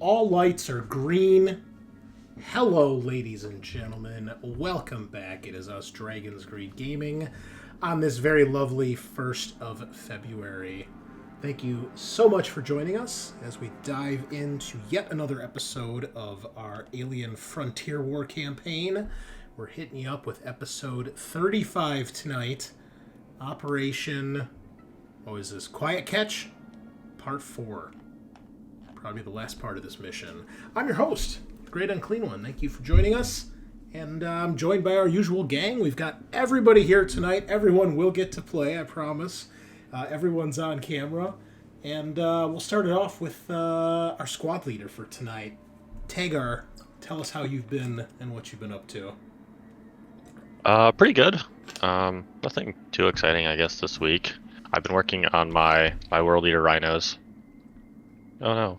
all lights are green. Hello, ladies and gentlemen. Welcome back. It is us, Dragon's Greed Gaming, on this very lovely 1st of February. Thank you so much for joining us as we dive into yet another episode of our Alien Frontier War campaign. We're hitting you up with episode 35 tonight. Operation, what is this? Quiet Catch, Part 4. Probably the last part of this mission. I'm your host, Great Unclean One. Thank you for joining us. And I'm joined by our usual gang. We've got everybody here tonight. Everyone will get to play, I promise. Everyone's on camera. And we'll start it off with our squad leader for tonight. Tagar, tell us how you've been and what you've been up to. Pretty good. Nothing too exciting, I guess, this week. I've been working on my world leader rhinos. Oh no.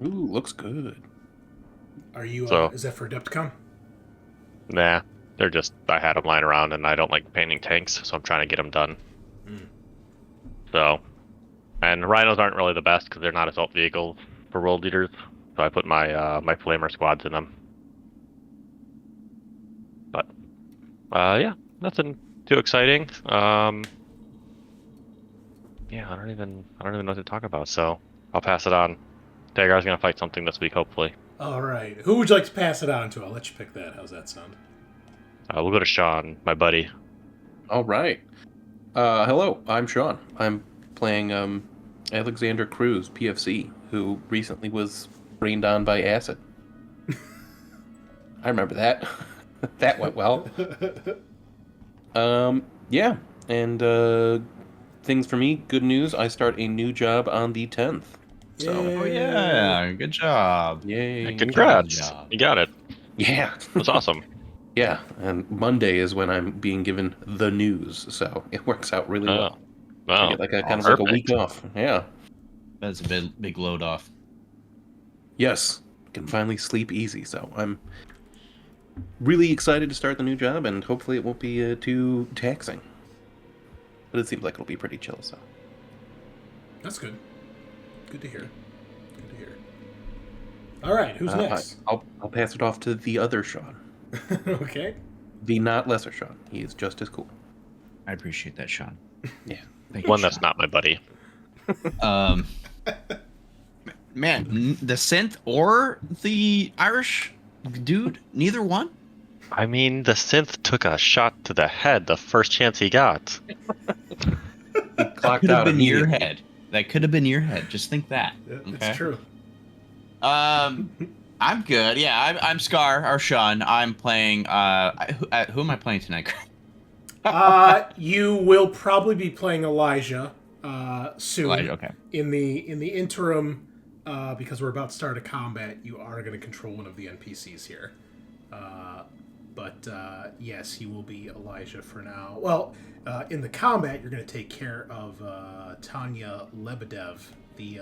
Ooh, looks good. Are you, is that for Adepticon? Nah, they're just, I had them lying around and I don't like painting tanks, so I'm trying to get them done. So, and rhinos aren't really the best because they're not assault vehicles for world leaders, so I put my my flamer squads in them. But, yeah, nothing too exciting. Yeah, I don't even know what to talk about, so I'll pass it on. Tagar's gonna fight something this week, hopefully. All right. Who would you like to pass it on to? I'll let you pick that. How's that sound? We'll go to Sean, my buddy. All right. Hello, I'm Sean. I'm playing Alexander Cruz, PFC, who recently was rained on by acid. I remember that. That went well. Yeah, and things for me, good news, I start a new job on the 10th. So. Oh yeah, good job. Yay. Congrats. Good job. You got it. Yeah. That's awesome. Yeah, and Monday is when I'm being given the news, so it works out really well. Wow. I get like a kind of like a week off. Yeah. That's a big load off. Yes, can finally sleep easy. So I'm really excited to start the new job, and hopefully it won't be too taxing. But it seems like it'll be pretty chill. So That's good. Good to hear. Good to hear. All right, who's next? I'll pass it off to the other Sean. Okay. The not lesser Sean. He is just as cool. I appreciate that, Sean. Yeah. Thank One you, that's Sean. not my buddy. Man, the synth or the Irish dude, neither one. I mean, the synth took a shot to the head the first chance he got. That could have been your head. That could have been your head. Just think that. Yeah, Okay. it's true. I'm good. Yeah, I'm Scaarr or Sean. I'm playing. Who am I playing tonight? You will probably be playing Elijah soon. Elijah, okay. In the interim, because we're about to start a combat, you are going to control one of the NPCs here. But yes, he will be Elijah for now. Well, in the combat, you're going to take care of Tanya Lebedev, the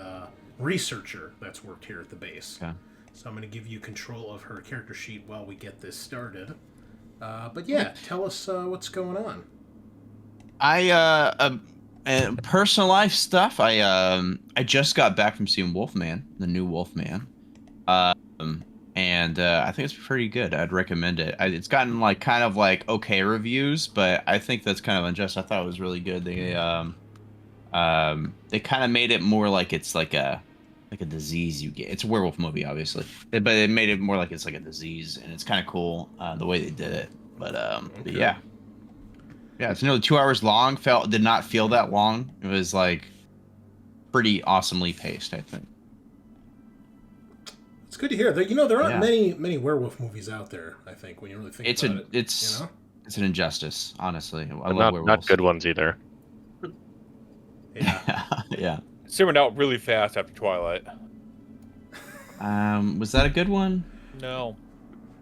researcher that's worked here at the base. Okay. So I'm going to give you control of her character sheet while we get this started. But yeah, tell us what's going on. Personal life stuff. I just got back from seeing Wolfman, the new Wolfman, and I think it's pretty good. I'd recommend it. It's gotten like kind of like okay reviews, but I think that's kind of unjust. I thought it was really good. They kind of made it more like it's like a disease you get. It's a werewolf movie, obviously, but it made it more like it's like a disease, and it's kind of cool the way they did it. But but yeah, it's nearly 2 hours long. Did not feel that long. It was like pretty awesomely paced, I think. It's good to hear. There aren't many werewolf movies out there, I think, when you really think about it. It's an injustice, honestly. I love Not werewolves. good ones either. Yeah. Yeah. Simmered out really fast after Twilight. Was that a good one? No.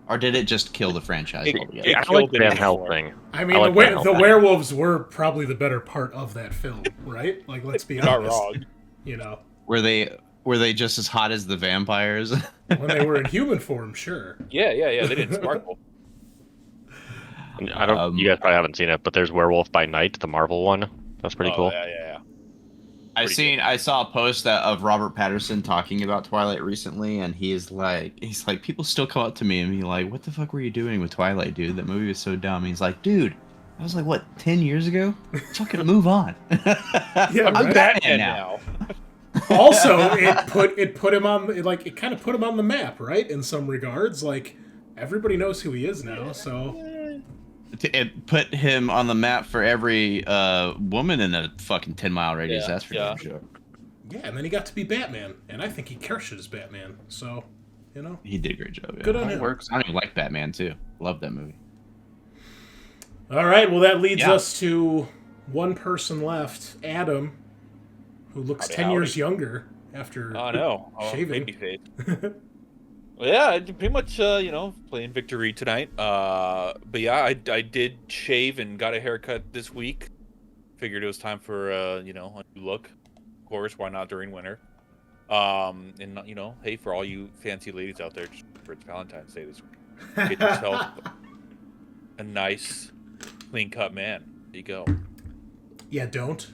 Or did it just kill the franchise altogether? it I like killed it Van before. Helsing. I mean, like the Van Helsing. werewolves were probably the better part of that film, right? Like, let's be Not honest. wrong. You know, Were they just as hot as the vampires? when they were in human form, sure. Yeah, they didn't sparkle. I don't. You guys probably haven't seen it, but there's Werewolf by Night, the Marvel one. That's pretty cool. Yeah. I saw a post of Robert Patterson talking about Twilight recently, and he's like, people still come up to me and be like, "What the fuck were you doing with Twilight, dude? That movie was so dumb." He's like, "Dude, that was like what 10 years ago? Fucking move on." Yeah, I'm right? Batman now. Also, it put him on, it kind of put him on the map, right? In some regards, like everybody knows who he is now. So It put him on the map for every woman in a fucking 10-mile radius. Yeah, That's for damn sure. yeah, and then he got to be Batman, and I think he crushed it as Batman. So, you know, He did a great job. Yeah. good on It him. works. I don't even like Batman too. Love that movie. All right, well that leads Yeah. us to one person left, Adam, who looks Howdy, 10 years howdy. younger after Oh no, shaving. baby face. Well, yeah, I did pretty much, playing Victory tonight. But yeah, I did shave and got a haircut this week. Figured it was time for, a new look. Of course, why not during winter? And, hey, for all you fancy ladies out there, just for it's Valentine's Day this week, get yourself a nice, clean-cut man. There you go. Yeah, don't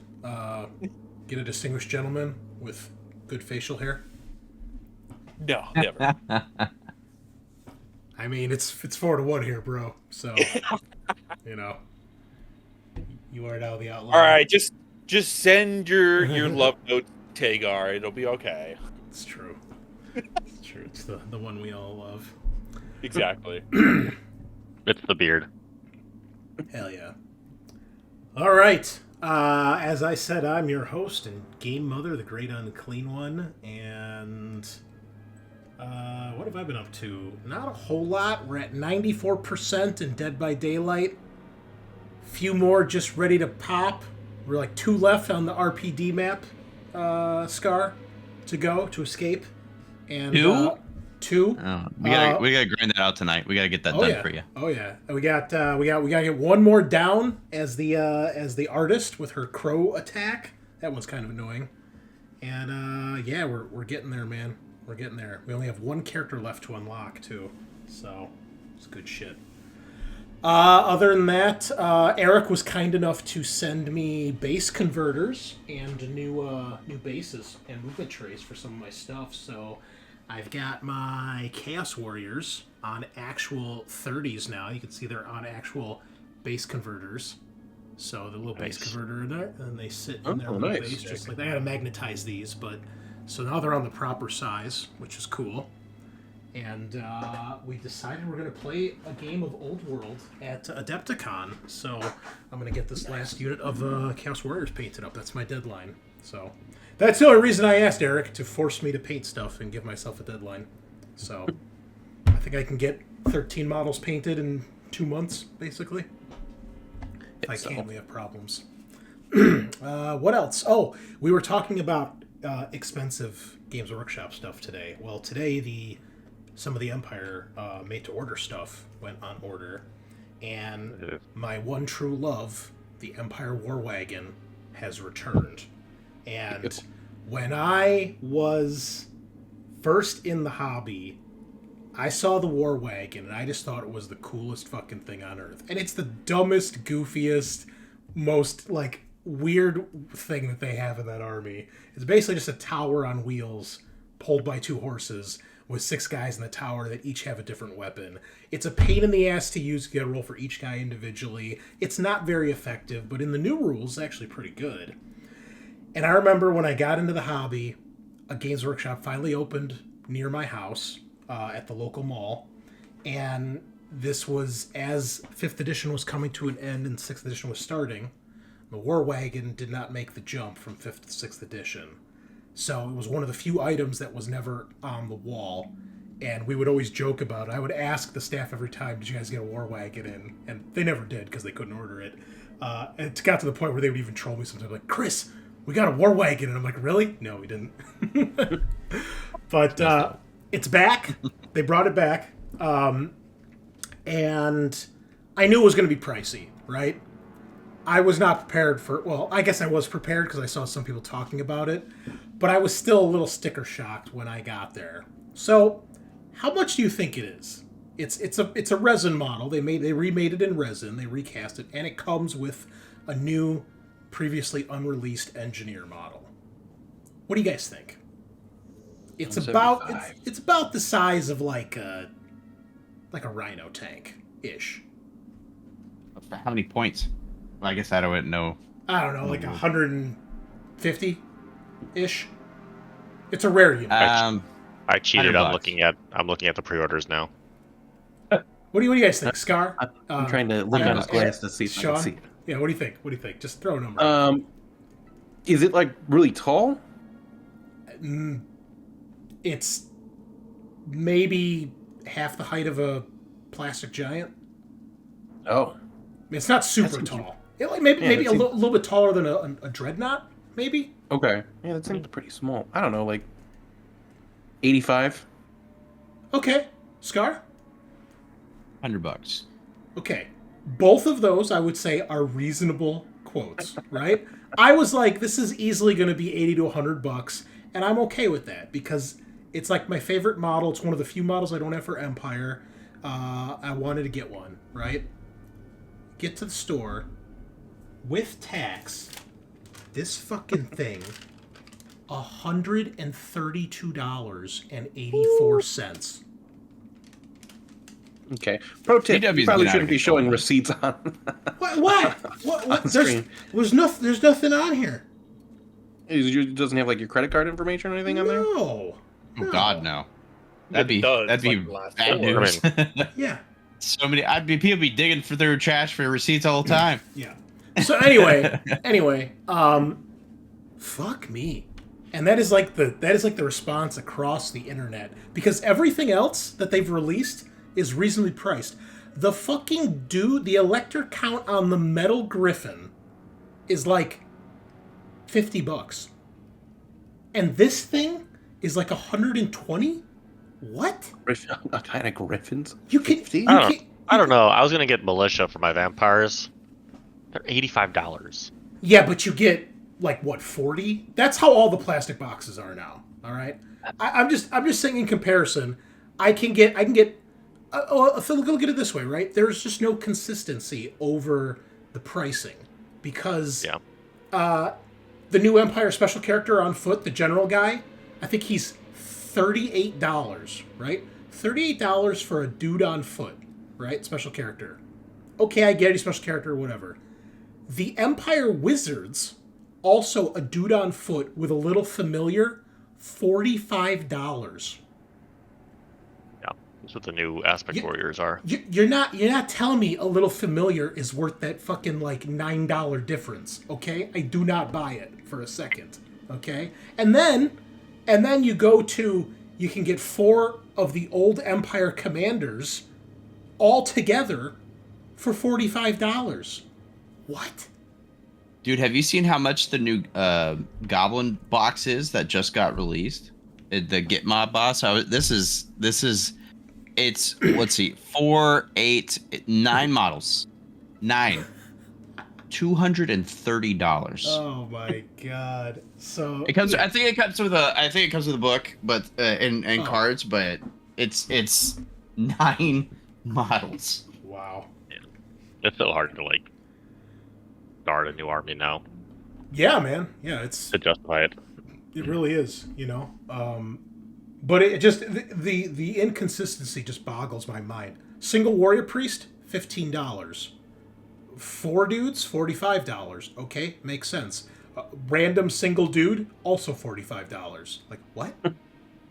get a distinguished gentleman with good facial hair. No, never. I mean, it's 4-1 here, bro. So, you are now the outlaw. All right, just send your love note to Tagar. It'll be okay. It's true. It's true. It's the one we all love. Exactly. It's the beard. Hell yeah. All right. As I said, I'm your host and game mother, the Great Unclean One, and what have I been up to? Not a whole lot. We're at 94% in Dead by Daylight. Few more just ready to pop. We're like 2 left on the RPD map, Scaarr, to escape. And 2? 2. Oh, we gotta grind that out tonight. We gotta get that done yeah. for you. Oh yeah. We gotta get one more down as the artist with her crow attack. That one's kind of annoying. And we're getting there, man. We're getting there. We only have one character left to unlock too, so it's good shit. Other than that, Eric was kind enough to send me base converters and new bases and movement trays for some of my stuff. So I've got my Chaos Warriors on actual 30s now. You can see they're on actual base converters. So the little base converter in there, and they sit in their little base just like that. I gotta magnetize these, but so now they're on the proper size, which is cool. And we decided we're gonna play a game of Old World at Adepticon. So I'm gonna get this last unit of Chaos Warriors painted up. That's my deadline. So that's the only reason I asked Eric to force me to paint stuff and give myself a deadline. So I think I can get 13 models painted in 2 months, basically. If I can't, we have problems. What else? Oh, we were talking about expensive Games Workshop stuff today. Well, today some of the Empire made-to-order stuff went on order, and my one true love, the Empire War Wagon, has returned. And when I was first in the hobby, I saw the War Wagon, and I just thought it was the coolest fucking thing on earth. And it's the dumbest, goofiest, most, weird thing that they have in that army. It's basically just a tower on wheels pulled by 2 horses with 6 guys in the tower that each have a different weapon. It's a pain in the ass to use. You gotta roll for each guy individually. It's not very effective, but in the new rules, it's actually pretty good. And I remember when I got into the hobby, a Games Workshop finally opened near my house at the local mall. And this was as 5th edition was coming to an end and 6th edition was starting. The War Wagon did not make the jump from 5th to 6th edition. So it was one of the few items that was never on the wall. And we would always joke about it. I would ask the staff every time, did you guys get a War Wagon in? And they never did because they couldn't order it. And it got to the point where they would even troll me sometimes, like, Chris, we got a War Wagon. And I'm like, really? No, we didn't. But it's back. They brought it back. And I knew it was going to be pricey, right? I was not prepared for... Well, I guess I was prepared because I saw some people talking about it. But I was still a little sticker shocked when I got there. So, how much do you think it is? It's a resin model. They remade it in resin. They recast it, and it comes with a new, previously unreleased engineer model. What do you guys think? It's about 175. it's about the size of like a rhino tank ish. How many points? Well, I guess I don't know. I don't know, like 150 ish. It's a rare unit. I cheated. $100. I'm looking at the pre-orders now. What do you guys think, Scaarr? I'm trying to look on his glass to see if I Sean? can see it. Yeah, what do you think? What do you think? Just throw a number. Is it like really tall? It's maybe half the height of a plastic giant. Oh, I mean, it's not super That's tall. Maybe a little bit taller than a dreadnought. Maybe. okay. Yeah, that seems pretty small. I don't know, like 85. Okay, Scaarr. $100. Okay, both of those I would say are reasonable quotes, right? I was like, this is easily going to be $80 to $100, and I'm okay with that because it's like my favorite model. It's one of the few models I don't have for Empire. I wanted to get one, right? Get to the store with tax. This fucking thing, $132.84. Okay. Pro tip: PW's you probably been out shouldn't of be control, showing man. receipts on. What? On screen. There's nothing on here. It doesn't have like your credit card information or anything on there. No. Oh God, no. That'd be It does, that'd be like the last bad four. news. Yeah. So many. People be digging for their trash for receipts all the time. Yeah. So anyway, fuck me. And that is like the response across the internet because everything else that they've released is reasonably priced. The fucking the elector count on the Metal Griffin is like $50. And this thing is like 120? What? A kind of griffins. You can I don't know. I was gonna get militia for my vampires. They're $85. Yeah, but you get like what, 40? That's how all the plastic boxes are now. All right. I'm just saying in comparison, I can get. Look at it this way, right? There's just no consistency over the pricing because the new Empire special character on foot, the general guy, I think he's $38, right? $38 for a dude on foot, right? Special character. Okay, I get it, special character, whatever. The Empire Wizards, also a dude on foot with a little familiar, $45. Yeah, that's what the new aspect warriors are. You're not telling me a little familiar is worth that fucking like $9 difference, okay? I do not buy it for a second, okay? And then you go to, you can get 4 of the old Empire commanders all together for $45. What? Dude, have you seen how much the new Goblin box is that just got released? The Get Mob boss. This is it's let's see, 4, 8, 9 models, 9, $230. Oh my god! So it comes. I think it comes with a book, but and cards, but it's 9 models. Wow. It's so hard to like start a new army now Yeah, man. Yeah, to justify it. it really is. But it just the inconsistency just boggles my mind. Single warrior priest, $15. 4 dudes, $45. Okay, makes sense. Random single dude, also $45. Like what?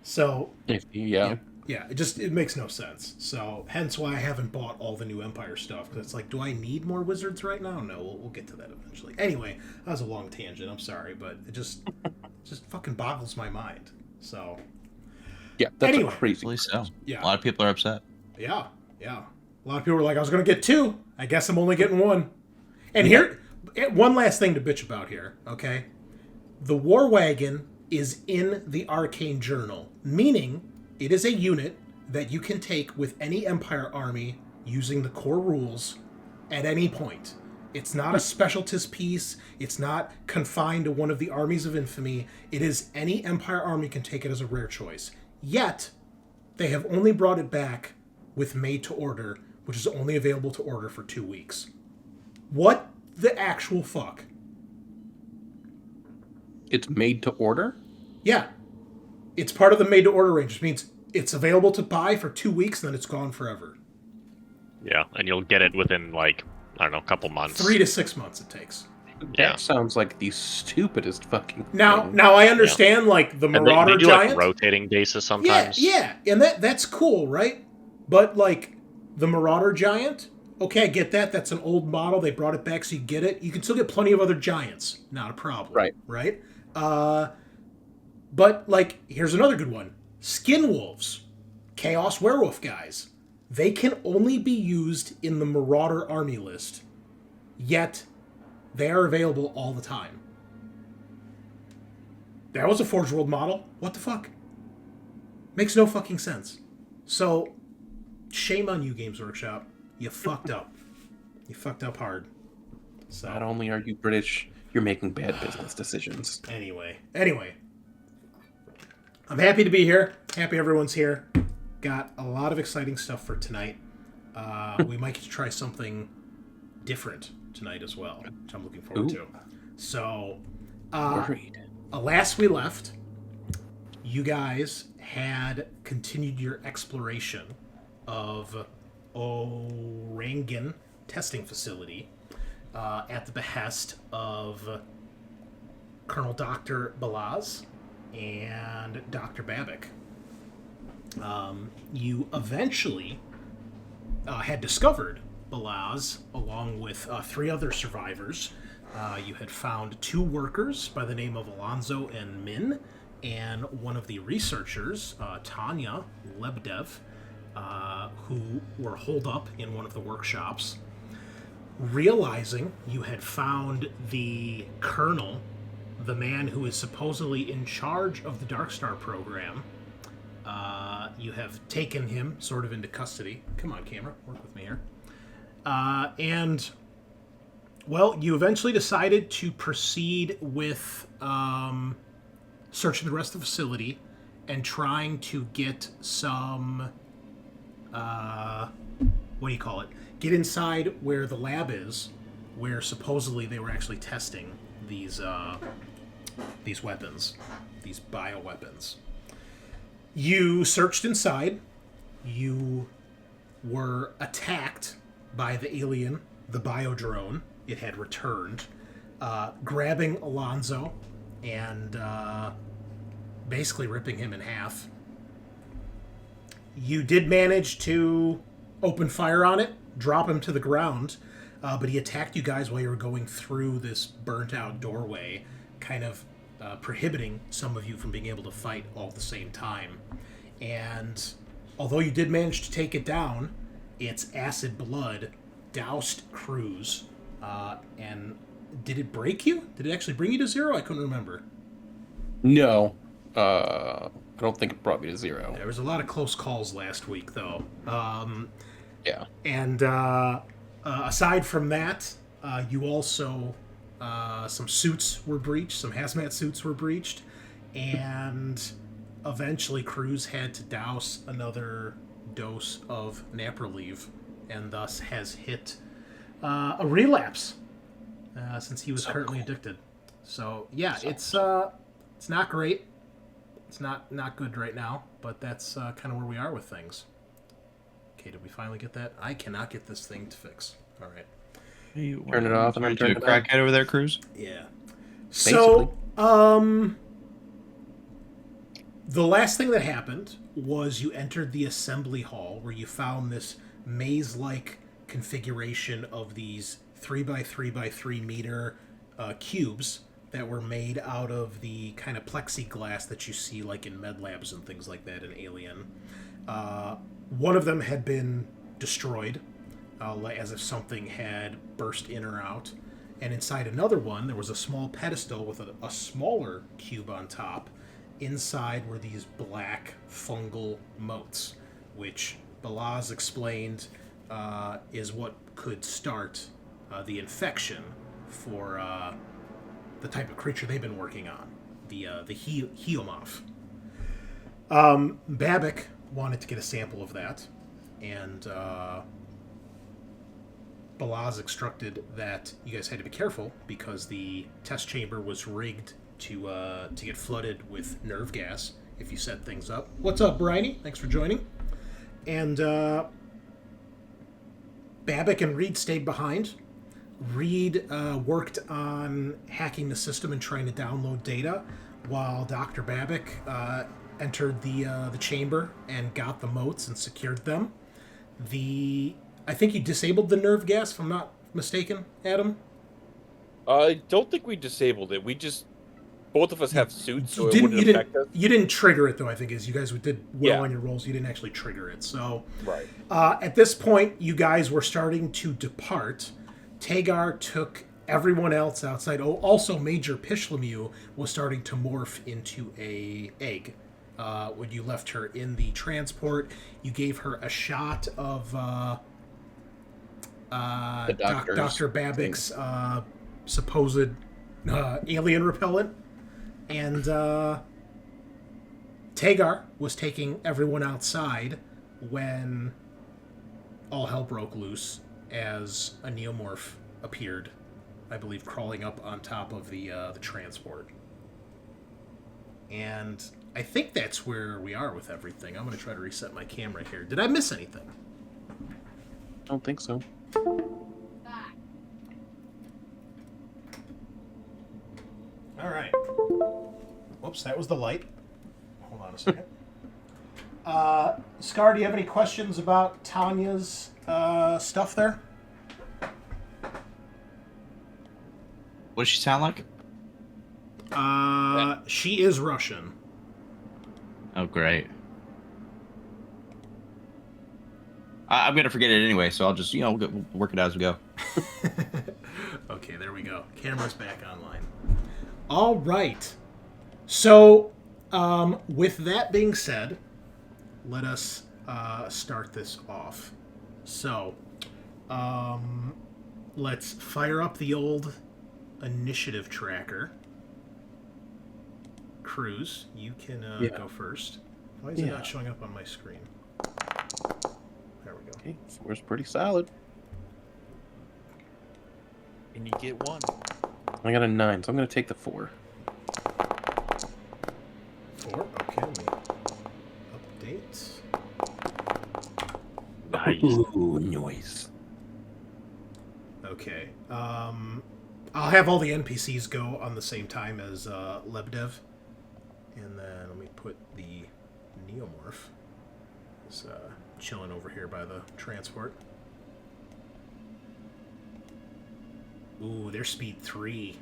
So Yeah. yeah, it makes no sense. So hence why I haven't bought all the new Empire stuff because it's like, do I need more wizards right now? No, we'll get to that eventually. Anyway, that was a long tangent. I'm sorry, but it just fucking boggles my mind. So Yeah, that's Anyway. a crazy. Really so. Yeah. A lot of people are upset. yeah. A lot of people were like, I was going to get 2. I guess I'm only getting 1. And here, one last thing to bitch about here, okay? The War Wagon is in the Arcane Journal, meaning it is a unit that you can take with any Empire army using the core rules at any point. It's not a specialist piece. It's not confined to one of the armies of infamy. It is any Empire army can take it as a rare choice. Yet, they have only brought it back with made to order, which is only available to order for 2 weeks. What the actual fuck? It's made to order. Yeah. It's part of the made-to-order range, which means it's available to buy for 2 weeks, and then it's gone forever. Yeah, and you'll get it within, like, I don't know, a couple months. 3 to 6 months it takes. Yeah. That sounds like the stupidest fucking Now thing. I understand, like, the And Marauder they do, Giant. like, rotating bases Yeah, sometimes. yeah, and that's cool, right? But, like, the Marauder Giant, okay, I get that. That's an old model. They brought it back so you get it. You can still get plenty of other Giants. Not a problem. Right. But, like, here's another good one. Skin Wolves. Chaos Werewolf guys. They can only be used in the Marauder Army list. Yet, they are available all the time. That was a Forge World model. What the fuck? Makes no fucking sense. So, shame on you, Games Workshop. You fucked up. You fucked up hard. So, Not only are you British, you're making bad business decisions. Anyway. I'm happy to be here. Happy everyone's here. Got a lot of exciting stuff for tonight. We might get to try something different tonight as well, which I'm looking forward to. So, Worried. last we left, you guys had continued your exploration of Ouragan testing facility at the behest of Colonel Dr. Balaz and Dr. Babic. You eventually had discovered Balaz along with 3 other survivors. You had found 2 workers by the name of Alonzo and Min, and one of the researchers, Tanya Lebdev, who were holed up in one of the workshops. Realizing you had found the colonel, the man who is supposedly in charge of the Dark Star program, you have taken him sort of into custody. Come on, camera, work with me here. And, well, you eventually decided to proceed with searching the rest of the facility and trying to get some, what do you call it? Get inside where the lab is, where supposedly they were actually testing these weapons, these bioweapons. You searched inside. You were attacked by the alien, the biodrone. It had returned, grabbing Alonzo and basically ripping him in half. You did manage to open fire on it, drop him to the ground, but he attacked you guys while you were going through this burnt-out doorway, kind of prohibiting some of you from being able to fight all at the same time. And although you did manage to take it down, its acid blood doused Cruz. And did it break you? Did it actually bring you to 0? I couldn't remember. No. I don't think it brought me to 0. There was a lot of close calls last week, though. Yeah. And aside from that, you also... some suits were breached, some hazmat suits were breached, and eventually Cruz had to douse another dose of naproleve, and thus has hit a relapse since he was currently addicted. So yeah, it's not great. It's not good right now, but that's kind of where we are with things. Okay, did we finally get that? I cannot get this thing to fix. All right. Turn it off and then turn to a it on. crackhead over there, Cruz. Yeah. So, the last thing that happened was you entered the assembly hall where you found this maze-like configuration of these 3x3x3 meter cubes that were made out of the kind of plexiglass that you see like in med labs and things like that in Alien. One of them had been destroyed, as if something had burst in or out. And inside another one, there was a small pedestal with a smaller cube on top. Inside were these black fungal motes, which Balaz explained is what could start the infection for the type of creature they've been working on, the Neomorph. Babic wanted to get a sample of that, and Balaz instructed that you guys had to be careful because the test chamber was rigged to get flooded with nerve gas if you set things up. What's up, Bryony? Thanks for joining. And Babbitt and Reed stayed behind. Reed worked on hacking the system and trying to download data, while Dr. Babbitt entered the chamber and got the motes and secured them. I think you disabled the nerve gas, if I'm not mistaken, Adam? I don't think we disabled it. Both of us have suits, so it wouldn't affect us. You didn't trigger it, though, I think, you guys did well Yeah. on your rolls. You didn't actually trigger it. So Right. At this point, you guys were starting to depart. Tagar took everyone else outside. Oh, also Major Pishlemu was starting to morph into a egg. When you left her in the transport, you gave her a shot of Dr. Babbitt's supposed alien repellent. And Tagar was taking everyone outside when all hell broke loose as a Neomorph appeared, I believe, crawling up on top of the transport. And I think that's where we are with everything. I'm going to try to reset my camera here. Did I miss anything? I don't think so. All right. Whoops, that was the light. Hold on a second. Scaarr, do you have any questions about Tanya's stuff there? What does she sound like? She is Russian. Oh, great. I'm going to forget it anyway, so I'll just, we'll work it out as we go. Okay, there we go. Camera's back online. All right. So, with that being said, let us start this off. So, let's fire up the old initiative tracker. Cruz, you can go first. Why is it not showing up on my screen? There we go. Okay, 4's pretty solid. And you get 1. I got a 9, so I'm going to take the 4. 4? Okay, let me update. Nice. Ooh, noise. Okay. I'll have all the NPCs go on the same time as Lebdev. And then let me put the Neomorph. It's chilling over here by the transport. Ooh, they're speed 3.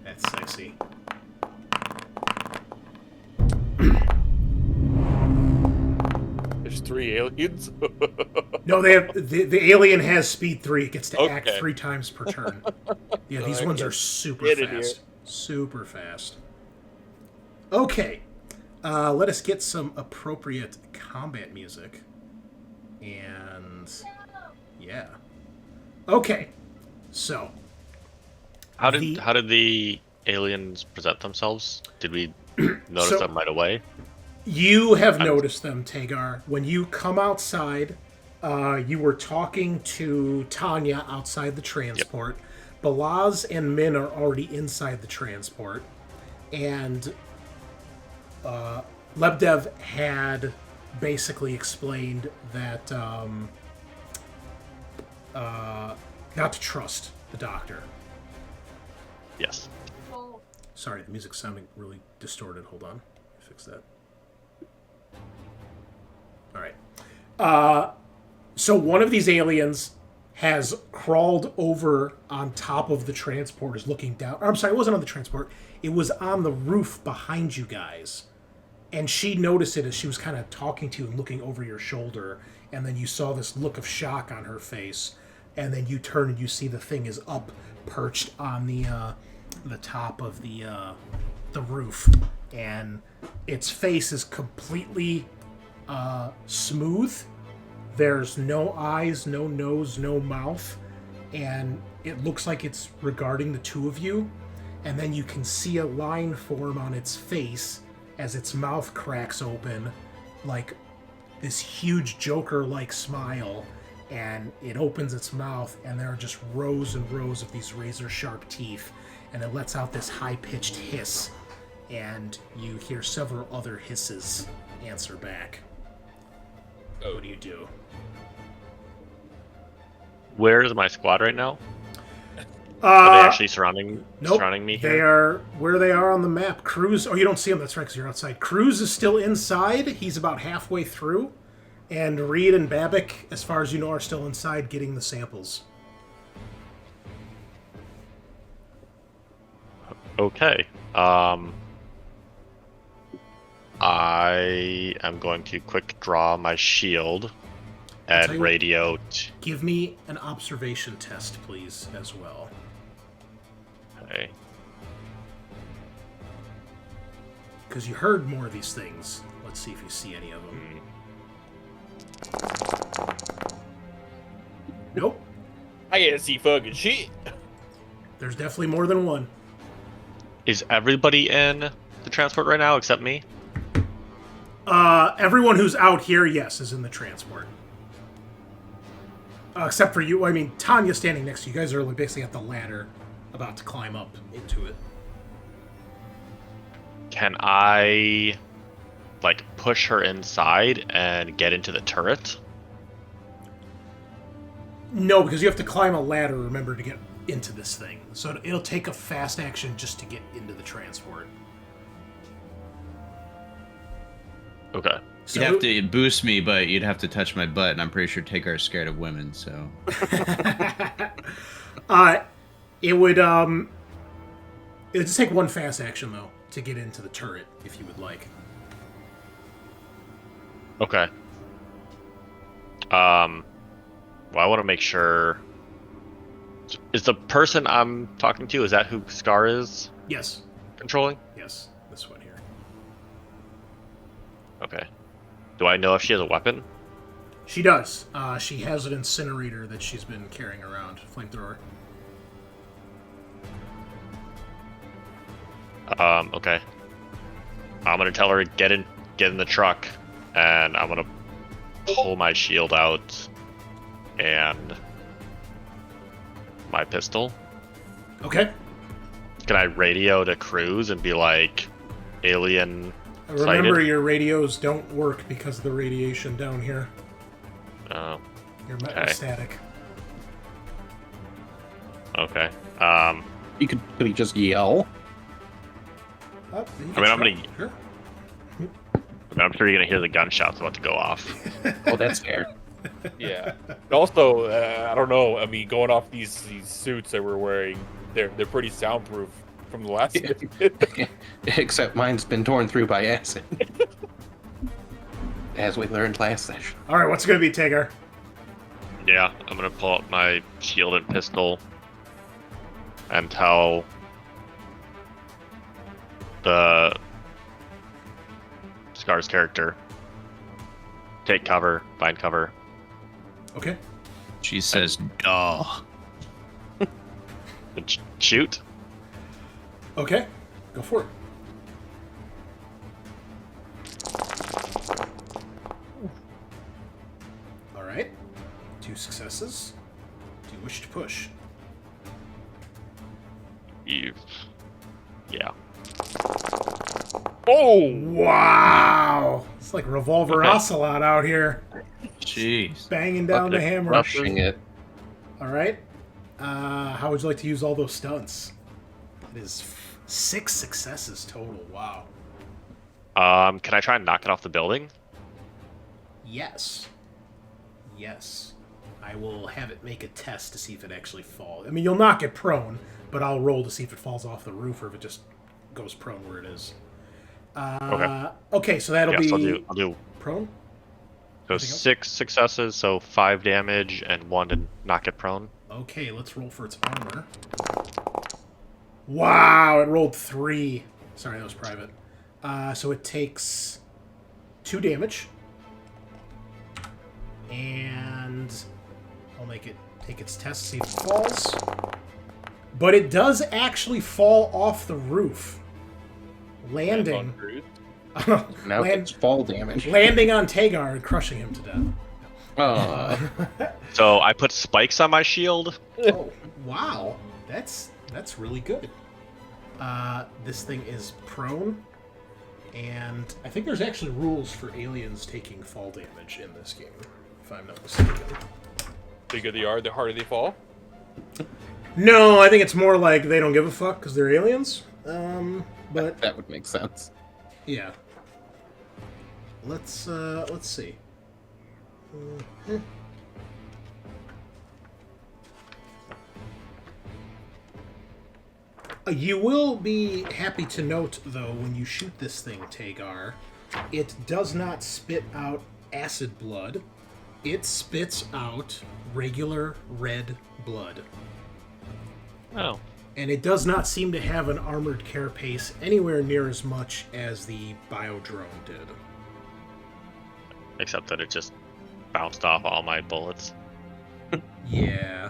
That's sexy. There's 3 aliens. No, they have the alien has speed 3. It gets to act Okay. 3 times per turn. Yeah, these Okay. ones are super Get it here. fast. Super fast. Okay. Let us get some appropriate combat music. And yeah. Okay. So How did the aliens present themselves? Did we notice them right away? you have noticed them, Tagar. When you come outside, you were talking to Tanya outside the transport. Balaz and Min are already inside the transport. And Lebdev had basically explained that not to trust the doctor. Yes. Sorry, the music's sounding really distorted. Hold on. Fix that. All right. So one of these aliens has crawled over on top of the transport, is looking down. Or, I'm sorry, it wasn't on the transport. It was on the roof behind you guys. And she noticed it as she was kind of talking to you and looking over your shoulder. And then you saw this look of shock on her face. And then you turn and you see the thing is up, perched on the top of the roof. And its face is completely smooth. There's no eyes, no nose, no mouth. And it looks like it's regarding the two of you. And then you can see a line form on its face as its mouth cracks open, like this huge Joker-like smile, and it opens its mouth, and there are just rows and rows of these razor-sharp teeth, and it lets out this high-pitched hiss, and you hear several other hisses answer back. What do you do? Where is my squad right now? Are they actually surrounding me here? They are where they are on the map. Cruz, oh, you don't see him, that's right, because you're outside. Cruz is still inside. He's about halfway through. And Reed and Babbitt, as far as you know, are still inside getting the samples. Okay. I am going to quick draw my shield and radio. Give me an observation test, please, as well. Okay. Because you heard more of these things. Let's see if you see any of them. Nope. I can't see fucking shit. There's definitely more than one. Is everybody in the transport right now except me? Everyone who's out here, yes, is in the transport. Except for you. I mean, Tanya's standing next to you. You guys are basically at the ladder, about to climb up into it. Can I, like, push her inside and get into the turret? No, because you have to climb a ladder, remember, to get into this thing. So it'll take a fast action just to get into the transport. Okay. So, You'd have to boost me, but you'd have to touch my butt, and I'm pretty sure Tagar's scared of women, so... it would just take one fast action, though, to get into the turret, if you would like. Okay. Well, I want to make sure... Is the person I'm talking to, is that who Scaarr is Yes. controlling? Yes, this one here. Okay. Do I know if she has a weapon? She does. She has an incinerator that she's been carrying around, flamethrower. Okay. I'm gonna tell her to get in the truck, and I'm gonna pull my shield out and my pistol. Okay. Can I radio to Cruz and be like, alien Remember, sighted? your radios don't work because of the radiation down here. Oh, You're okay. metastatic. Okay. Could he just yell? Oh, I mean, I'm gonna. Sure. I'm sure you're gonna hear the gunshots about to go off. Oh, that's fair. Yeah. Also, I don't know. I mean, going off these suits that we're wearing, they're pretty soundproof from the last. Except mine's been torn through by acid. As we learned last session. All right, what's it going to be, Tagar? Yeah, I'm gonna pull out my shield and pistol and tell the Scaarr's character, take cover, find cover. Okay. She says, duh. And shoot. Okay. Go for it. All right. 2 successes. Do you wish to push? Yeah. Oh! Wow! It's like Revolver Okay. Ocelot out here. Jeez. Banging down the hammer. Rushing it. All right. How would you like to use all those stunts? It is 6 successes total. Wow. Can I try and knock it off the building? Yes. Yes. I will have it make a test to see if it actually falls. I mean, you'll knock it prone, but I'll roll to see if it falls off the roof or if it just goes prone where it is. Okay, so that'll Yes, be I'll do. prone. So Anything else? 6 successes, so 5 damage and 1 to knock it prone. Okay, let's roll for its armor. Wow, it rolled 3. Sorry, that was private. So it takes 2 damage. And I'll make it take its test, see if it falls. But it does actually fall off the roof. Landing. Now it's fall damage. Landing on Tagar and crushing him to death. So I put spikes on my shield. Oh, wow. That's really good. This thing is prone, and I think there's actually rules for aliens taking fall damage in this game, if I'm not mistaken. Bigger they are, the harder they fall. No, I think it's more like they don't give a fuck because they're aliens. But That would make sense. yeah. Let's see. You will be happy to note, though, when you shoot this thing, Tagar, it does not spit out acid blood. It spits out regular red blood. Oh. And it does not seem to have an armored carapace anywhere near as much as the biodrone did. Except that it just bounced off all my bullets. Yeah.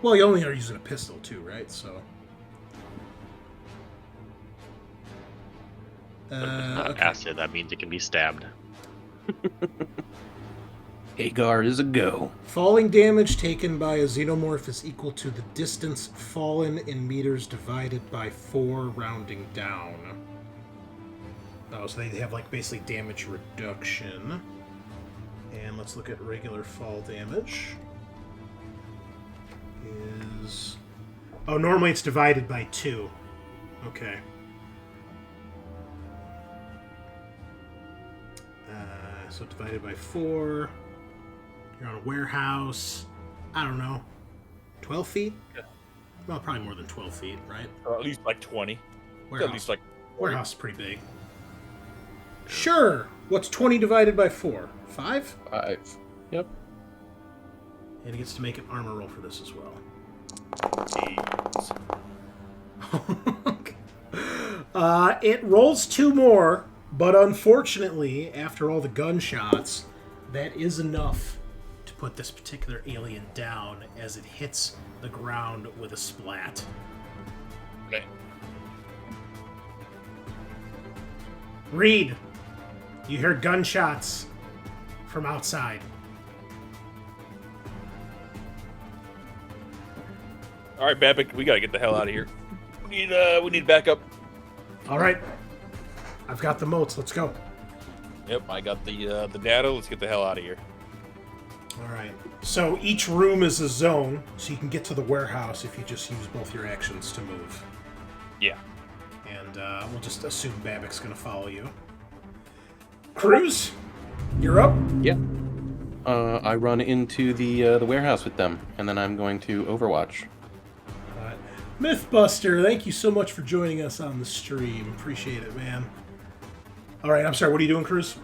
Well, you only are using a pistol, too, right? So... Not okay. acid, that means it can be stabbed. Tagar is a go. Falling damage taken by a xenomorph is equal to the distance fallen in meters divided by 4, rounding down. Oh, so they have, like, basically damage reduction. And let's look at regular fall damage. Is... Oh, normally it's divided by 2. Okay. So divided by 4... You're on a warehouse. I don't know. 12 feet? Yeah. Well, probably more than 12 feet, right? Or at least like 20. Warehouse. At least like... Warehouse is pretty big. Sure. What's 20 divided by 4? 5? 5. Yep. And he gets to make an armor roll for this as well. It rolls 2 more, but unfortunately, after all the gunshots, that is enough to put this particular alien down as it hits the ground with a splat. Okay. Reed, you hear gunshots from outside. All right, Babbitt, we gotta get the hell out of here. We need backup. All right, I've got the motes. Let's go. Yep, I got the data. Let's get the hell out of here. All right. So each room is a zone, so you can get to the warehouse if you just use both your actions to move. Yeah. And we'll just assume Babbitt's going to follow you. Cruz, you're up. Yep. I run into the warehouse with them, and then I'm going to Overwatch. Mythbuster, thank you so much for joining us on the stream. Appreciate it, man. All right, I'm sorry. What are you doing, Cruz?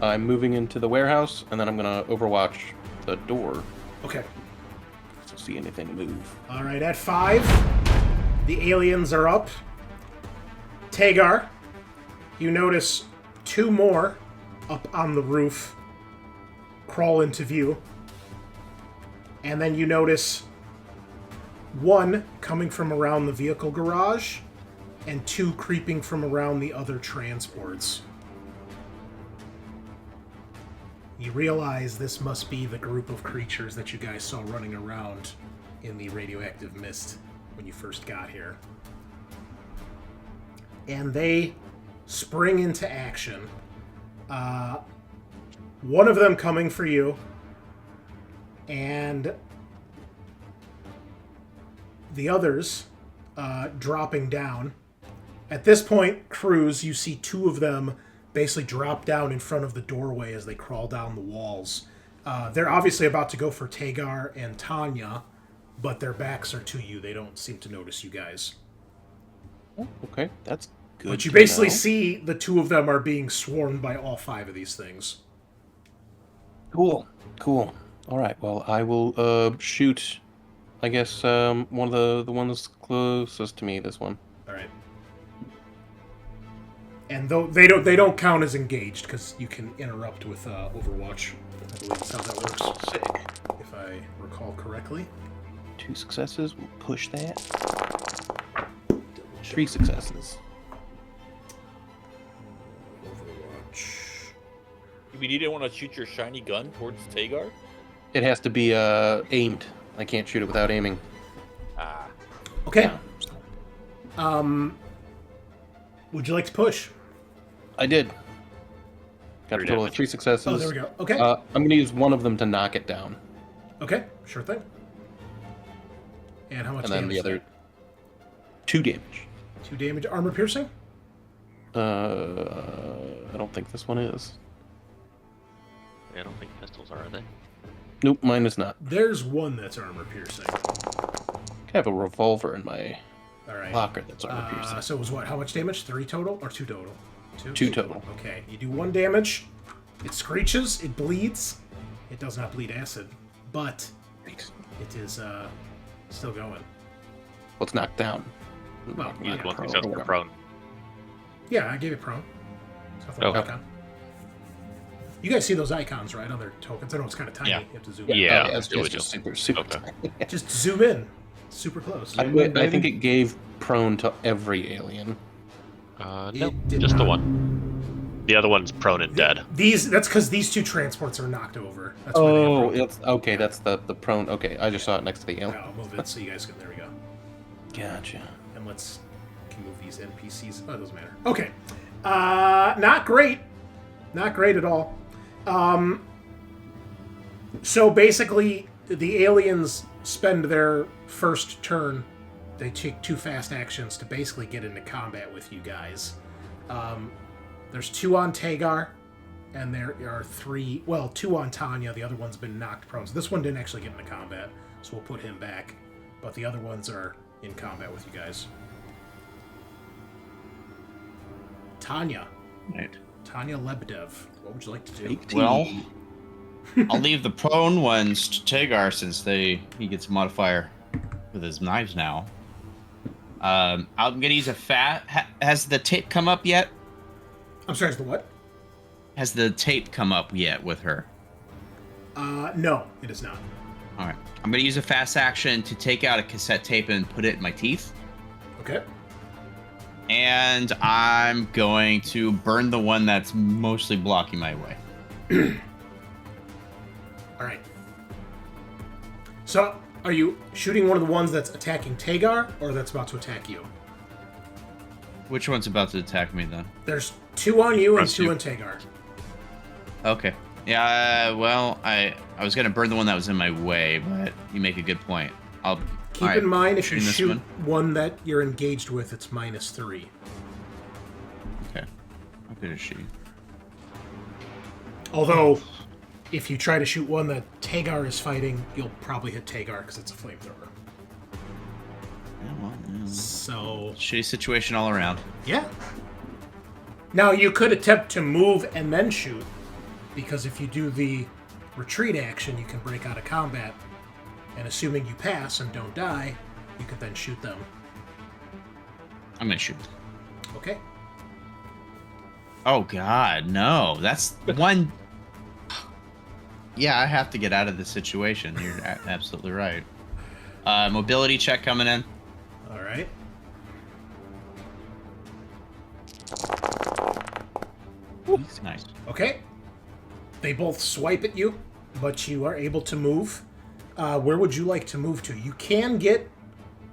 I'm moving into the warehouse, and then I'm going to Overwatch the door Okay. to see anything move. All right, at 5, the aliens are up. Tagar, you notice 2 more up on the roof crawl into view. And then you notice 1 coming from around the vehicle garage and 2 creeping from around the other transports. You realize this must be the group of creatures that you guys saw running around in the radioactive mist when you first got here. And they spring into action. One of them coming for you, and the others dropping down. At this point, Cruz, you see 2 of them basically drop down in front of the doorway as they crawl down the walls. They're obviously about to go for Tagar and Tanya, but their backs are to you. They don't seem to notice you guys. Oh, okay, that's good. But you to basically know. see the 2 of them are being swarmed by all 5 of these things. Cool. All right, well, I will shoot, I guess, one of the ones closest to me, this one. All right. And though they don't count as engaged because you can interrupt with Overwatch. I believe that's how that works. Sick. If I recall correctly. 2 successes, we'll push that. 3 successes. Overwatch. You didn't want to shoot your shiny gun towards Tagar? It has to be aimed. I can't shoot it without aiming. Ah. Okay. Yeah. Would you like to push? I did. Got a 3 total of damage. 3 successes. Oh, there we go. Okay. I'm going to use one of them to knock it down. Okay, sure thing. And how much And then damage? the other 2 damage. 2 damage. Armor piercing? I don't think this one is. I don't think pistols are they? Nope, mine is not. There's one that's armor piercing. I have a revolver in my All right. locker that's armor piercing. So it was what? How much damage? 3 total or 2 total? 2 total. Okay, you do 1 damage. It screeches. It bleeds. It does not bleed acid, but Great. it is still going. Well, it's knocked down. Well, Use yeah, one prone. success for prone. Yeah, I gave it prone. So Okay. icon. You guys see those icons, right, on their tokens? I know it's kind of tiny. Yeah. You have to zoom Yeah. Oh, it's really just do. super Okay. tiny. in. Just zoom in. Super close. I think it gave prone to every alien. No, It did just the not. one. The other one's prone and dead. That's because these 2 transports are knocked over. That's why they have Oh, prone. it's okay. That's the prone. Okay, I just saw it next to the alien. I'll move it so you guys can. There we go. Gotcha. And let's can move these NPCs. Oh, it doesn't matter. Okay. Not great. Not great at all. So basically, the aliens spend their first turn. They take 2 fast actions to basically get into combat with you guys. There's 2 on Tagar, and there are 3. Well, 2 on Tanya. The other one's been knocked prone. So this one didn't actually get into combat, so we'll put him back. But the other ones are in combat with you guys. Tanya. Right. Tanya Lebdev. What would you like to do? Well, I'll leave the prone ones to Tagar since he gets a modifier with his knives now. I'm gonna use a has the tape come up yet? I'm sorry, is the what? Has the tape come up yet with her? No, it is not. All right. I'm gonna use a fast action to take out a cassette tape and put it in my teeth. Okay. And I'm going to burn the one that's mostly blocking my way. All right. So, are you shooting one of the ones that's attacking Tagar, or that's about to attack you? Which one's about to attack me then? There's 2 on you and Press 2 you. on Tagar. Okay. Yeah, well, I was gonna burn the one that was in my way, but you make a good point. I'll Keep in mind, if you shooting this shoot one that you're engaged with, it's -3. Okay. How good is she? Although, if you try to shoot one that Tagar is fighting, you'll probably hit Tagar because it's a flamethrower. Yeah, well, yeah. So, Shitty situation all around. yeah. Now, you could attempt to move and then shoot, because if you do the retreat action, you can break out of combat, and assuming you pass and don't die, you could then shoot them. I'm gonna shoot. Okay? Oh God, no! That's one. Yeah, I have to get out of this situation. You're absolutely right. Mobility check coming in. All right. Nice. Okay. They both swipe at you, but you are able to move. Where would you like to move to? You can get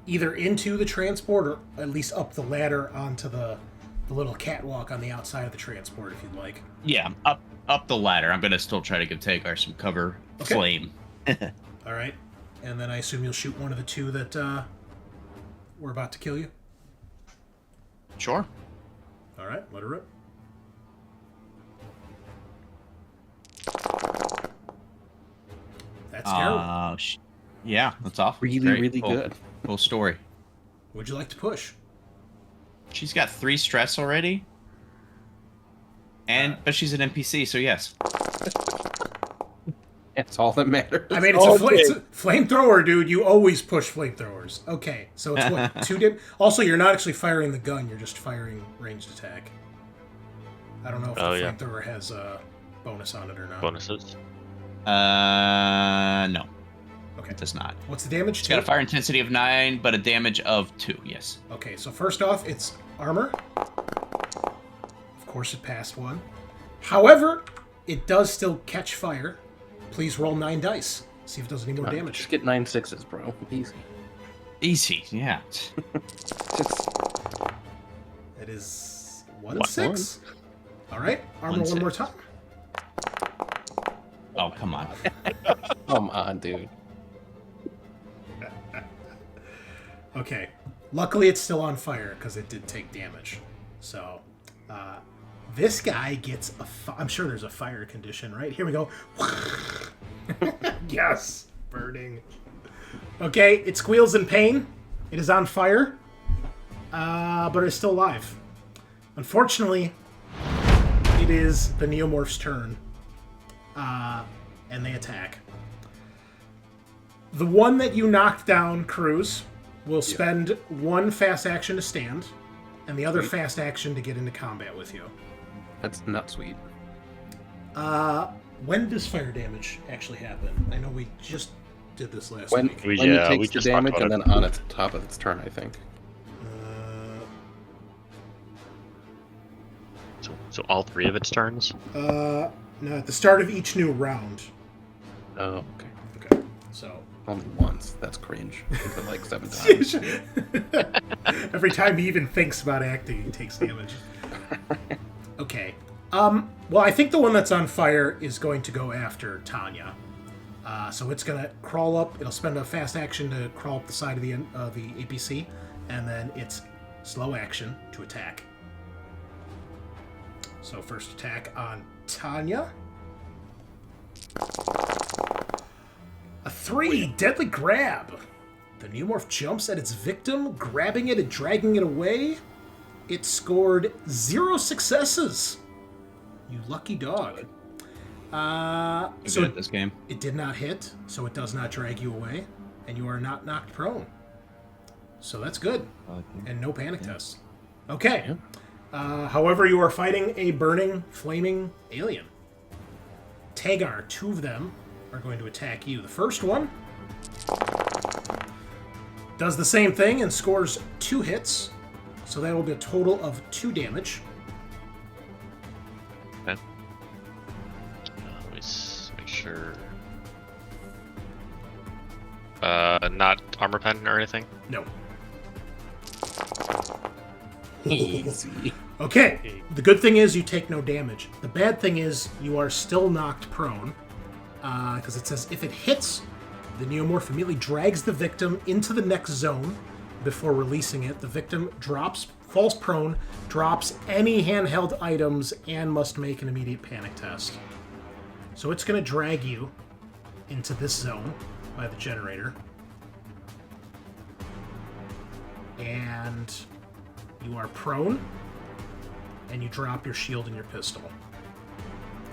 either into the transport or at least up the ladder onto the little catwalk on the outside of the transport if you'd like. Yeah, up the ladder. I'm gonna still try to give Tagar some cover. Okay. Flame. All right. And then I assume you'll shoot one of the 2 that were about to kill you. Sure. All right, let her rip. That's terrible. Yeah, that's awful. Really, Great. really Cool. good. Cool story. Would you like to push? She's got 3 stress already. But she's an NPC, so yes. That's all that matters. I mean, it's a flamethrower, dude. You always push flamethrowers. Okay, so it's what, 2 dim. Also, you're not actually firing the gun. You're just firing ranged attack. I don't know if the flamethrower has a bonus on it or not. Bonuses. No. Okay. It does not. What's the damage? It's got a fire intensity of 9, but a damage of 2, yes. Okay, so first off, it's armor. Of course, it passed 1. However, it does still catch fire. Please roll 9 dice. See if it does any more damage. Just get 9 6s, bro. Easy. Easy, yeah. Just That is 1 and 6. All right, armor 1, one more 6. time. Oh, come on. Come on, dude. Okay. Luckily, it's still on fire because it did take damage. So, this guy gets I'm sure there's a fire condition, right? Here we go. Yes! Burning. Okay, it squeals in pain. It is on fire. But it's still alive. Unfortunately, it is the Neomorph's turn. And they attack. The one that you knocked down, Cruz, will spend 1 fast action to stand, and the other fast action to get into combat with you. That's not sweet. When does fire damage actually happen? I know we just did this last When week. it we takes the just talked damage about and it. then on its top of its turn, I think. So all 3 of its turns? No, at the start of each new round. Oh, okay. Okay, so... Only once. That's cringe. But like 7 times. Every time he even thinks about acting, he takes damage. Okay. Well, I think the one that's on fire is going to go after Tanya. So it's going to crawl up. It'll spend a fast action to crawl up the side of the APC, and then its slow action to attack. So first attack on Tanya. A 3, deadly grab. The Neomorph jumps at its victim, grabbing it and dragging it away. It scored 0 successes. You lucky dog. So good at this game. It did not hit, so it does not drag you away, and you are not knocked prone. So that's good. And no panic tests. Okay. However, you are fighting a burning, flaming alien. Tagar, 2 of them are going to attack you. The first one does the same thing and scores 2 hits, so that will be a total of 2 damage. Okay. Let me make sure. Not armor pen or anything? No. Easy. Okay, the good thing is you take no damage. The bad thing is you are still knocked prone, because it says if it hits, the Neomorph immediately drags the victim into the next zone before releasing it. The victim falls prone, drops any handheld items, and must make an immediate panic test. So it's going to drag you into this zone by the generator. And you are prone, and you drop your shield and your pistol.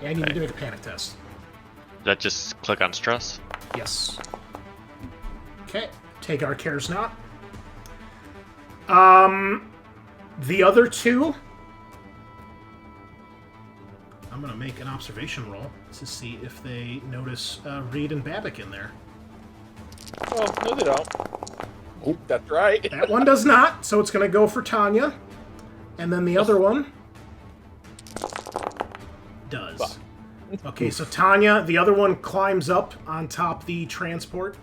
And you need to make a panic test. Does that just click on stress? Yes. Okay. Tagar cares not. The other 2... I'm going to make an observation roll to see if they notice Reed and Babbitt in there. Oh, no, they don't. Oh, that's right. That one does not, so it's going to go for Tanya. And then the other one does. Okay, so Tanya, the other one climbs up on top the transport.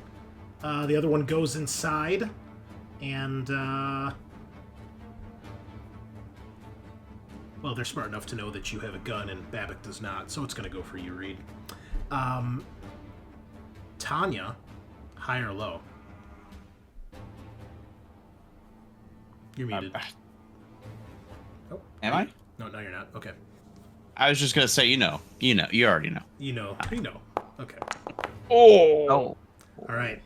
The other one goes inside. And, well, they're smart enough to know that you have a gun and Babbitt does not, so it's going to go for you, Reed. Tanya, high or low? You're muted. Oh, Am I? No, you're not. Okay. I was just gonna say, you already know. You know. Okay. Oh. Oh. All right.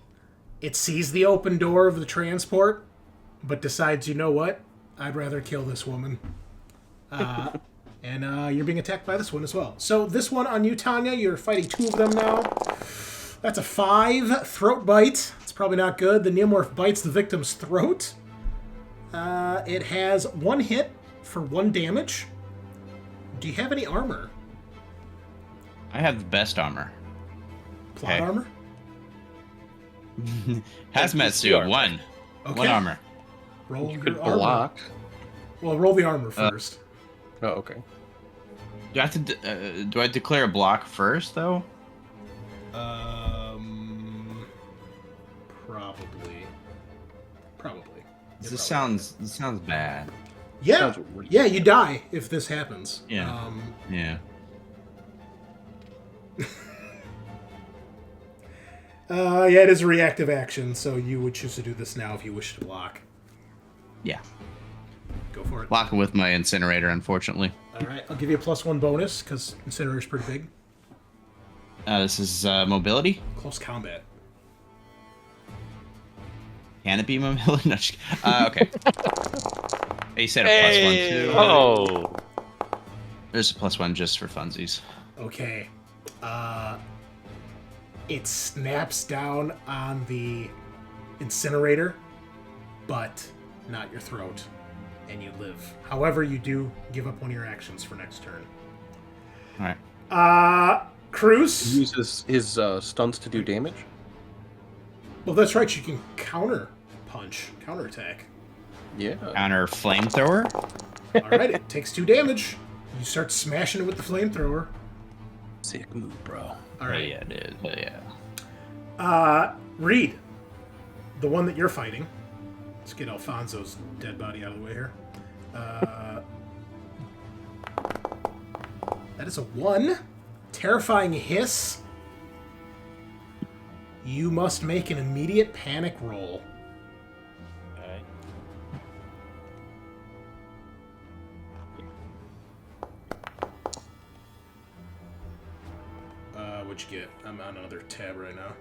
It sees the open door of the transport, but decides, you know what? I'd rather kill this woman. And you're being attacked by this one as well. So this one on you, Tanya, you're fighting 2 of them now. That's a 5. Throat bite. It's probably not good. The Neomorph bites the victim's throat. It has 1 hit for 1 damage. Do you have any armor? I have the best armor. Plot Okay. armor? Hazmat suit, 1. Okay. 1 armor. Roll You your could armor. block. Well, roll the armor first. Oh, okay. Do I have to? Do I declare a block first, though? Probably. This sounds bad. Yeah, Sounds really yeah, you die if this happens. Yeah. Yeah. Yeah, it is a reactive action, so you would choose to do this now if you wish to block. Yeah. Go for it. Blocking with my incinerator, unfortunately. All right, I'll give you a +1 bonus because Incinerator's pretty big. This is mobility. Close combat. Can it be mobility? No, okay. You said a +1 too. Oh. There's a +1 just for funsies. Okay. It snaps down on the incinerator, but not your throat, and you live. However, you do give up one of your actions for next turn. All right. Cruz. He uses his stunts to do damage. Well, that's right. You can counter attack. Yeah. Counter flamethrower. All right, it takes 2 damage. You start smashing it with the flamethrower. Sick move, bro. All right. Yeah, it is. Yeah. Reed, the one that you're fighting. Let's get Alfonso's dead body out of the way here. That is a 1. Terrifying hiss. You must make an immediate panic roll. Okay. What'd you get? I'm on another tab right now.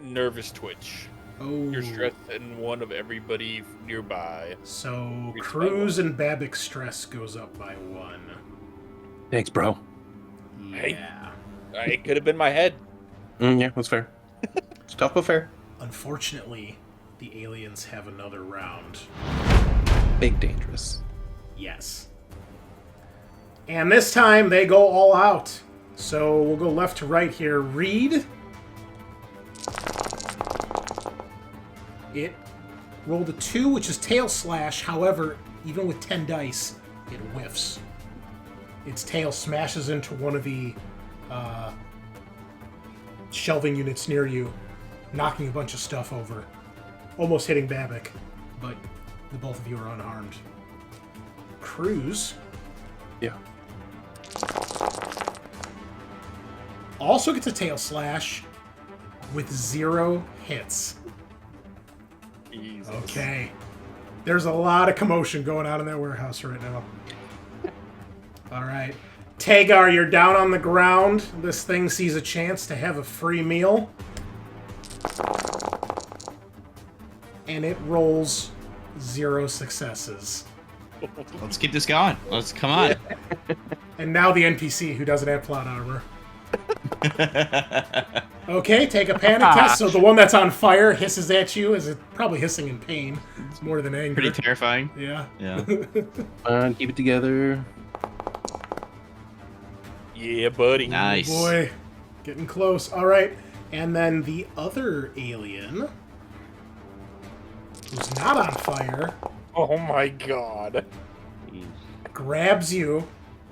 Nervous twitch. Oh. You're stressed and one of everybody nearby. So Reach Cruz and Babbick's stress goes up by 1. Thanks, bro. Hey. Yeah. It could have been my head. Yeah, that's fair. It's tough but fair. Unfortunately, the aliens have another round. Big dangerous. Yes. And this time they go all out. So we'll go left to right here. Reed. It rolled a 2, which is tail slash. However, even with 10 dice, it whiffs. Its tail smashes into one of the shelving units near you, knocking a bunch of stuff over. Almost hitting Babbick, but the both of you are unharmed. Cruz Yeah. also gets a tail slash with 0 hits. Jesus. Okay. There's a lot of commotion going on in that warehouse right now. All right. Tagar, you're down on the ground. This thing sees a chance to have a free meal. And it rolls 0 successes. Let's keep this going. Let's come on. And now the NPC who doesn't have plot armor. Okay, take a panic test. So the one that's on fire hisses at you. Is it probably hissing in pain? It's more than anger. Pretty terrifying. Yeah. Yeah. Keep it together. Yeah, buddy. Nice. Oh boy, getting close. All right, and then the other alien, who's not on fire, Oh my god. grabs you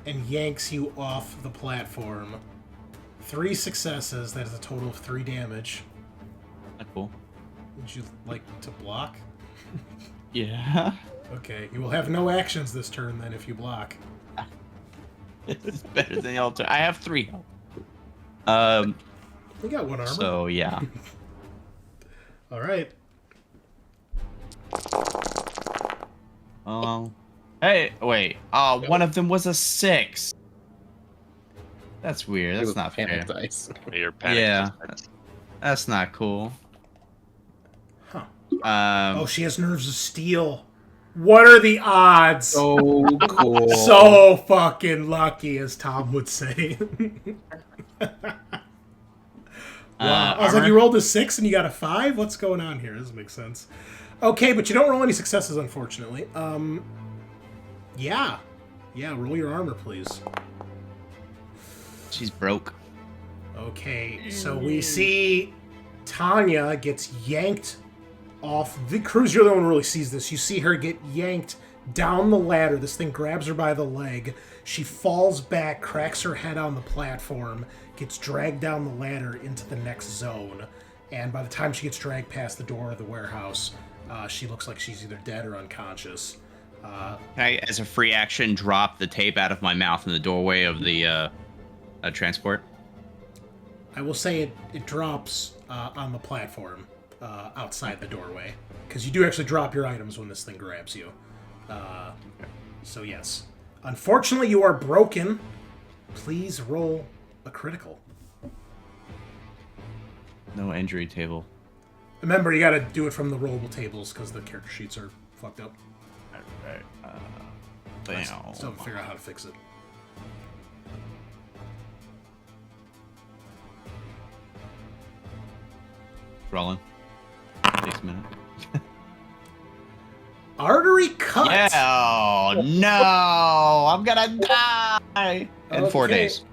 and yanks you off the platform. 3 successes. That is a total of 3 damage. Cool. Would you like to block? Yeah. Okay, you will have no actions this turn then if you block. It's better than the altar. I have 3. We got 1 armor. So yeah. All right. Hey, wait. Oh, one of them was a 6. That's weird. It That's was not fair. panic dice. You're panicking. Yeah. That's not cool. Huh. Um, Oh, she has nerves of steel. What are the odds? So cool. So fucking lucky, as Tom would say. Wow. I was like, armor? you rolled a 6 and you got a 5? What's going on here? This makes sense. Okay, but you don't roll any successes, unfortunately. Yeah. Yeah, roll your armor, please. She's broke. Okay, so we see Tanya gets yanked off. The Cruz, you're the one who really sees this. You see her get yanked down the ladder. This thing grabs her by the leg. She falls back, cracks her head on the platform, gets dragged down the ladder into the next zone. And by the time she gets dragged past the door of the warehouse, she looks like she's either dead or unconscious. Can I, as a free action, drop the tape out of my mouth in the doorway of the transport? I will say it drops on the platform outside the doorway. Because you do actually drop your items when this thing grabs you. So yes. Unfortunately, you are broken. Please roll a critical. No injury table. Remember, you gotta do it from the rollable tables because the character sheets are fucked up. Alright. I still haven't figured out how to fix it. Rolling. Takes a minute. Artery cut! Yeah, no! I'm gonna die! In 4 Okay. days.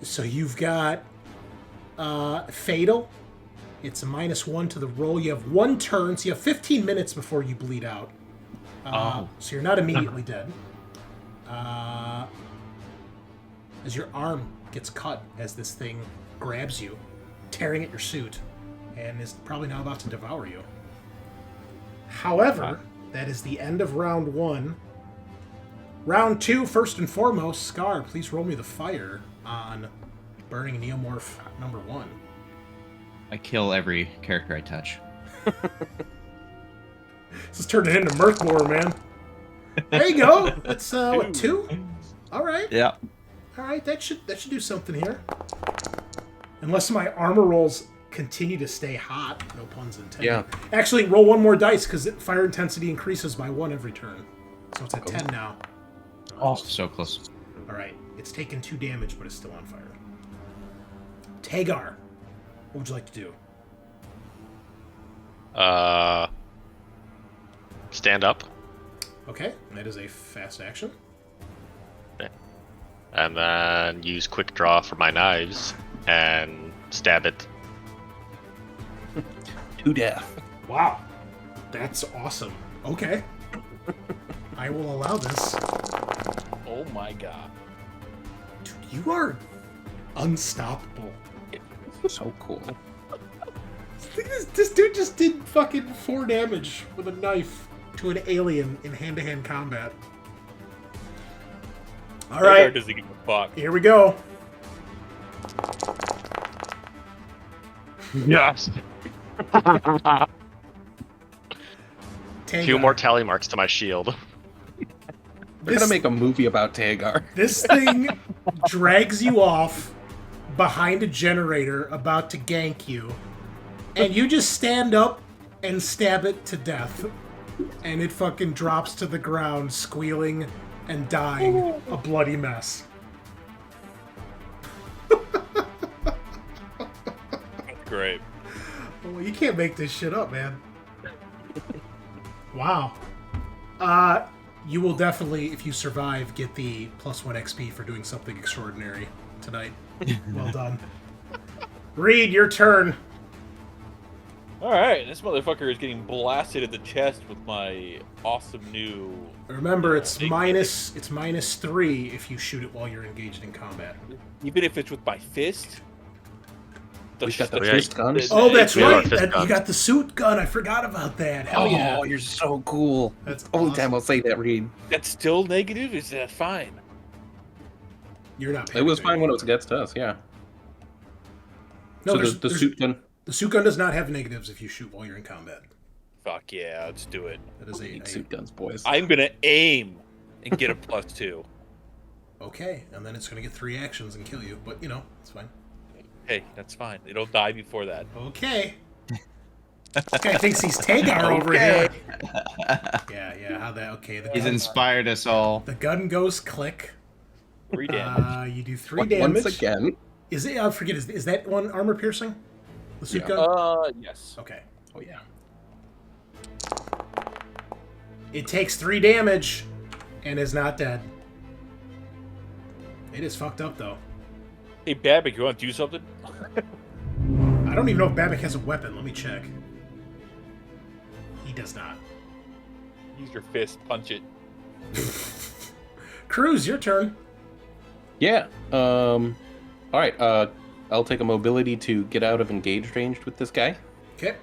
So you've got Fatal. It's a -1 to the roll. You have 1 turn, so you have 15 minutes before you bleed out. So you're not immediately dead. As your arm gets cut as this thing grabs you, tearing at your suit, and is probably now about to devour you. However, that is the end of round 1. Round 2, first and foremost, Scaarr, please roll me the fire on Burning Neomorph number 1. I kill every character I touch. This is turning into Mirthboar, man. There you go. That's what, 2? All right. Yeah. All right. That should do something here. Unless my armor rolls continue to stay hot, no puns intended. Yeah. Actually, roll 1 more dice because fire intensity increases by 1 every turn, so it's at 10 now. Oh, so close. All right. It's taken 2 damage, but it's still on fire. Tagar, what would you like to do? Stand up, Okay, that is a fast action. and then use quick draw for my knives and stab it. To death. Wow, that's awesome. Okay, I will allow this. Oh my god. Dude, you are unstoppable. So cool. This dude just did fucking 4 damage with a knife to an alien in hand-to-hand combat. All Tagar right, doesn't give a fuck. here we go. Yes. Tagar. 2 more tally marks to my shield. We're gonna make a movie about Tagar. This thing drags you off behind a generator about to gank you, and you just stand up and stab it to death. And it fucking drops to the ground, squealing and dying, a bloody mess. Great. Well, you can't make this shit up, man. Wow. You will definitely, if you survive, get the +1 XP for doing something extraordinary tonight. Well done. Reed, your turn. Alright, this motherfucker is getting blasted in the chest with my awesome new... Remember, it's big- -3 if you shoot it while you're engaged in combat. Even if it's with my fist? We've got the Yeah. fist guns. Oh, that's We have our right. fist You guns. got the suit gun. I forgot about that. Hell yeah. Oh, you're so cool. That's Only awesome. time I'll say that, Reed. That's still negative? Is that fine? You're not. It was fine when it was against us, yeah. No, So there's- the suit gun. The suit gun does not have negatives if you shoot while you're in combat. Fuck yeah, let's do it. That is We need suit guns, boys. I'm gonna aim and get a +2. Okay, and then it's gonna get 3 actions and kill you. But you know, it's fine. Hey, that's fine. It'll die before that. Okay. This guy thinks he's Tagar over here. Yeah. How that? Okay. He's inspired us all. The gun goes click. 3 damage. You do 3 damage. Once again. Is it? I forget. Is that one armor piercing? The suit gun. Yes. Okay. Oh, yeah. It takes 3 damage and is not dead. It is fucked up though. Hey, Babbitt, you want to do something? I don't even know if Babbitt has a weapon. Let me check. He does not. Use your fist, punch it. Cruz, your turn. Yeah. All right. I'll take a mobility to get out of engaged range with this guy. Okay.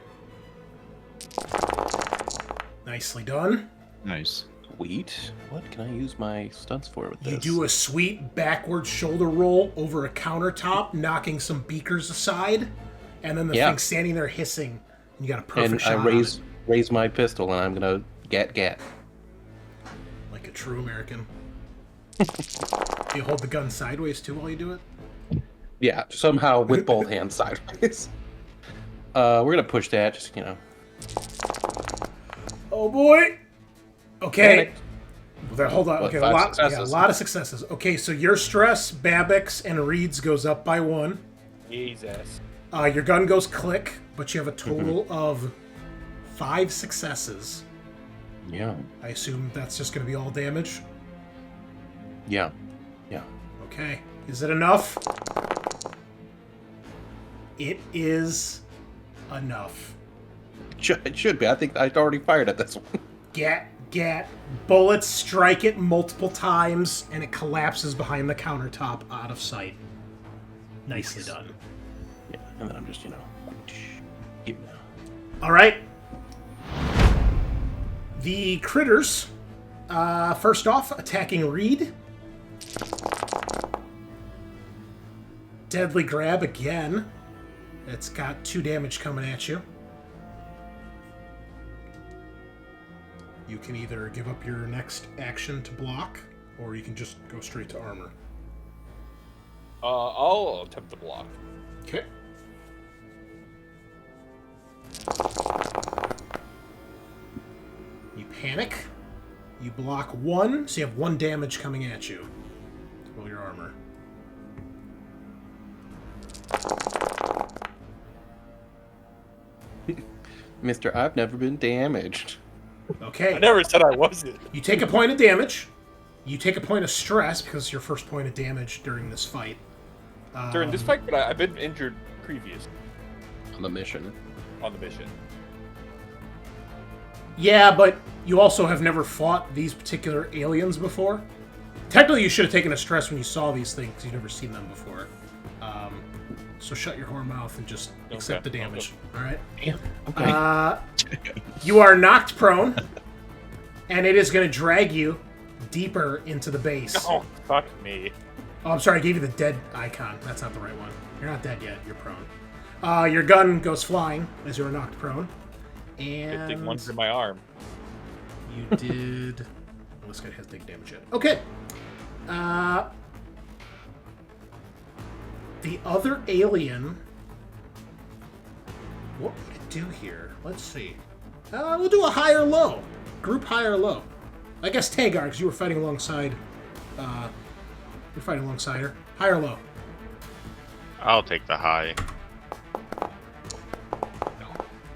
Nicely done. Nice. Sweet. What can I use my stunts for with this? You do a sweet backward shoulder roll over a countertop, knocking some beakers aside, and then the thing's standing there hissing. And you got a perfect shot. And I raise my pistol, and I'm gonna gat. Like a true American. Do you hold the gun sideways too while you do it? Yeah, somehow with both hands sideways. We're gonna push that, just Oh boy. Okay. Panic. Hold on. What, Okay, a lot of successes. Okay, so your stress, Babbitt's, and Reed's goes up by 1. Jesus. Your gun goes click, but you have a total of 5 successes. Yeah. I assume that's just going to be all damage. Yeah. Okay. Is it enough? It is enough. It should be. I think I already fired at this one. Gat. Bullets strike it multiple times, and it collapses behind the countertop out of sight. Nicely done. Yeah, and then I'm just, keep it. All right. The critters, first off, attacking Reed. Deadly grab again. It's got 2 damage coming at you. You can either give up your next action to block, or you can just go straight to armor. I'll attempt to block. Okay. You panic. You block 1, so you have 1 damage coming at you. Roll your armor. Mr. I've never been damaged. Okay. I never said I wasn't. You take a point of damage. You take a point of stress because it's your first point of damage during this fight. During this fight, but I've been injured previous On the mission. on the mission. Yeah, but you also have never fought these particular aliens before. Technically, you should have taken a stress when you saw these things because you've never seen them before. So shut your whore mouth and just accept the damage. All right? Damn. Okay. You are knocked prone, and it is going to drag you deeper into the base. Oh, fuck me. Oh, I'm sorry, I gave you the dead icon. That's not the right one. You're not dead yet. You're prone. Your gun goes flying as you are knocked prone. Good thing And one's in my arm. you did... Well, this guy hasn't taken damage yet. Okay. The other alien... What would it do here? Let's see. We'll do a high or low. Group high or low. I guess Tagar, because you were fighting alongside... You're fighting alongside her. High or low? I'll take the high.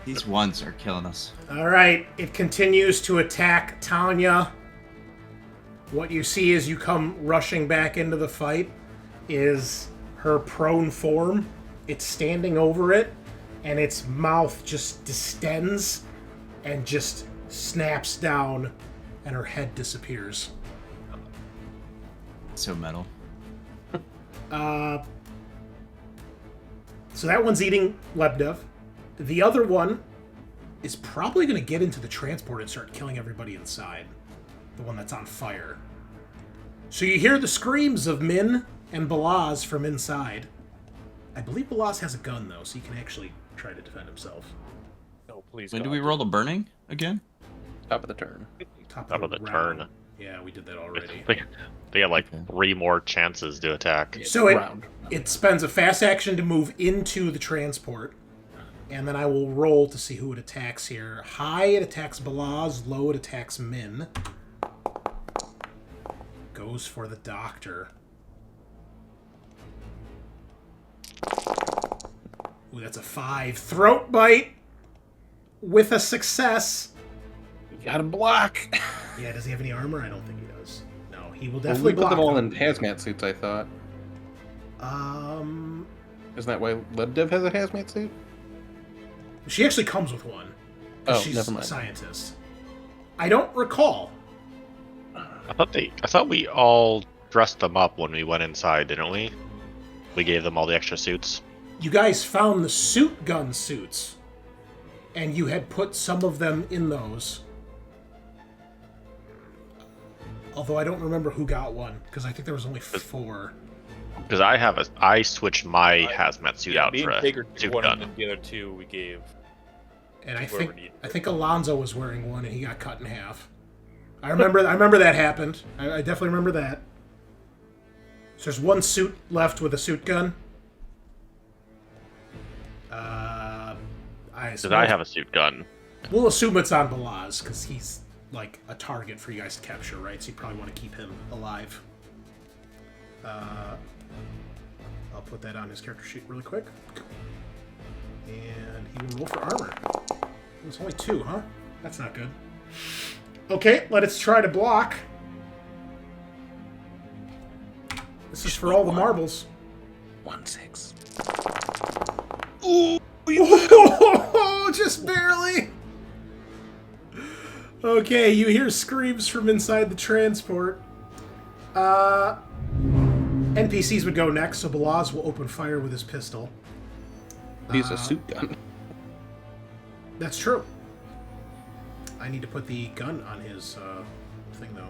These ones are killing us. All right. It continues to attack Tanya. What you see as you come rushing back into the fight is her prone form. It's standing over it, and its mouth just distends and just snaps down, and her head disappears. So metal. So that one's eating Lebdev. The other one is probably going to get into the transport and start killing everybody inside. The one that's on fire. So you hear the screams of Min and Balaz from inside. I believe Balaz has a gun, though, so he can actually try to defend himself. No, please. When God. do we roll the burning again? Top of the turn. Top of the round. turn. Yeah, we did that already. They got like 3 more chances to attack. So it spends a fast action to move into the transport. And then I will roll to see who it attacks here. High, it attacks Balaz. Low, it attacks Min. Goes for the doctor. Ooh, that's a 5. Throat bite with a success. You gotta block. Yeah, does he have any armor? I don't think he does. No, he will Well, definitely we put block them all them. in hazmat suits, I thought. Isn't that why Lebdev has a hazmat suit? She actually comes with one. 'Cause Oh, she's never a mind. scientist. I don't recall. I thought we all dressed them up when we went inside, didn't we? We gave them all the extra suits. You guys found the suit gun suits, and you had put some of them in those. Although I don't remember who got one, because I think there was only 4. Because I switched my hazmat suit out me for and a Tagar took suit one, gun. and the other 2 we gave. And I Whoever think needed. Alonzo was wearing one, and he got cut in half. I remember that happened. I definitely remember that. So there's one suit left with a suit gun. Because I have a suit gun. We'll assume it's on Balaz, because he's like a target for you guys to capture, right? So you probably want to keep him alive. I'll put that on his character sheet really quick. And he will roll for armor. It's only 2, huh? That's not good. Okay, let us try to block. This is for all the marbles. 1-6. Ooh! Just barely! Okay, you hear screams from inside the transport. NPCs would go next, so Balaz will open fire with his pistol. He's a suit gun. That's true. I need to put the gun on his thing, though.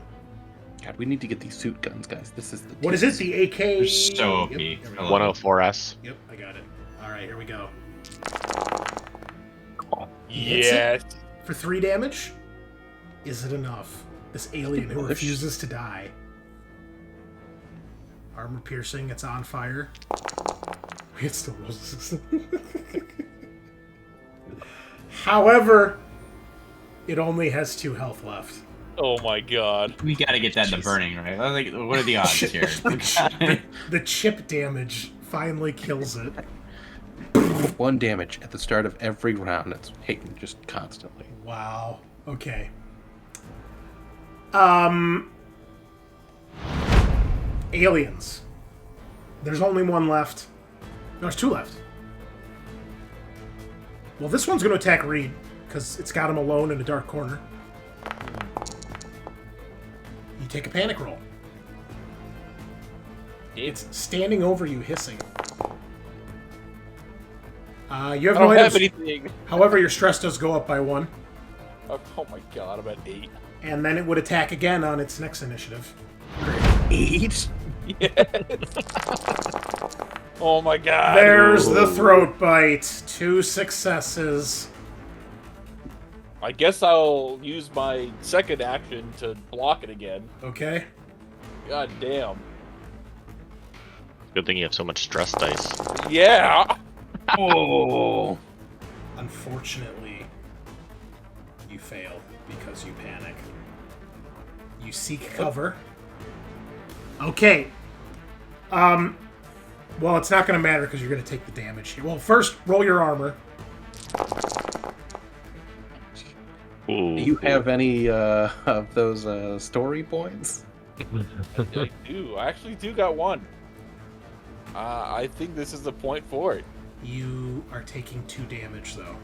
God, we need to get these suit guns, guys. This is the. What is it? The AK? They're so OP. Yep, here we go. 104S. Yep, I got it. Alright, here we go. Yes. For 3 damage? Is it enough? This alien who Push. refuses to die. Armor piercing, it's on fire. It still rolls. However, it only has 2 health left. Oh my god. We gotta get that into burning, right? I think, what are the odds here? The chip damage finally kills it. 1 damage at the start of every round. It's hitting just constantly. Wow. Okay. Aliens. There's only 1 left. No, there's 2 left. Well, this one's going to attack Reed, because it's got him alone in a dark corner. You take a panic roll. It's standing over you, hissing. You have I no don't have items. anything. However, your stress does go up by 1. Oh my god, I'm at 8. And then it would attack again on its next initiative. 8? Yes. Oh my god. There's the throat bite. 2 successes. I guess I'll use my second action to block it again. Okay. God damn. Good thing you have so much stress dice. Yeah. Oh. Unfortunately, you fail because you panic. You seek cover. Okay. Well, it's not going to matter because you're going to take the damage here. Well, first, roll your armor. Ooh. Do you have any of those story points? I do. I actually do got 1. I think this is the point for it. You are taking 2 damage, though.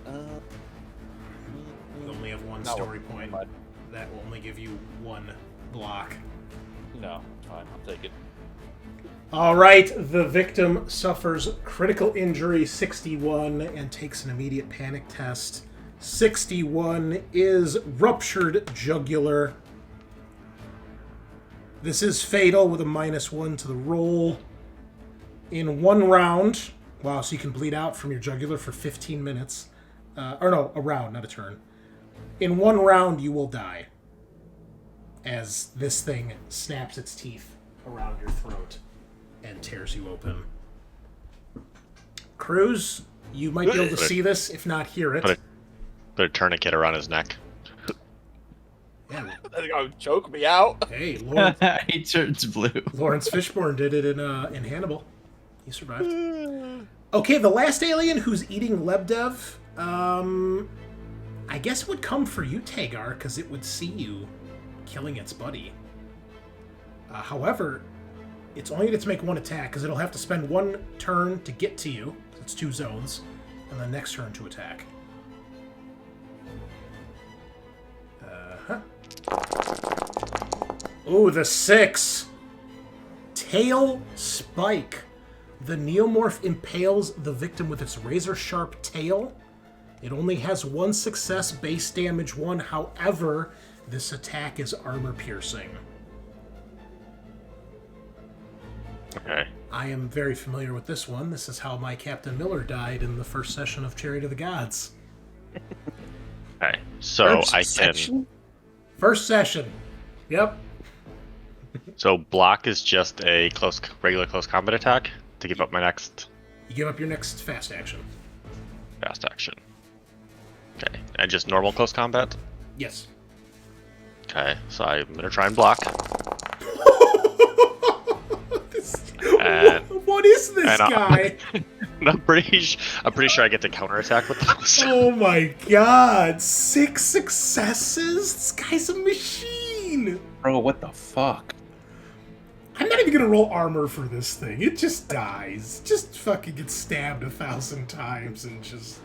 You only have 1 No, story point. but- That will only give you 1 block. No, fine. I'll take it. All right, the victim suffers critical injury 61 and takes an immediate panic test. 61 is ruptured jugular. This is fatal with a -1 to the roll. In 1 round, wow, so you can bleed out from your jugular for 15 minutes. Or no, a round, not a turn. In 1 round, you will die as this thing snaps its teeth around your throat and tears you open. Cruz, you might be able to see this, if not hear it. Put a tourniquet around his neck. Yeah. That's gonna choke me out. Hey, Lawrence, He turns blue. Lawrence Fishburne did it in Hannibal. He survived. Okay, the last alien who's eating Lebdev, I guess it would come for you, Tagar, because it would see you killing its buddy. However, it's only going to make 1 attack, because it'll have to spend 1 turn to get to you. It's 2 zones, and the next turn to attack. Ooh, the 6. Tail Spike. The Neomorph impales the victim with its razor-sharp tail. It only has 1 success, base damage 1. However, This attack is armor piercing. Okay. I am very familiar with this one. This is how my Captain Miller died in the first session of Chariot of the Gods. Okay. So I can. First session. Yep. So block is just a regular close combat attack to give up my next You give up your next fast action. fast action. Okay. And just normal close combat. Yes. Okay. So I'm gonna try and block. What is this guy? I'm pretty sure I get to counterattack with those. Oh my god! 6 successes? This guy's a machine! Bro, what the fuck? I'm not even gonna roll armor for this thing. It just dies. Just fucking gets stabbed 1,000 times and just...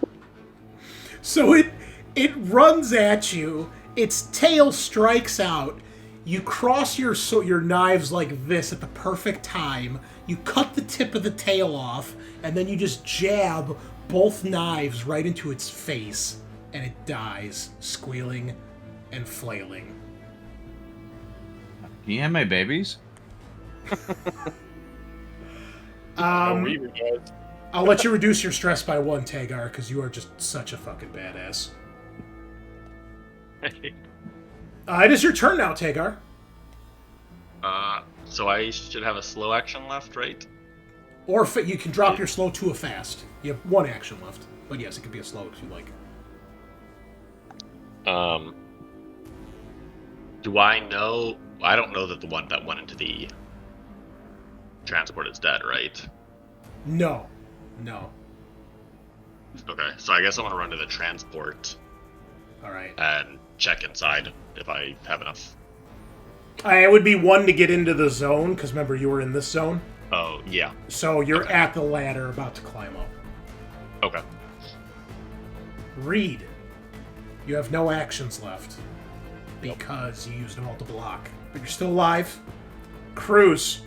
So it runs at you, its tail strikes out, you cross your knives like this at the perfect time, you cut the tip of the tail off, and then you just jab both knives right into its face, and it dies, squealing and flailing. Can you have my babies? I'll let you reduce your stress by 1, Tagar, because you are just such a fucking badass. It is your turn now, Tagar. So I should have a slow action left, right? Or you can drop your slow to a fast. You have 1 action left. But yes, it could be a slow if you like. Do I know... I don't know that the one that went into the transport is dead, right? No. Okay, so I guess I'm gonna run to the transport Alright. and check inside if I have enough. It would be 1 to get into the zone, because remember, you were in this zone. Oh, yeah. So you're Okay. at the ladder about to climb up. Okay. Reed, you have no actions left because you used them all to block. But you're still alive. Cruz.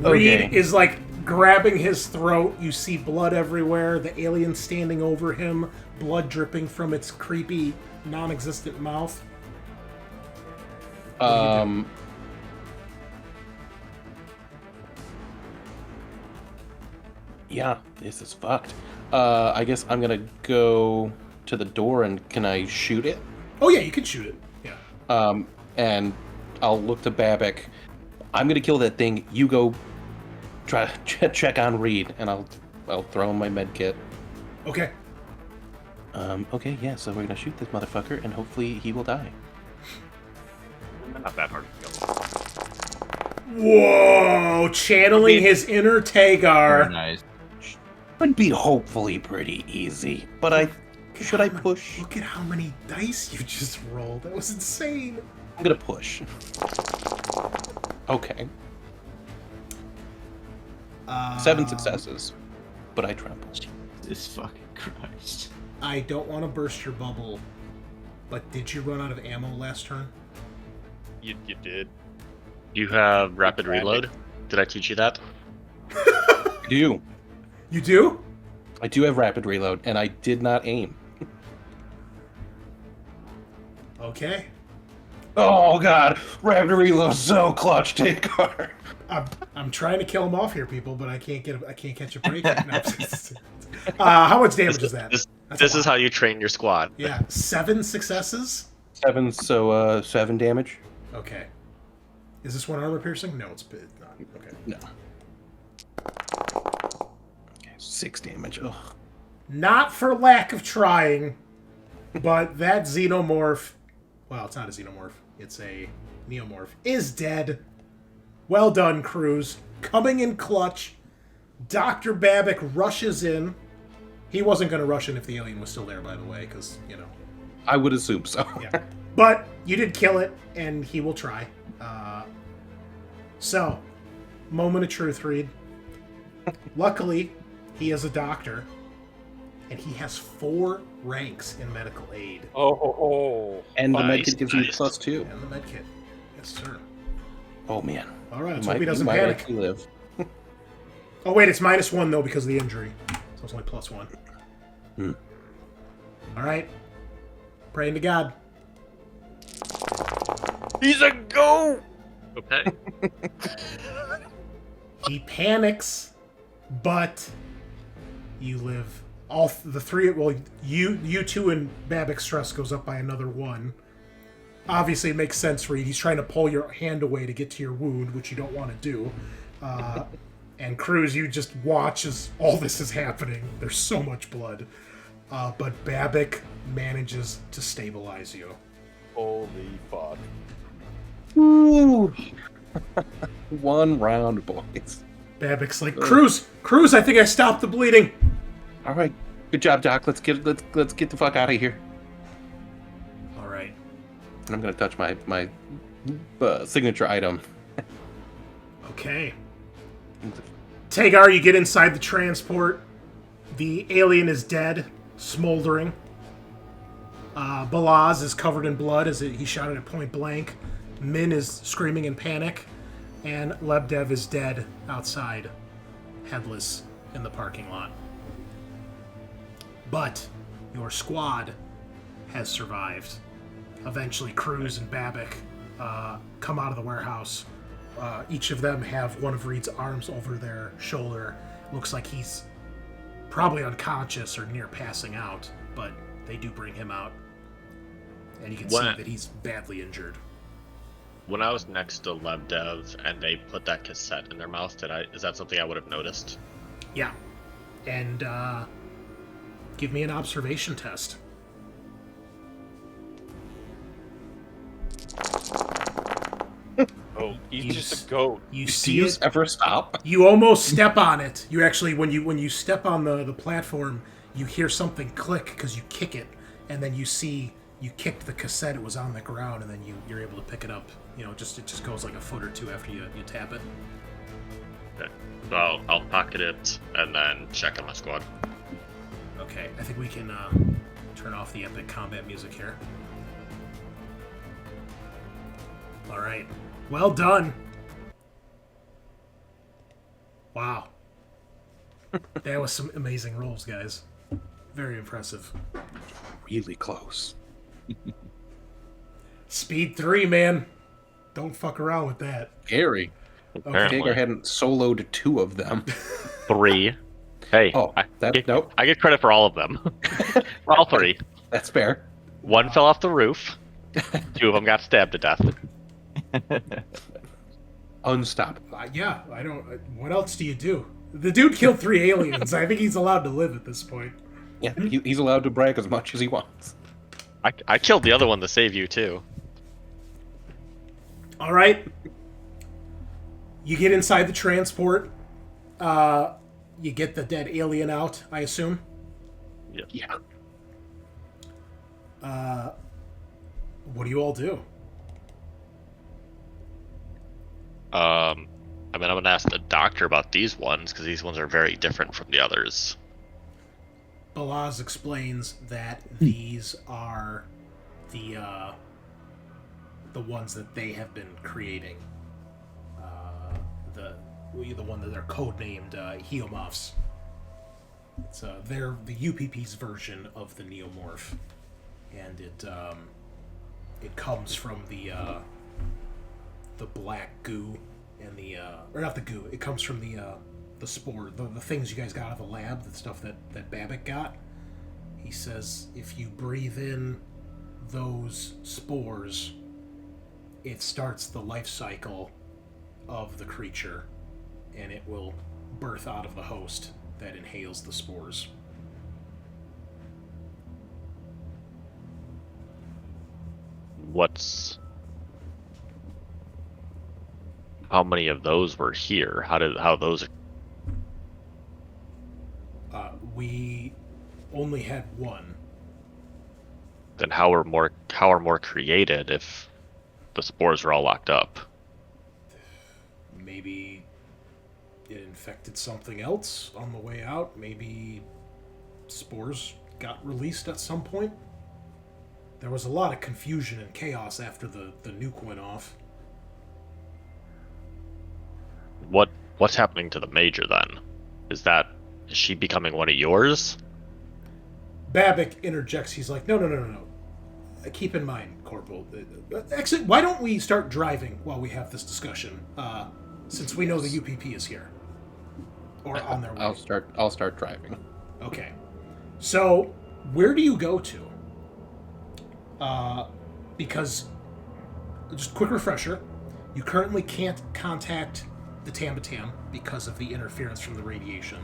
Okay. Reed is like grabbing his throat. You see blood everywhere. The alien standing over him, blood dripping from its creepy, non-existent mouth. Yeah, this is fucked. I guess I'm gonna go to the door and can I shoot it? Oh yeah, you can shoot it. Yeah. And I'll look to Babbitt. I'm gonna kill that thing. You go try to check on Reed, and I'll throw in my med kit. Okay. Okay, yeah. So we're gonna shoot this motherfucker, and hopefully he will die. Not that hard to kill. Whoa! Channeling his inner Very Tagar. nice. Would be hopefully pretty easy, but I push? Look at how many dice you just rolled. That was insane. I'm gonna push. Okay. 7 successes, but I tremble. This fucking Christ. I don't want to burst your bubble, but did you run out of ammo last turn? You did. You have rapid reload? Did I teach you that? I do. You do? I do have rapid reload, and I did not aim. Okay. Oh god, rapid reload so clutch, Tagar. I'm trying to kill him off here, people, but I can't catch a break. No. How much damage is that? This is how you train your squad. Yeah, 7 successes. 7, so 7 damage. Okay. Is this one armor piercing? No, it's not. Okay. No. Okay, 6 damage. Ugh. Not for lack of trying, but that xenomorph. Well, it's not a xenomorph. It's a neomorph. Is dead. Well done, Cruz. Coming in clutch. Dr. Babbitt rushes in. He wasn't going to rush in if the alien was still there, by the way, because, you know. I would assume so. Yeah. But you did kill it, and he will try. So, moment of truth, Reed. Luckily, he is a doctor, and he has 4 ranks in medical aid. Oh. And the Nice, medkit gives you nice. +2. And the medkit. Yes, sir. Oh man. All right, let's You hope he doesn't might panic. actually live. Oh, wait, it's -1, though, because of the injury. So it's only +1. Hmm. All right. Praying to God. He's a goat! Okay. He panics, but you live. The three. Well, you two and Babbitt's stress goes up by another 1. Obviously, it makes sense, Reed. He's trying to pull your hand away to get to your wound, which you don't want to do. And Cruz, you just watch as all this is happening. There's so much blood. But Babbitt manages to stabilize you. Holy fuck. Ooh. 1 round, boys. Babbitt's like, Cruz, I think I stopped the bleeding. All right, good job, Doc. Let's get the fuck out of here. All right. And I'm gonna touch my signature item. Okay. Tagar, you get inside the transport. The alien is dead, smoldering. Balaz is covered in blood as he shot it at point blank. Min is screaming in panic. And Lebdev is dead outside, headless, in the parking lot. But your squad has survived. Eventually, Cruz and Babbitt come out of the warehouse. Each of them have one of Reed's arms over their shoulder. Looks like he's probably unconscious or near passing out, but they do bring him out. And you can see that he's badly injured. When I was next to Lebdev and they put that cassette in their mouth, is that something I would have noticed? Yeah. And give me an observation test. Oh, he's just a goat. You Do see you it. ever stop? You almost step on it. You actually, when you step on the platform, you hear something click because you kick it, and then you see you kicked the cassette. It was on the ground, and then you're able to pick it up. You know, it just goes like a foot or two after you tap it. Okay. So I'll pocket it and then check on my squad. Okay, I think we can turn off the epic combat music here. All right, well done. Wow, that was some amazing rolls, guys. Very impressive. Really close. Speed 3, man. Don't fuck around with that. Gary. Apparently. Tagar hadn't soloed 2 of them. 3. Hey, Oh, nope. I get credit for all of them. For all 3. That's fair. 1 fell off the roof. 2 of them got stabbed to death. Unstoppable. Yeah, I don't. What else do you do? The dude killed 3 aliens. I think he's allowed to live at this point. Yeah, he's allowed to brag as much as he wants. I killed the other one to save you too. All right. You get inside the transport. You get the dead alien out, I assume. Yeah. What do you all do? I mean, I'm gonna ask the doctor about these ones because these ones are very different from the others. Balaz explains that these are the ones that they have been creating. The one that they're codenamed Neomorphs. It's they're the UPP's version of the Neomorph, and it comes from the black goo and or not the goo. It comes from the spore, the things you guys got out of the lab, the stuff that Babbitt got. He says if you breathe in those spores, it starts the life cycle of the creature, and it will birth out of the host that inhales the spores. How many of those were here? How those? We only had one. Then how are more created if the spores are all locked up? Maybe it infected something else on the way out. Maybe spores got released at some point. There was a lot of confusion and chaos after the nuke went off. What's happening to the Major then? Is she becoming one of yours? Babbitt interjects. He's like, no. Keep in mind, Corporal. Actually, why don't we start driving while we have this discussion? Since we know the UPP is here. Or on their way. I'll start driving. Okay. So, where do you go to? Because, just a quick refresher, you currently can't contact the Tambatam because of the interference from the radiation.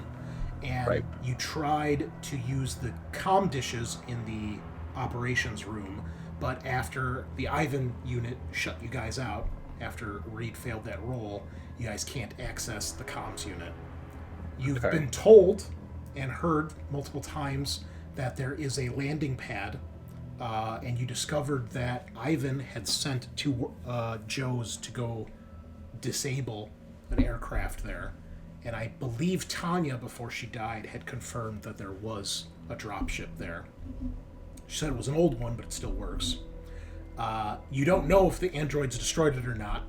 And you tried to use the comm dishes in the operations room, but after the Ivan unit shut you guys out, after Reed failed that roll, you guys can't access the comms unit. You've been told and heard multiple times that there is a landing pad, and you discovered that Ivan had sent two Joes to go disable an aircraft there. And I believe Tanya, before she died, had confirmed that there was a dropship there. She said it was an old one, but it still works. You don't know if the androids destroyed it or not.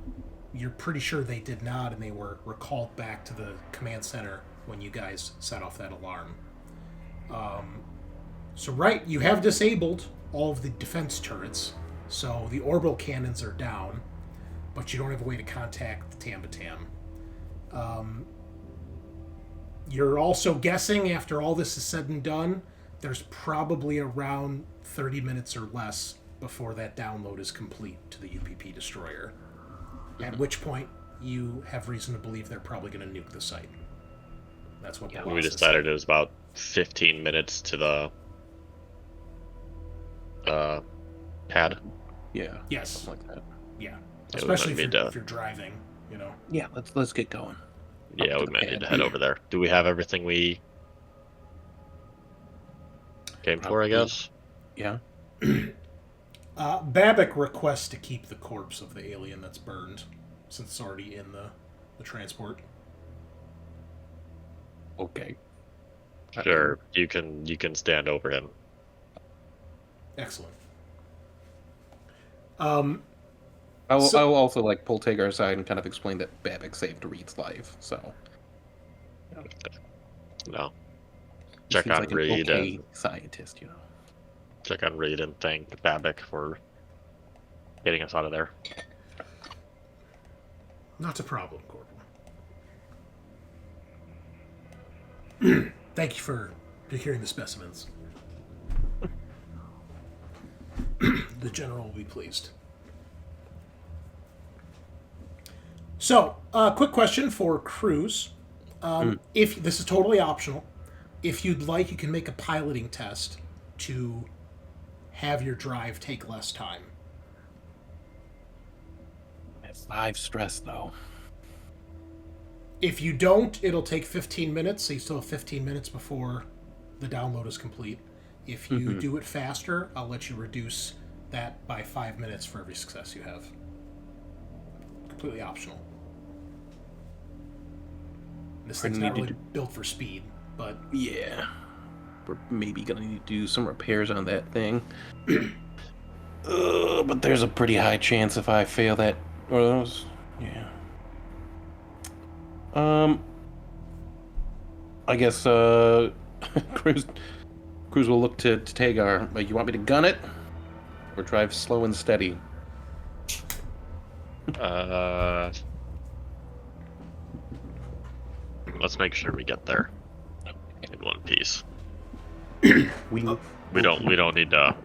You're pretty sure they did not, and they were recalled back to the command center when you guys set off that alarm. You have disabled all of the defense turrets, so the orbital cannons are down, but you don't have a way to contact the Tambatam. You're also guessing, after all this is said and done, there's probably around 30 minutes or less before that download is complete to the UPP destroyer. At which point, you have reason to believe they're probably going to nuke the site. That's what we decided it was about 15 minutes to the pad. Yeah. Yes. Something like that. Yeah. Especially if you're driving, you know. Yeah, let's get going. Yeah, we might need to head over there. Do we have everything we came for, I guess? Yeah. Babbitt requests to keep the corpse of the alien that's burned, since it's already in the transport. Okay. Sure, you can stand over him. Excellent. I'll also pull Tagar aside and kind of explain that Babbitt saved Reed's life. So. No. Check seems on like Reed. An okay scientist, you know. Check on Reed and thank Babbitt for getting us out of there. Not a problem, Corporal. Thank you for procuring the specimens. The General will be pleased. So, quick question for Cruz. If this is totally optional, if you'd like, you can make a piloting test to have your drive take less time. That's 5 stress, though. If you don't, it'll take 15 minutes, so you still have 15 minutes before the download is complete. If you do it faster, I'll let you reduce that by 5 minutes for every success you have. Completely optional. This thing's not really built for speed, but... Yeah. We're maybe going to need to do some repairs on that thing. But there's a pretty high chance if I fail that... Or those... Yeah. I guess, Cruz will look to Tagar. You want me to gun it? Or drive slow and steady? Let's make sure we get there in one piece. We don't need to.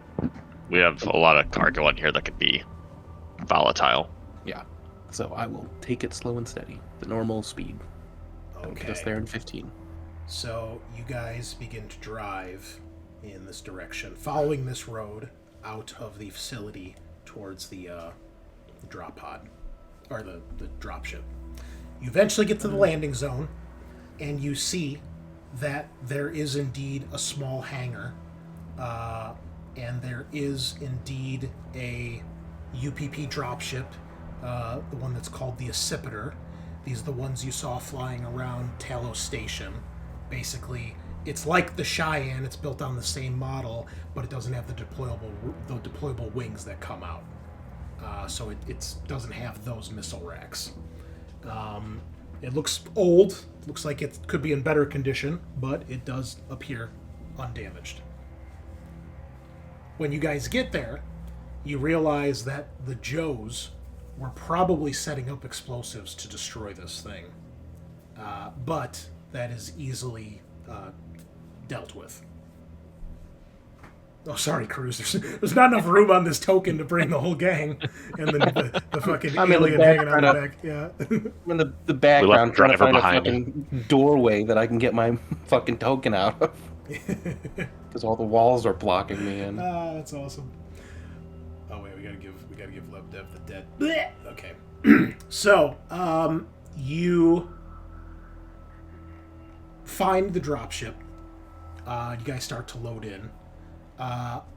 We have a lot of cargo on here that could be volatile. Yeah. So I will take it slow and steady. The normal speed. Don't get us there in 15. So you guys begin to drive in this direction, following this road out of the facility towards the drop pod, or the drop ship. You eventually get to the landing zone, and you see that there is indeed a small hangar, and there is indeed a UPP dropship, the one that's called the Accipiter. These are the ones you saw flying around Talos Station. Basically, it's like the Cheyenne. It's built on the same model, but it doesn't have the deployable wings that come out. So it doesn't have those missile racks. It looks old. Looks like it could be in better condition, but it does appear undamaged. When you guys get there, you realize that the Joes were probably setting up explosives to destroy this thing. But that is easily dealt with. Oh, sorry, Cruz. There's not enough room on this token to bring the whole gang, and the fucking I'm in the alien hanging on the background. back. Yeah. I'm in the background trying to driver find a behind. fucking doorway that I can get my fucking token out of. Because all the walls are blocking me in. That's awesome. Oh wait, we gotta give Leb Dev the dead. Blech! Okay. So, you find the dropship. You guys start to load in.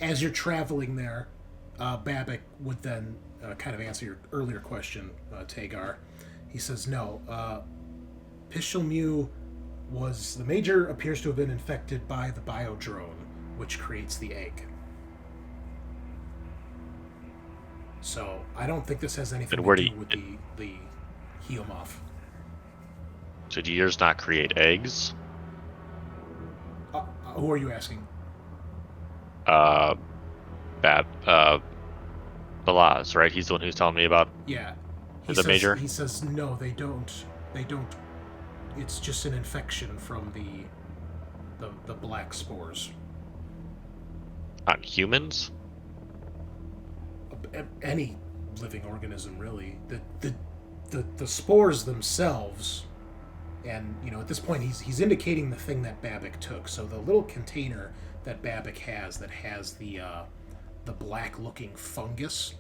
As you're traveling there, Babbitt would then kind of answer your earlier question, Tagar. He says, no, Pishilmu the Major appears to have been infected by the biodrone, which creates the egg. So, I don't think this has anything to do with the Neomorph. So do yours not create eggs? Who are you asking? Balaz, right? He's the one who's telling me about Yeah. the Major? He says, no, they don't. It's just an infection from the black spores. on humans. Any living organism, really. The spores themselves, and at this point he's indicating the thing that Babbitt took. So the little container that Babbitt has that has the black looking fungus.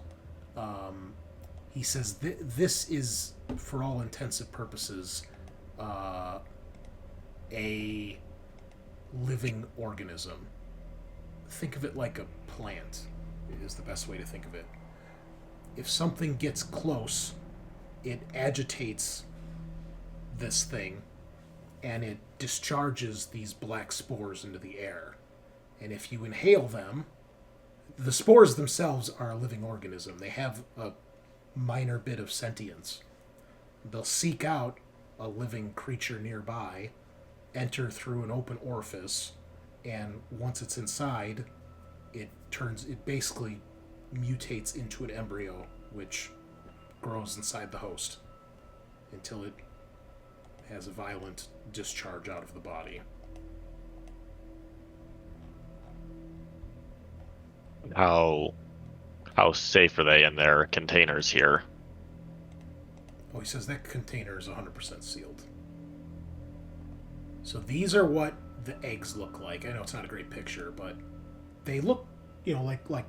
He says this is, for all intents and purposes, a living organism. Think of it like a plant, is the best way to think of it. If something gets close, it agitates this thing, and it discharges these black spores into the air. And if you inhale them, the spores themselves are a living organism. They have a minor bit of sentience. They'll seek out a living creature nearby, enter through an open orifice, and once it's inside, it basically mutates into an embryo, which grows inside the host until it has a violent discharge out of the body. How safe are they in their containers here? Oh, he says that container is 100% sealed. So these are what the eggs look like. I know it's not a great picture, but they look, like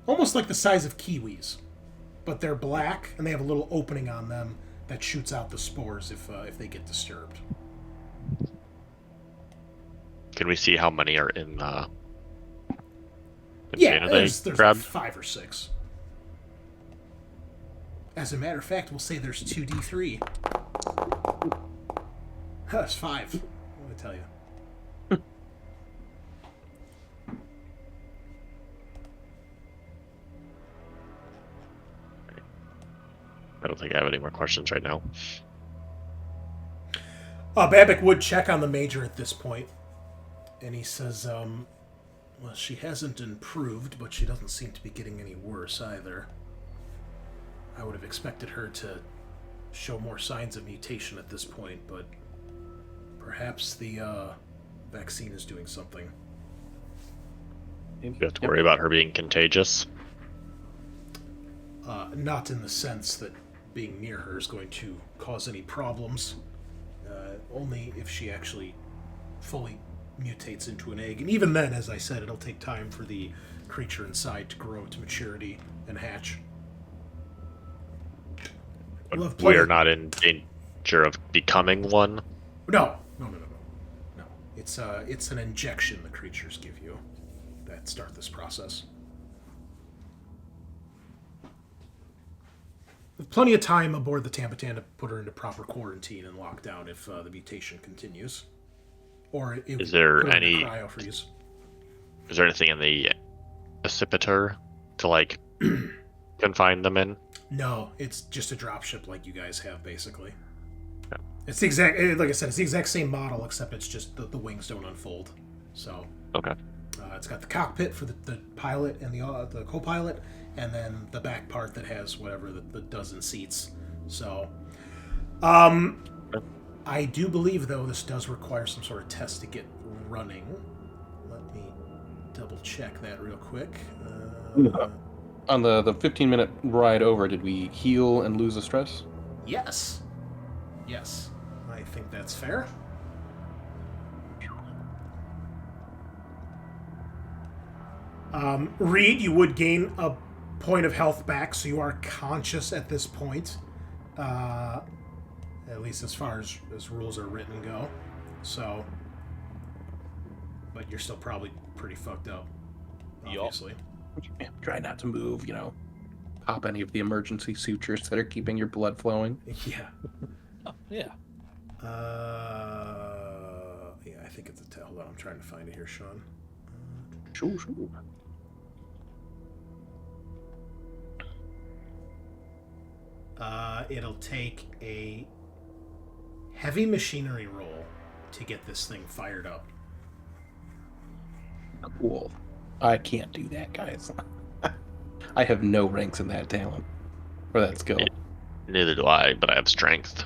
almost like the size of kiwis. But they're black, and they have a little opening on them that shoots out the spores if they get disturbed. Can we see how many are in the Yeah, container there's they like grabbed? 5 or 6. As a matter of fact, we'll say there's 2d3. That's 5. Let me tell you. I don't think I have any more questions right now. Babbitt would check on the Major at this point, and he says, well, she hasn't improved, but she doesn't seem to be getting any worse either. I would have expected her to show more signs of mutation at this point, but perhaps the vaccine is doing something. You have to worry about her being contagious. Not in the sense that being near her is going to cause any problems. Only if she actually fully mutates into an egg. And even then, as I said, it'll take time for the creature inside to grow to maturity and hatch. But we are not in danger of becoming one. No. It's an injection the creatures give you that start this process. With plenty of time aboard the Tampatan to put her into proper quarantine and lockdown if the mutation continues. Or Is there put her into any- cryo freeze. Is there anything in the accipiter to confine them in? No, it's just a dropship like you guys have, basically. Yeah. It's the exact, like I said, it's the exact same model, except it's just the wings don't unfold. So, Okay. it's got the cockpit for the pilot and the co-pilot, and then the back part that has whatever the dozen seats. So, I do believe, though, this does require some sort of test to get running. Let me double check that real quick. On the 15-minute ride over, did we heal and lose the stress? Yes. Yes. I think that's fair. Reed, you would gain a point of health back, so you are conscious at this point. At least as far as rules are written go. So, but you're still probably pretty fucked up, obviously. Try not to move, pop any of the emergency sutures that are keeping your blood flowing. Yeah. Yeah. Yeah, I think it's a... Hold on, I'm trying to find it here, Sean. Sure. It'll take a heavy machinery roll to get this thing fired up. Cool. I can't do that, guys. I have no ranks in that talent. Or that skill. Neither do I, but I have strength.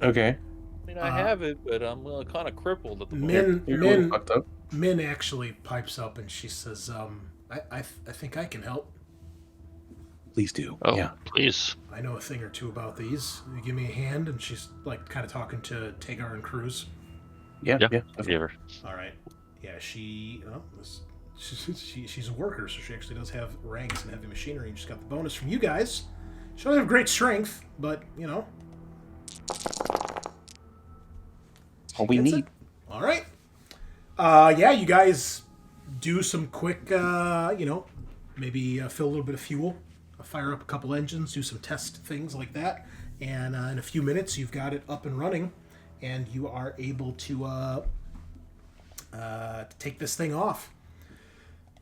Okay. I mean, I have it, but I'm kind of crippled at the moment. Min fucked up. Min actually pipes up and she says, I think I can help. Please do. Oh, Yeah. please. I know a thing or two about these. You give me a hand, and she's like kind of talking to Tagar and Cruz. Yeah. Give her. All right. Yeah, she's a worker, so she actually does have ranks in heavy machinery, and she's got the bonus from you guys. She doesn't have great strength, but All we gets need. it. All right. Yeah, you guys do some quick, maybe fill a little bit of fuel, fire up a couple engines, do some test things like that, and in a few minutes you've got it up and running, and you are able to take this thing off.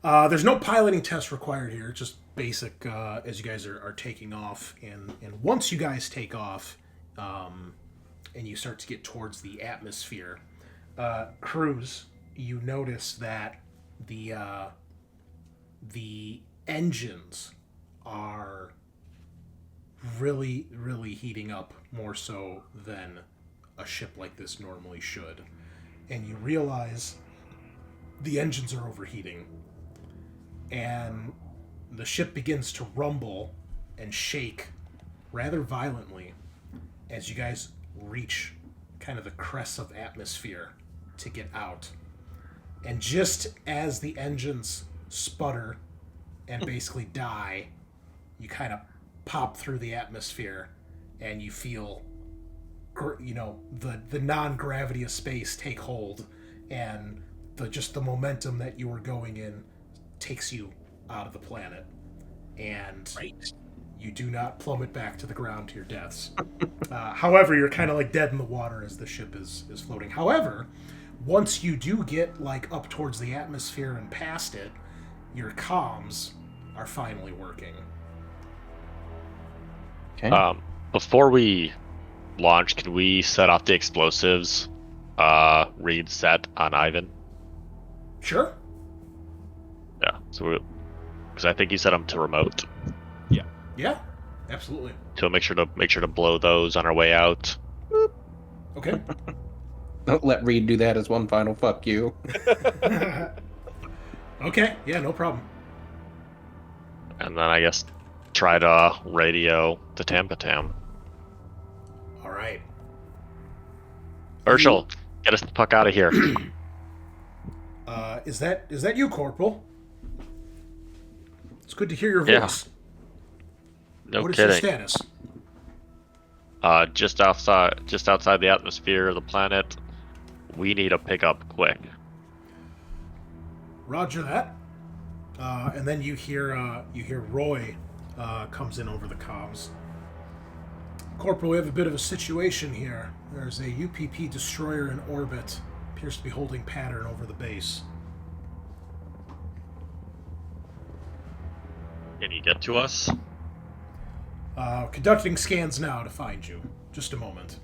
There's no piloting test required here, just basic as you guys are taking off, and once you guys take off, and you start to get towards the atmosphere, Cruz, you notice that the engines are really, really heating up more so than a ship like this normally should. And you realize the engines are overheating. And the ship begins to rumble and shake rather violently as you guys reach kind of the crest of atmosphere to get out. And just as the engines sputter and basically die, you kind of pop through the atmosphere and you feel, the non-gravity of space take hold, and the momentum that you were going in takes you out of the planet. And you do not plummet back to the ground to your deaths. However, you're kind of like dead in the water as the ship is floating. However, once you do get like up towards the atmosphere and past it, your comms are finally working. Okay. Before we launch, can we set off the explosives? Read set on Ivan. Sure. Yeah. So, because I think you set them to remote. Yeah, absolutely. So make sure to blow those on our way out. Okay. Don't let Reed do that as one final fuck you. Okay, yeah, no problem. And then I guess try to radio to Tampa Town. All right. Urshel, get us the fuck out of here. Is that you, Corporal? It's good to hear your Yeah. voice. No What is kidding. your status? Just outside the atmosphere of the planet. We need a pickup quick. Roger that. And then you hear Roy comes in over the comms. Corporal, we have a bit of a situation here. There's a UPP destroyer in orbit. Appears to be holding pattern over the base. Can you get to us? Conducting scans now to find you. Just a moment.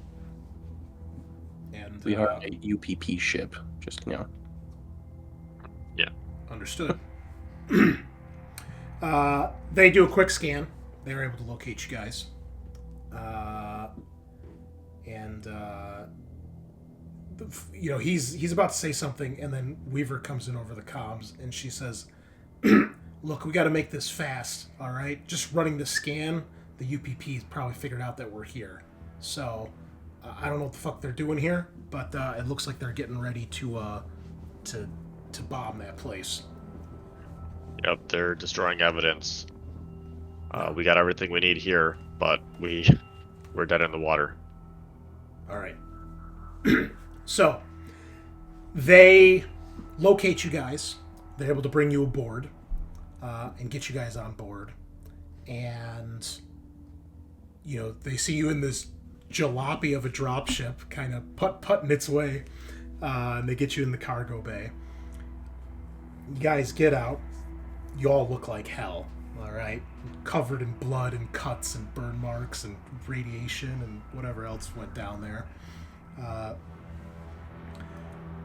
And We are a UPP ship. Just, Yeah. Understood. They do a quick scan. They were able to locate you guys. He's about to say something, and then Weaver comes in over the comms, and she says, "Look, we got to make this fast. All right, just running the scan. The UPP's probably figured out that we're here. So I don't know what the fuck they're doing here, but it looks like they're getting ready to bomb that place." Yep, they're destroying evidence. We got everything we need here, but we're dead in the water. All right. So they locate you guys. They're able to bring you aboard and get you guys on board. And, they see you in this jalopy of a dropship kind of putting its way. And they get you in the cargo bay. You guys get out. You all look like hell. All right, covered in blood and cuts and burn marks and radiation and whatever else went down there.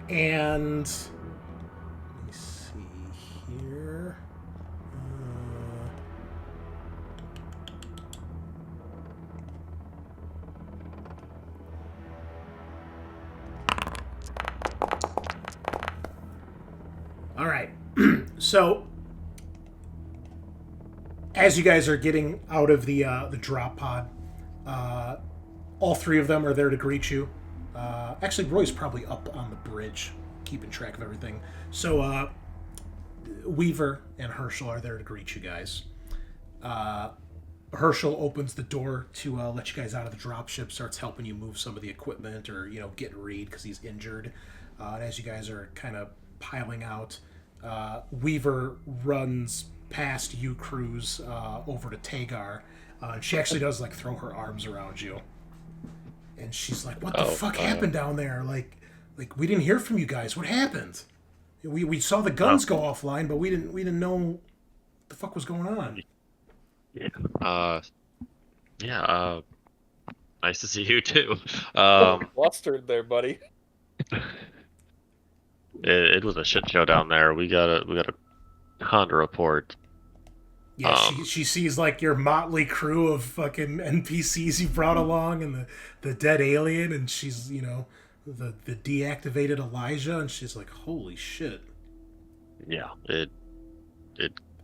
And let me see here. All right, so as you guys are getting out of the drop pod, all three of them are there to greet you. Actually, Roy's probably up on the bridge, keeping track of everything. So Weaver and Herschel are there to greet you guys. Herschel opens the door to let you guys out of the dropship, starts helping you move some of the equipment or, get Reed because he's injured. And as you guys are kind of piling out, Weaver runs past you, Cruz, over to Tagar. And she actually does, throw her arms around you. And she's like, "What the fuck happened down there? Like we didn't hear from you guys. What happened? We saw the guns go offline, but we didn't know what the fuck was going on." Nice to see you too. Flustered there, buddy. It was a shit show down there. We got a ton to report. Yeah, she sees your motley crew of fucking NPCs you brought along and the dead alien, and she's the deactivated Elijah, and she's like, "Holy shit!" Yeah, it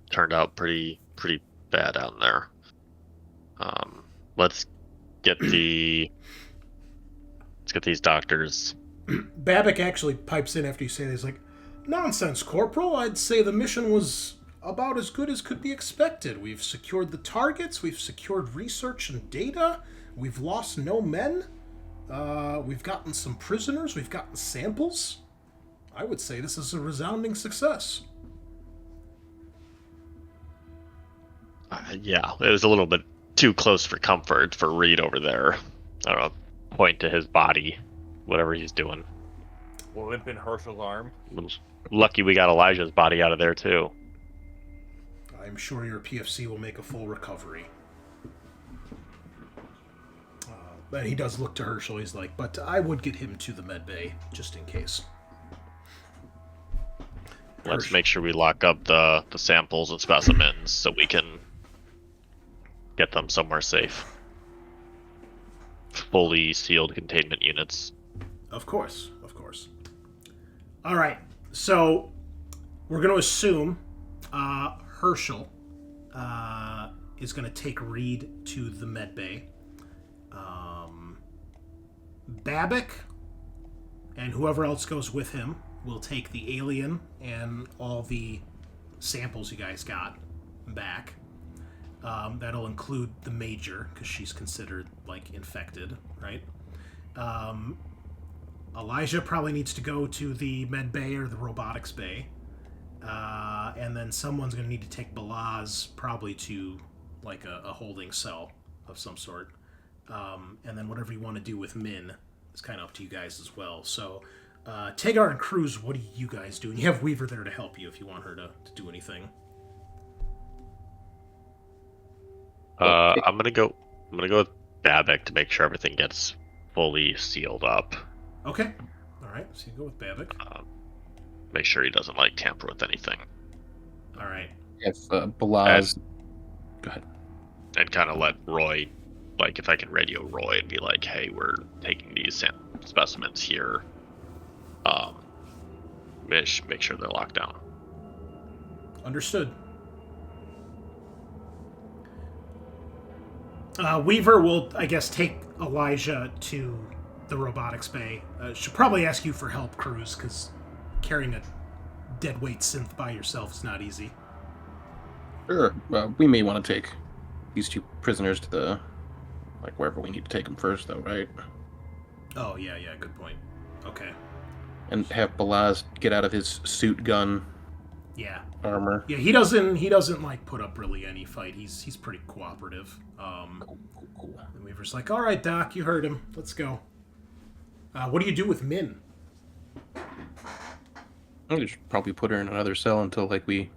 turned out pretty bad down there. Let's get these doctors. Babbitt actually pipes in after you say this, like, "Nonsense, Corporal. I'd say the mission was about as good as could be expected. We've secured the targets, we've secured research and data, we've lost no men, we've gotten some prisoners, we've gotten samples. I would say this is a resounding success." Yeah, it was a little bit too close for comfort for Reed over there. I don't know, point to his body, whatever he's doing. Limping Herschel's arm. Lucky we got Elijah's body out of there too. "I'm sure your PFC will make a full recovery." But he does look to Herschel. He's like, "But I would get him to the med bay, just in case." Let's make sure we lock up the samples and specimens so we can get them somewhere safe. Fully sealed containment units. Of course. All right, so we're going to assume Herschel is going to take Reed to the med bay. Babbitt and whoever else goes with him will take the alien and all the samples you guys got back. That'll include the Major, because she's considered, infected, right? Elijah probably needs to go to the med bay or the robotics bay. And then someone's going to need to take Balaz probably to, a holding cell of some sort. And then whatever you want to do with Min is kind of up to you guys as well. So, Tagar and Cruz, what do you guys do? And you have Weaver there to help you if you want her to do anything. I'm gonna go with Babbitt to make sure everything gets fully sealed up. Okay. All right. So you go with Babbitt. Make sure he doesn't tamper with anything. All right. if Balaz... Go ahead. And kind of let Roy, like, if I can radio Roy and be like, hey, we're taking these specimens here. Make sure they're locked down. Understood. Weaver will, I guess, take Elijah to the robotics bay. Should probably ask you for help, Cruz, because carrying a deadweight synth by yourself is not easy. Sure. We may want to take these 2 prisoners to the... like, wherever we need to take them first, though, right? Oh, yeah, good point. Okay. And have Balaz get out of his suit gun Yeah. armor. Yeah, he doesn't like put up really any fight. He's pretty cooperative. Cool. And Weaver's like, all right, Doc, you heard him. Let's go. What do you do with Min? I should probably put her in another cell until, like, we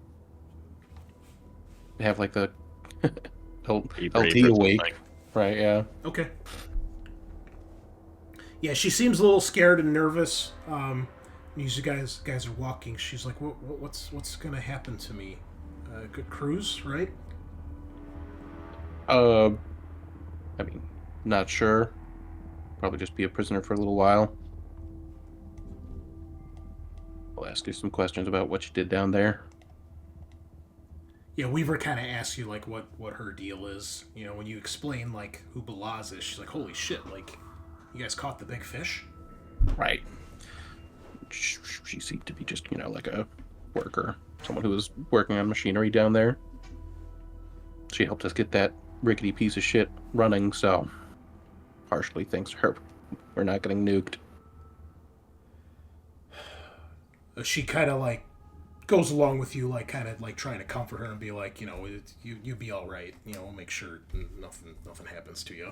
have, like, the LT awake. Right, yeah. Okay. Yeah, she seems a little scared and nervous. These guys are walking. She's like, what's gonna happen to me? Cruz, right? I mean, not sure. Probably just be a prisoner for a little while. I'll ask you some questions about what you did down there. Yeah, Weaver kind of asks you, like, what her deal is. You know, when you explain, like, who Balaz is, she's like, holy shit, like, you guys caught the big fish? Right. She seemed to be just, like a worker. Someone who was working on machinery down there. She helped us get that rickety piece of shit running, so partially thanks to her, we're not getting nuked. She kind of, like, goes along with you, like, kind of, like, trying to comfort her and be like, you'll be all right. We'll make sure nothing happens to you.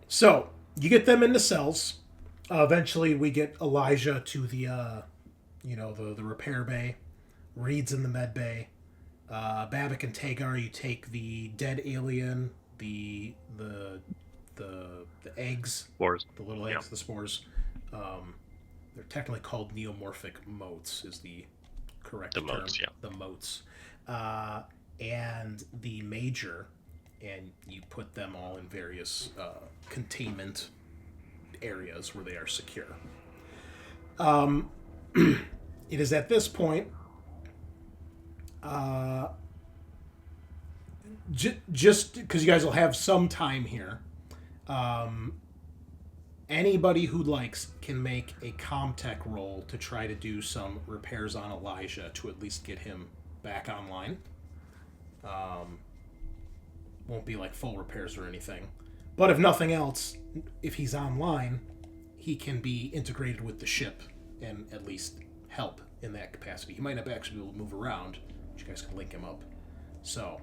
So, you get them into cells. Eventually, we get Elijah to the repair bay. Reed's in the med bay. Babbitt and Tagar, you take the dead alien, the eggs, Spores. the little eggs, the spores. They're technically called neomorphic motes, is the correct term. Motes, yeah. The motes. And the major, and you put them all in various containment areas where they are secure. It is at this point, just because you guys will have some time here, anybody who likes can make a Comtech roll to try to do some repairs on Elijah to at least get him back online. Won't be like full repairs or anything. But if nothing else, if he's online, he can be integrated with the ship and at least help in that capacity. He might not actually be able to move around, but you guys can link him up. So,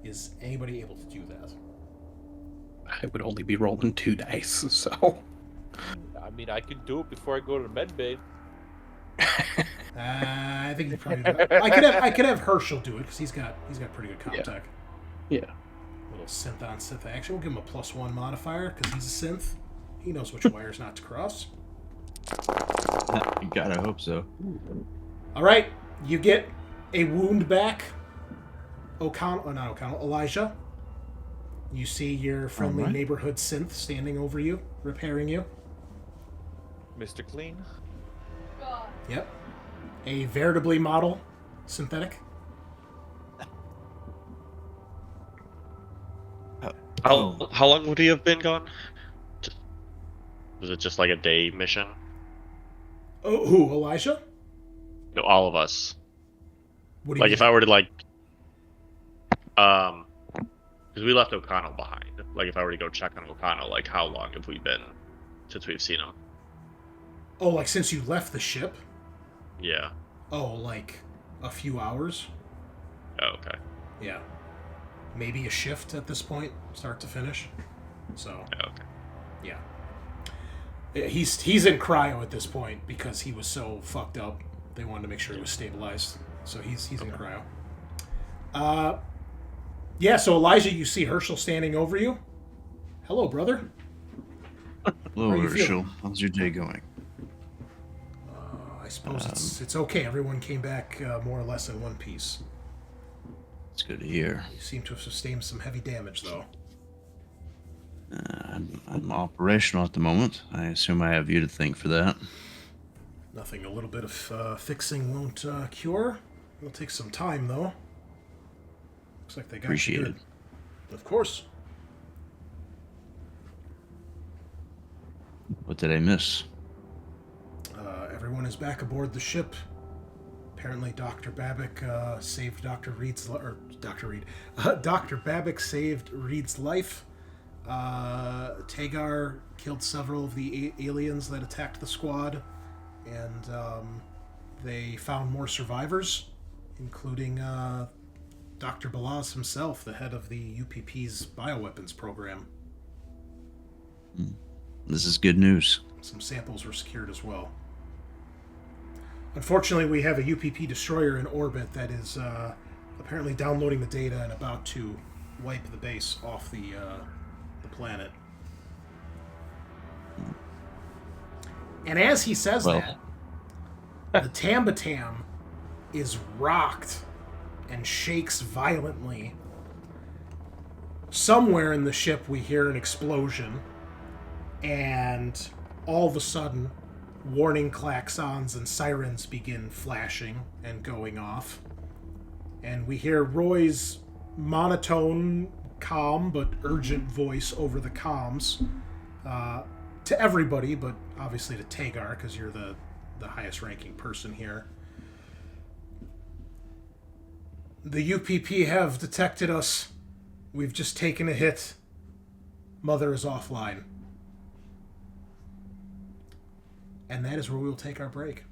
is anybody able to do that? I would only be rolling 2 dice, so... I mean, I could do it before I go to the med bay. I think you probably do that. I could have Herschel do it because he's got pretty good Comtech. Yeah. Little synth on synth action. We'll give him a +1 modifier because he's a synth. He knows which wires not to cross. You gotta hope so. All right, you get a wound back. Elijah. You see your friendly neighborhood synth standing over you, repairing you. Mr. Clean. Yep. A veritably model synthetic. How long would he have been gone? Was it just like a day mission? Oh, who, Elijah? No, all of us. What do you Like, mean? if I were to, like... Because we left O'Connell behind. Like, if I were to go check on O'Connell, like, how long have we been since we've seen him? Oh, like since you left the ship? Yeah. Oh, like a few hours? Oh, okay. Yeah. Maybe a shift at this point, start to finish. So, Oh, okay. yeah. He's in cryo at this point because he was so fucked up. They wanted to make sure he was stabilized. So he's in cryo. Yeah, so Elijah, you see Herschel standing over you. Hello, brother. Hello, How are you Herschel. feeling? How's your day going? I suppose it's okay. Everyone came back more or less in one piece. It's good to hear. You seem to have sustained some heavy damage, though. I'm operational at the moment. I assume I have you to thank for that. Nothing a little bit of fixing won't cure. It'll take some time, though. Looks like they got Appreciate you it. good. Of course. What did I miss? Everyone is back aboard the ship. Apparently, Dr. Babic saved Dr. Reed's Dr. Babic saved Reed's life. Tagar killed several of the aliens that attacked the squad, and they found more survivors, including Dr. Balaz himself, the head of the UPP's bioweapons program. This is good news. Some samples were secured as well. Unfortunately, we have a UPP destroyer in orbit that is apparently downloading the data and about to wipe the base off the planet. And as he says that, the Tambatam is rocked and shakes violently. Somewhere in the ship, we hear an explosion, and all of a sudden, warning klaxons and sirens begin flashing and going off. And we hear Roy's monotone, calm, but urgent voice over the comms to everybody, but obviously to Tagar, because you're the highest ranking person here. The UPP have detected us. We've just taken a hit. Mother is offline. And that is where we will take our break.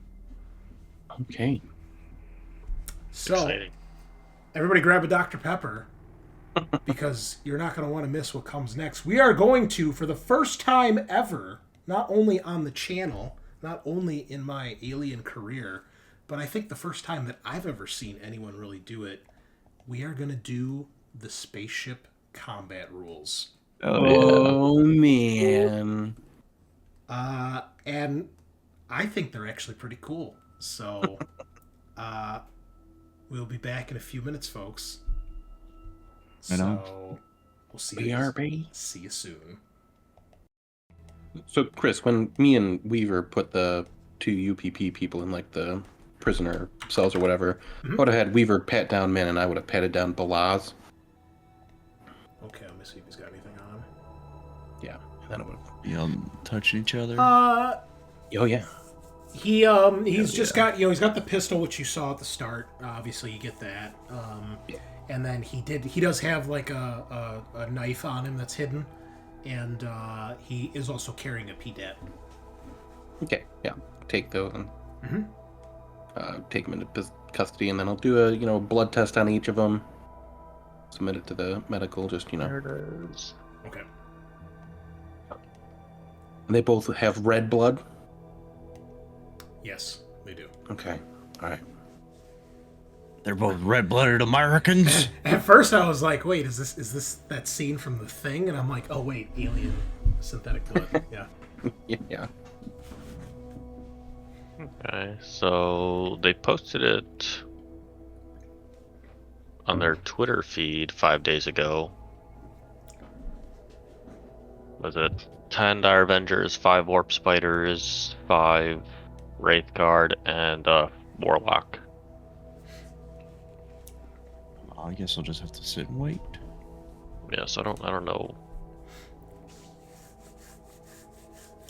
Okay. So, Exciting. everybody grab a Dr. Pepper, because you're not going to want to miss what comes next. We are going to, for the first time ever, not only on the channel, not only in my alien career, but I think the first time that I've ever seen anyone really do it, we are going to do the spaceship combat rules. Oh, man. And I think they're actually pretty cool. So, we'll be back in a few minutes, folks. I know. So, we'll see BRB. See you soon. So, Chris, when me and Weaver put the two UPP people in, like, the prisoner cells or whatever, I would have had Weaver pat down men, and I would have patted down Balaz. Okay, let me see if he's got anything on him. Yeah, and then it would have... Y'all touching each other? Oh, yeah. He's just got, he's got the pistol, which you saw at the start. Obviously, you get that. And then he does have like a knife on him that's hidden, and he is also carrying a PDAT. Okay, yeah. Take those and take them into custody, and then I'll do a blood test on each of them. Submit it to the medical, just There it is. Okay. And they both have red blood. Yes, they do. Okay, all right. They're both red-blooded Americans. At first, I was like, "Wait, is this that scene from The Thing?" And I'm like, "Oh wait, alien synthetic blood." Yeah. Yeah. Okay, so they posted it on their Twitter feed 5 days ago. Was it 10 Dire Avengers, 5 Warp Spiders, 5 Wraith Guard, and Warlock? I guess I'll just have to sit and wait. Yes, I don't know.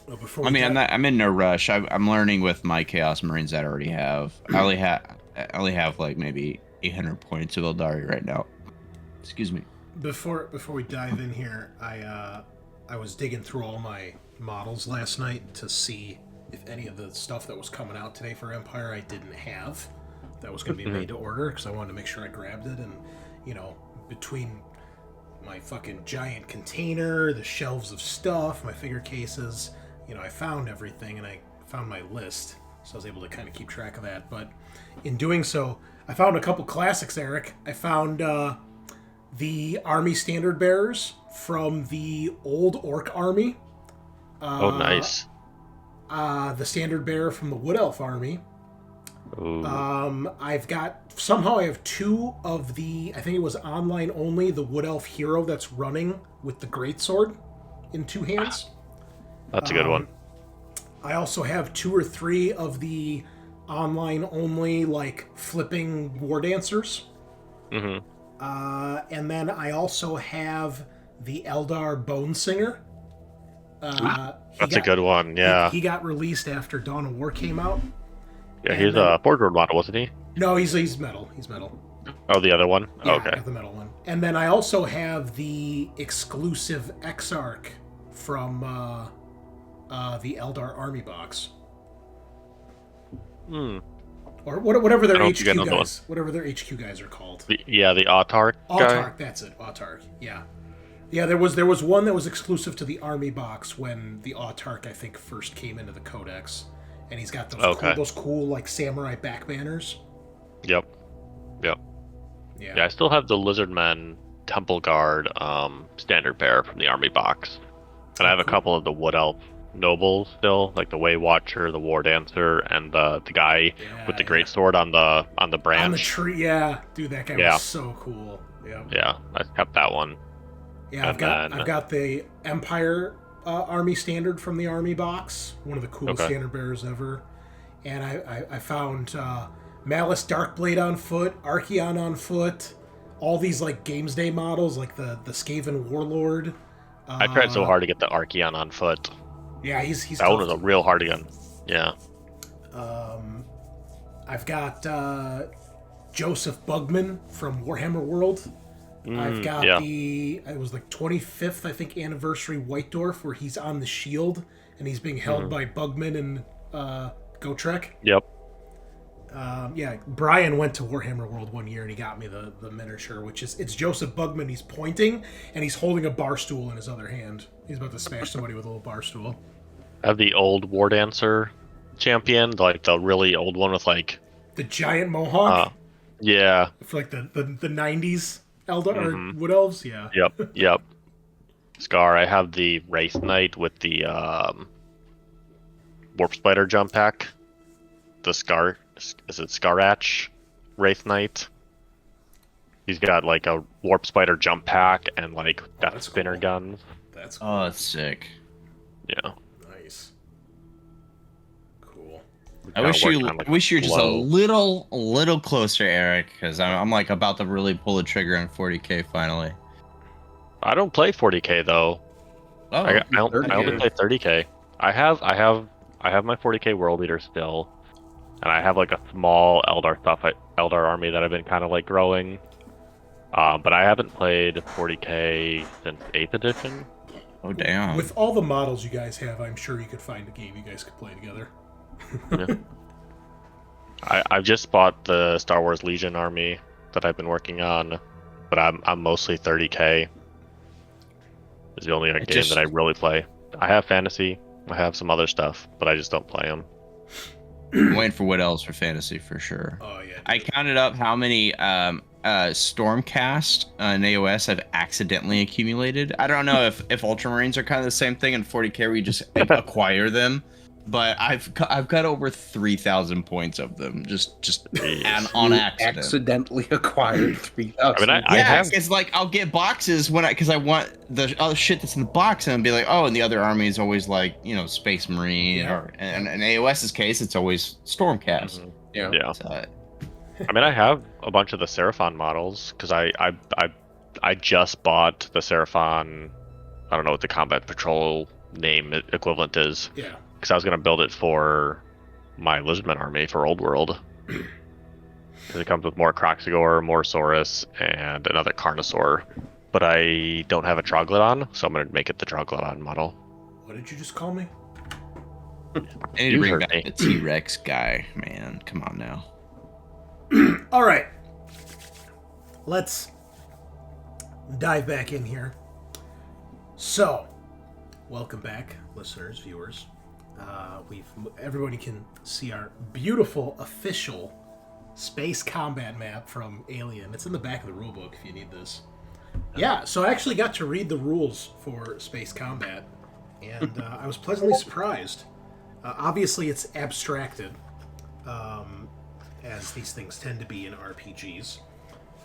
Well, before I mean, I'm in no rush. I'm learning with my Chaos Marines that I already have. I only have like maybe 800 points of Eldari right now. Excuse me. Before we dive in here, I was digging through all my models last night to see if any of the stuff that was coming out today for Empire I didn't have. That was going to be made to order, because I wanted to make sure I grabbed it. And, between my fucking giant container, the shelves of stuff, my figure cases, I found everything, and I found my list, so I was able to kind of keep track of that. But in doing so, I found a couple classics, Eric. I found the Army Standard Bearers from the old Orc Army. Oh, nice. The Standard Bearer from the Wood Elf Army, Ooh. I've got somehow I have 2 of the, I think it was online only, the Wood Elf hero that's running with the greatsword in 2 hands. That's a good one. I also have 2 or 3 of the online only, like, flipping war dancers. Mm-hmm. And then I also have the Eldar Bone Singer. That's a good one, yeah. He got released after Dawn of War came out. Yeah, he's a Forge World model, wasn't he? No, he's metal. He's metal. Oh, the other one? Yeah, Okay. I got the metal one. And then I also have the exclusive Exarch from the Eldar Army box. Hmm. Or whatever their I don't HQ think I know the guys, whatever their HQ guys are called. The Autarch guy? Autarch, that's it. Autarch, yeah. Yeah, there was one that was exclusive to the Army box when the Autarch, I think, first came into the Codex. And he's got those cool like samurai back banners. Yep. Yeah, I still have the Lizardmen Temple Guard standard bearer from the Army box. And I have a couple of the Wood Elf nobles still, like the Way Watcher, the War Dancer, and the guy with the great sword on the branch. On the tree, yeah. Dude, that guy was so cool. Yeah. Yeah, I kept that one. Yeah, I've got the Empire Army standard from the Army box, one of the coolest standard bearers ever. And I found Malice Darkblade on foot, Archeon on foot, all these like Games Day models, like the Skaven Warlord. I tried so hard to get the Archeon on foot. Yeah, he's that one was a real hard gun. Yeah. I've got Joseph Bugman from Warhammer World. I've got it was like 25th, I think, anniversary White Dwarf, where he's on the shield and he's being held by Bugman and Gotrek. Yep. Brian went to Warhammer World one year and he got me the miniature, which is, it's Joseph Bugman. He's pointing and he's holding a bar stool in his other hand. He's about to smash somebody with a little bar stool. I have the old War Dancer champion, like the really old one with like the giant mohawk. Yeah. For like the 90s Eldar or Wood Elves. Yeah. Yep. Scaarr. I have the Wraith Knight with the Warp Spider jump pack. The Scaarr. Is it Scaarratch Wraith Knight? He's got like a Warp Spider jump pack and like Death Spinner guns. That's cool. Oh, that's sick. Yeah. Nice. Cool. I wish you were just a little closer, Eric, because I'm like about to really pull the trigger on 40K finally. I don't play 40K though. Oh, I only play 30K. I have my 40K World Leader still. And I have like a small Eldar army that I've been kind of like growing. But I haven't played 40K since 8th edition. Oh, damn. With all the models you guys have, I'm sure you could find a game you guys could play together. Yeah. I've just bought the Star Wars Legion army that I've been working on, but I'm mostly 30K. It's the only game that I really play. I have fantasy, I have some other stuff, but I just don't play them. I'm waiting for what else for fantasy for sure. Oh yeah. I counted up how many Stormcast and AOS I've accidentally accumulated. I don't know if Ultramarines are kind of the same thing in 40K where you just acquire them, but I've got over 3,000 points of them just on accident. Accidentally acquired 3,000. I have. It's like I'll get boxes because I want the other shit that's in the box, and I'll be like, oh, and the other army is always like, Space Marine, or in AOS's case, it's always Stormcast. Mm-hmm. Yeah. So, I have a bunch of the Seraphon models because I just bought the Seraphon. I don't know what the Combat Patrol name equivalent is. Yeah. Because I was going to build it for my Lizardman army for Old World. Because it comes with more Kroxigor, more Saurus, and another Carnosaur. But I don't have a Troglodyte, so I'm going to make it the Troglodyte model. What did you just call me? I need to bring back the T-Rex guy, man. Come on now. All right. Let's dive back in here. So, welcome back, listeners, viewers. Everybody can see our beautiful official space combat map from Alien. It's in the back of the rulebook if you need this. Yeah, so I actually got to read the rules for space combat, and I was pleasantly surprised. Obviously, it's abstracted, as these things tend to be in RPGs.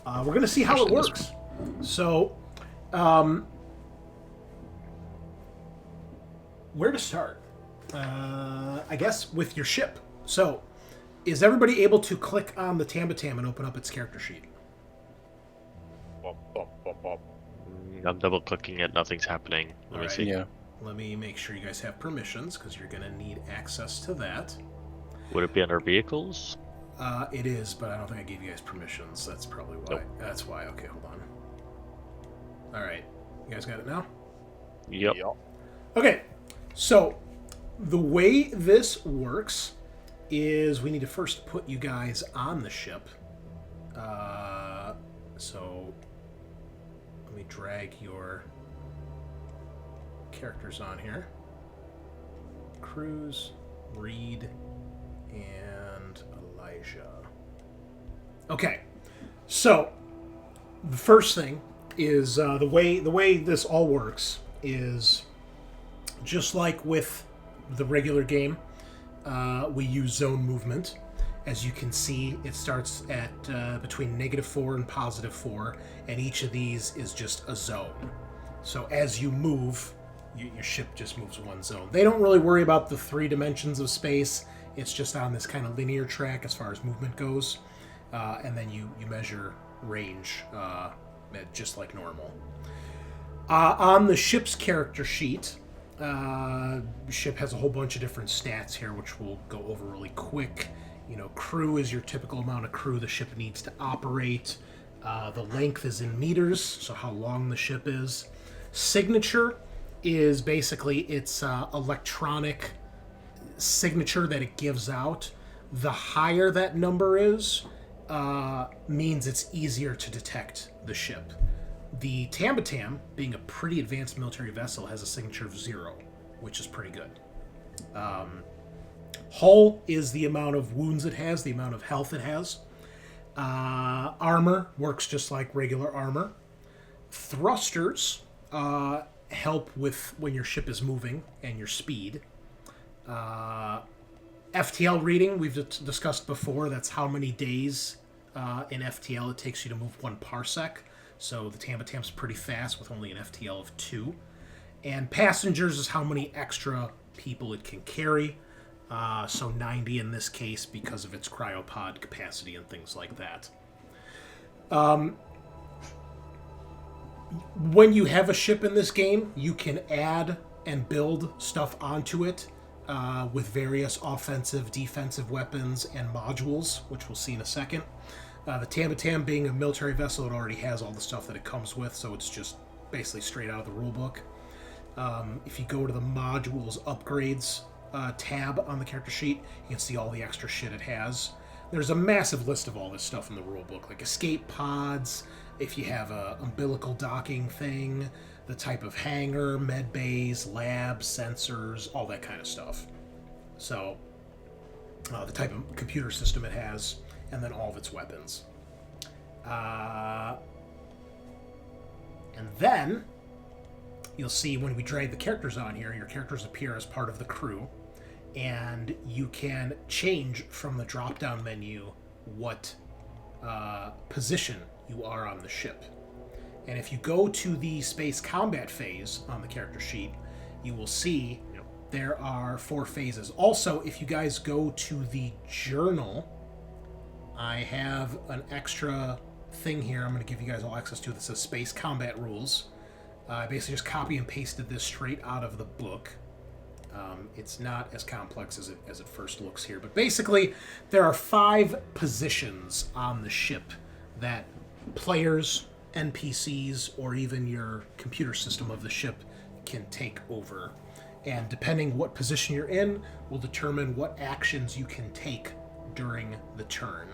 We're going to see how it Especially this works. So, where to start? I guess with your ship. So, is everybody able to click on the Tambatam and open up its character sheet? I'm double clicking it. Nothing's happening. Let me Alright. see. Yeah. Let me make sure you guys have permissions, because you're going to need access to that. Would it be under vehicles? It is, but I don't think I gave you guys permissions. That's probably why. Nope. That's why. Okay, hold on. Alright. You guys got it now? Yep. Okay, so the way this works is we need to first put you guys on the ship. So let me drag your characters on here. Cruz, Reed, and Elijah. Okay, so the first thing is the way this all works is just like with the regular game. We use zone movement. As you can see, it starts at between -4 and +4, and each of these is just a zone. So as you move, your ship just moves one zone. They don't really worry about the 3 dimensions of space. It's just on this kind of linear track as far as movement goes. And then you measure range just like normal. On the ship's character sheet, ship has a whole bunch of different stats here, which we'll go over really quick. You know, crew is your typical amount of crew the ship needs to operate. The length is in meters, so how long the ship is. Signature is basically its electronic signature that it gives out. The higher that number is, means it's easier to detect the ship. The Tambatam, being a pretty advanced military vessel, has a signature of 0, which is pretty good. Hull is the amount of wounds it has, the amount of health it has. Armor works just like regular armor. Thrusters help with when your ship is moving and your speed. FTL reading, we've discussed before, that's how many days in FTL it takes you to move 1 parsec. So the Tambatam's pretty fast with only an FTL of 2. And passengers is how many extra people it can carry. So 90 in this case because of its cryopod capacity and things like that. When you have a ship in this game, you can add and build stuff onto it with various offensive, defensive weapons and modules, which we'll see in a second. The Tambatam being a military vessel, it already has all the stuff that it comes with, so it's just basically straight out of the rulebook. If you go to the modules upgrades tab on the character sheet, you can see all the extra shit it has. There's a massive list of all this stuff in the rulebook, like escape pods, if you have a umbilical docking thing, the type of hangar, med bays, labs, sensors, all that kind of stuff. So, the type of computer system it has, and then all of its weapons. And then, you'll see when we drag the characters on here, your characters appear as part of the crew, and you can change from the drop-down menu what position you are on the ship. And if you go to the space combat phase on the character sheet, you will see there are 4 phases. Also, if you guys go to the journal, I have an extra thing here I'm going to give you guys all access to that says Space Combat Rules. I basically just copy and pasted this straight out of the book. It's not as complex as it first looks here, but basically there are 5 positions on the ship that players, NPCs, or even your computer system of the ship can take over. And depending what position you're in will determine what actions you can take during the turn.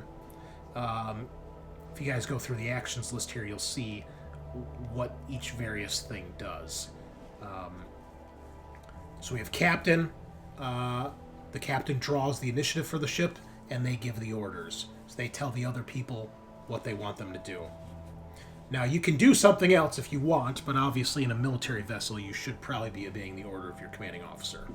If you guys go through the actions list here, you'll see what each various thing does. So we have captain. The captain draws the initiative for the ship, and they give the orders. So they tell the other people what they want them to do. Now, you can do something else if you want, but obviously in a military vessel, you should probably be obeying the order of your commanding officer.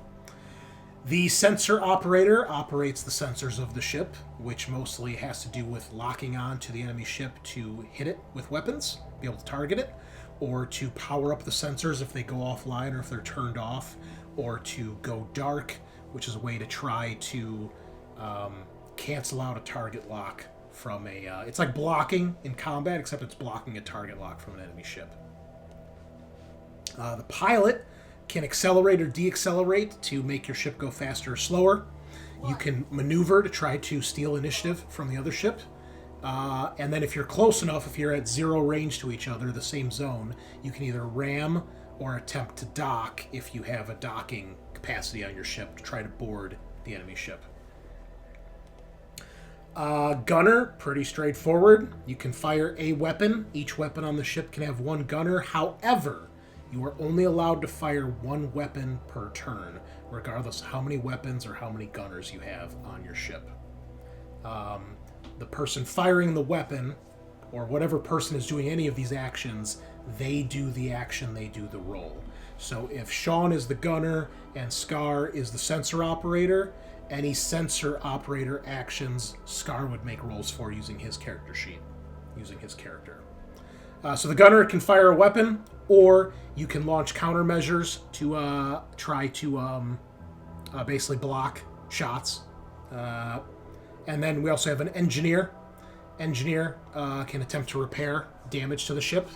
The sensor operator operates the sensors of the ship, which mostly has to do with locking on to the enemy ship to hit it with weapons, be able to target it, or to power up the sensors if they go offline or if they're turned off, or to go dark, which is a way to try to cancel out a target lock from a... it's like blocking in combat, except it's blocking a target lock from an enemy ship. The pilot can accelerate or deaccelerate to make your ship go faster or slower. You can maneuver to try to steal initiative from the other ship. And then if you're close enough, if you're at 0 range to each other, the same zone, you can either ram or attempt to dock if you have a docking capacity on your ship to try to board the enemy ship. Gunner, pretty straightforward. You can fire a weapon. Each weapon on the ship can have one gunner. However, you are only allowed to fire one weapon per turn, regardless of how many weapons or how many gunners you have on your ship. The person firing the weapon, or whatever person is doing any of these actions, they do the action, they do the roll. So if Sean is the gunner and Scaarr is the sensor operator, any sensor operator actions Scaarr would make rolls for using his character sheet, using his character. So the gunner can fire a weapon, or you can launch countermeasures to try to basically block shots. And then we also have an engineer. Engineer can attempt to repair damage to the ship.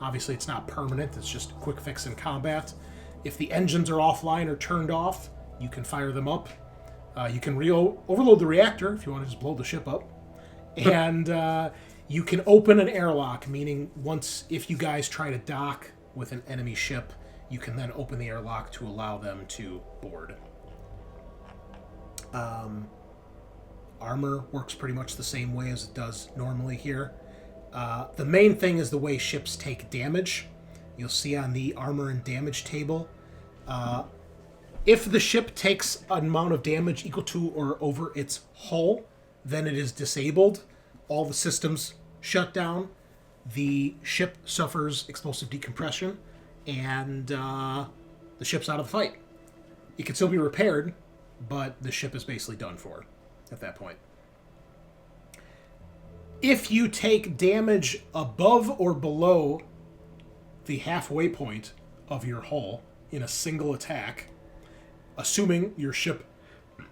Obviously, it's not permanent. It's just a quick fix in combat. If the engines are offline or turned off, you can fire them up. You can overload the reactor if you want to just blow the ship up. And you can open an airlock, meaning if you guys try to dock with an enemy ship, you can then open the airlock to allow them to board. Armor works pretty much the same way as it does normally here. The main thing is the way ships take damage. You'll see on the armor and damage table. If the ship takes an amount of damage equal to or over its hull, then it is disabled. All the systems shut down. The ship suffers explosive decompression, and the ship's out of the fight. It can still be repaired, but the ship is basically done for at that point. If you take damage above or below the halfway point of your hull in a single attack, assuming your ship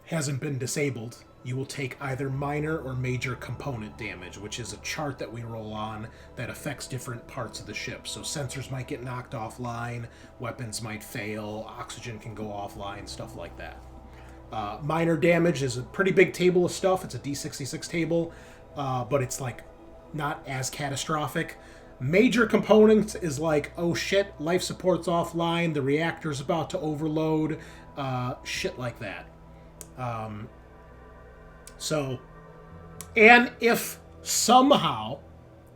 hasn't been disabled, you will take either minor or major component damage, which is a chart that we roll on that affects different parts of the ship. So sensors might get knocked offline, weapons might fail, oxygen can go offline, stuff like that. Minor damage is a pretty big table of stuff. It's a D66 table, but it's like not as catastrophic. Major components is like, oh shit, life support's offline, the reactor's about to overload, shit like that. And if somehow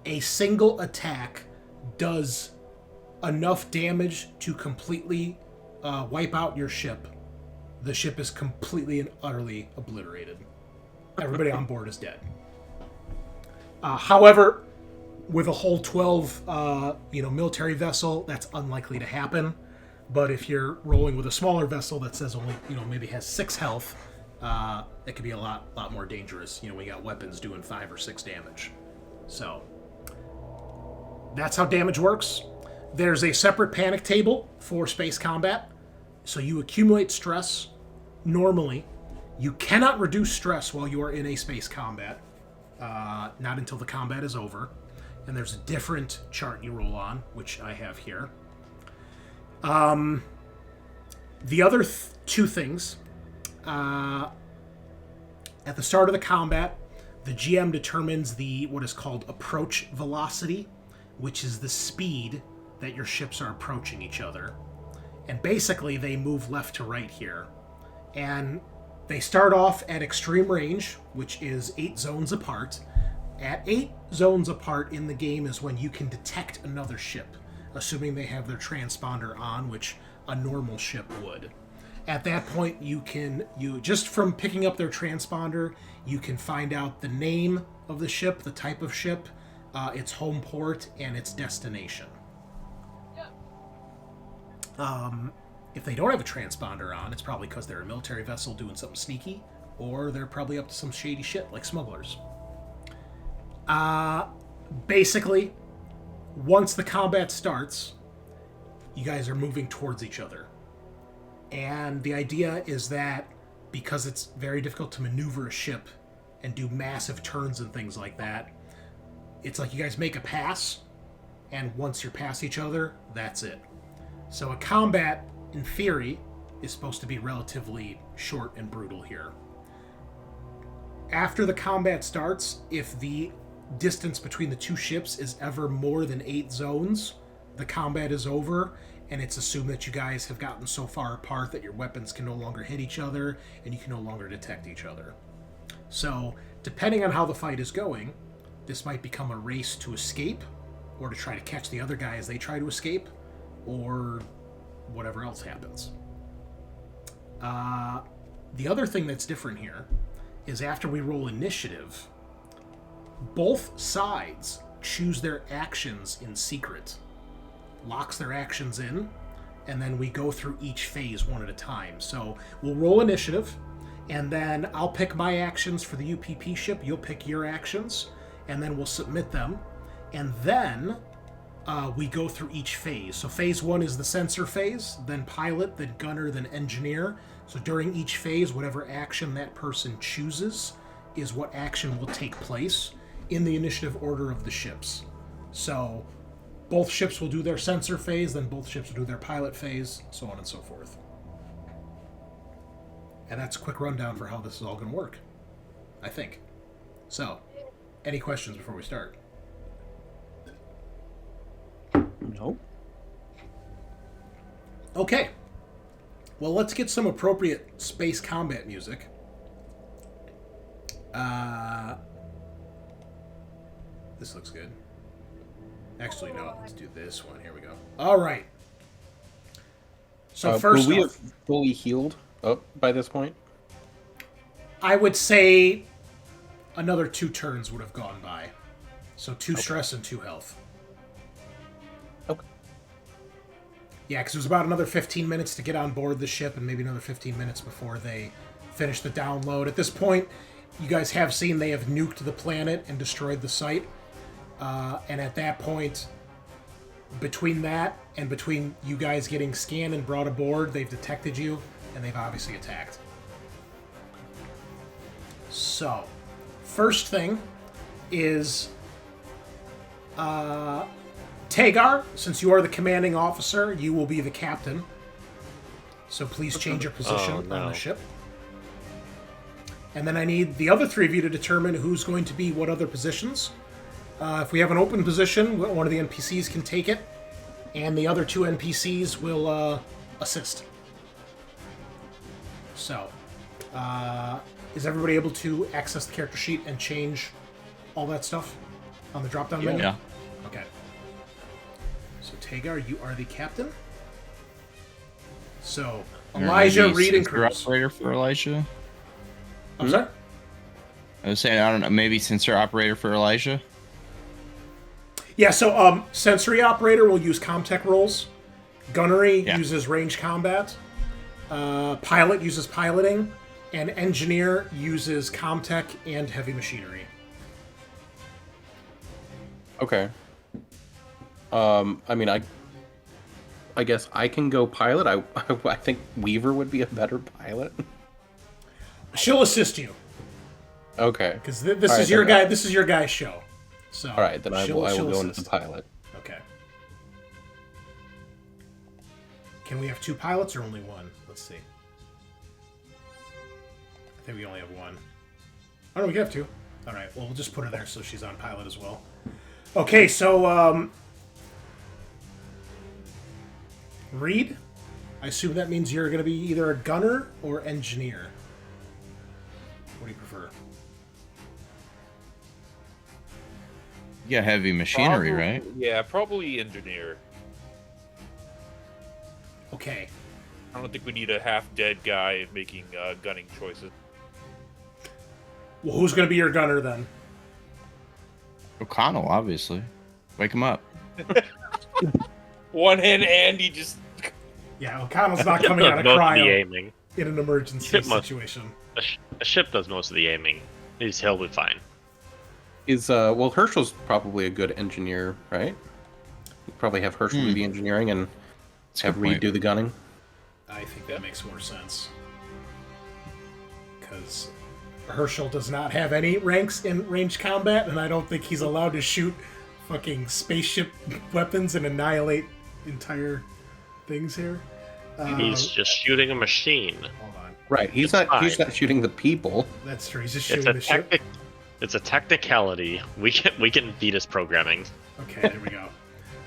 a single attack does enough damage to completely wipe out your ship, the ship is completely and utterly obliterated. Everybody on board is dead. However, with a whole 12, military vessel, that's unlikely to happen. But if you're rolling with a smaller vessel that says only, maybe has 6 health, it could be a lot more dangerous. We got weapons doing 5 or 6 damage. So that's how damage works. There's a separate panic table for space combat. So you accumulate stress normally. You cannot reduce stress while you are in a space combat. Not until the combat is over. And there's a different chart you roll on, which I have here. The other 2 things. At the start of the combat, the GM determines what is called approach velocity, which is the speed that your ships are approaching each other. And basically, they move left to right here. And they start off at extreme range, which is 8 zones apart. At 8 zones apart in the game is when you can detect another ship, assuming they have their transponder on, which a normal ship would. At that point, you just from picking up their transponder, you can find out the name of the ship, the type of ship, its home port, and its destination. If they don't have a transponder on, it's probably because they're a military vessel doing something sneaky, or they're probably up to some shady shit like smugglers. Basically, once the combat starts, you guys are moving towards each other. And the idea is that because it's very difficult to maneuver a ship and do massive turns and things like that, it's like you guys make a pass, and once you're past each other, that's it. So a combat, in theory, is supposed to be relatively short and brutal here. After the combat starts, if the distance between the two ships is ever more than 8 zones, the combat is over, and it's assumed that you guys have gotten so far apart that your weapons can no longer hit each other, and you can no longer detect each other. So, depending on how the fight is going, this might become a race to escape, or to try to catch the other guy as they try to escape, or whatever else happens. The other thing that's different here is after we roll initiative, both sides choose their actions in secret, locks their actions in, and then we go through each phase one at a time. So we'll roll initiative, and then I'll pick my actions for the UPP ship, you'll pick your actions, and then we'll submit them, and then we go through each phase. So phase 1 is the sensor phase, then pilot, then gunner, then engineer. So during each phase, whatever action that person chooses is what action will take place in the initiative order of the ships. So both ships will do their sensor phase, then both ships will do their pilot phase, so on and so forth. And that's a quick rundown for how this is all going to work, I think. So, any questions before we start? No. Okay. Well, let's get some appropriate space combat music. This looks good. Actually, no. Let's do this one. Here we go. All right. So first, will we have fully healed up by this point? I would say another 2 turns would have gone by. So 2 stress and 2 health. Okay. Yeah, because it was about another 15 minutes to get on board the ship, and maybe another 15 minutes before they finish the download. At this point, you guys have seen they have nuked the planet and destroyed the site. And at that point, between that and between you guys getting scanned and brought aboard, they've detected you, and they've obviously attacked. So, first thing is Tagar, since you are the commanding officer, you will be the captain. So please change your position on the ship. And then I need the other 3 of you to determine who's going to be what other positions. If we have an open position, one of the NPCs can take it, and the other 2 NPCs will assist. So, is everybody able to access the character sheet and change all that stuff on the drop-down menu? Yeah. Okay. So, Tagar, you are the captain. So, Elijah, Reed, and Cruz. Operator for Elijah. I'm sorry? I was saying, I don't know, maybe sensor operator for Elijah? Yeah, so sensory operator will use comtech roles. Gunnery Yeah. uses range combat. Pilot uses piloting. And engineer uses comtech and heavy machinery. Okay. I mean, I guess I can go pilot. I think Weaver would be a better pilot. She'll assist you Okay. because this All is right, your then guy. This is your guy's show. So All right, then I will she'll go into assist. the pilot. Okay. Can we have 2 pilots or only 1? Let's see. I think we only have 1. Oh no, we can have 2. All right. Well, we'll just put her there so she's on pilot as well. Okay, so Reed, I assume that means you're going to be either a gunner or engineer. What do you prefer? Yeah, heavy machinery, right? Yeah, probably engineer. Okay. I don't think we need a half-dead guy making gunning choices. Well, who's going to be your gunner then? O'Connell, obviously. Wake him up. One hand Andy just... Yeah, O'Connell's not Ship coming does out of most of the cryo aiming. in an emergency Ship must- situation. A ship does most of the aiming. He'll be fine. Well, Herschel's probably a good engineer, right? You probably have Herschel do the engineering and have Reed do the gunning. I think that makes more sense. Because Herschel does not have any ranks in ranged combat, and I don't think he's allowed to shoot fucking spaceship weapons and annihilate entire things here. He's just shooting a machine. Hold on. Right, he's It's not shooting the people. That's true. He's just It's shooting a the ship. It's a technicality. We can beat his programming. Okay, there we go.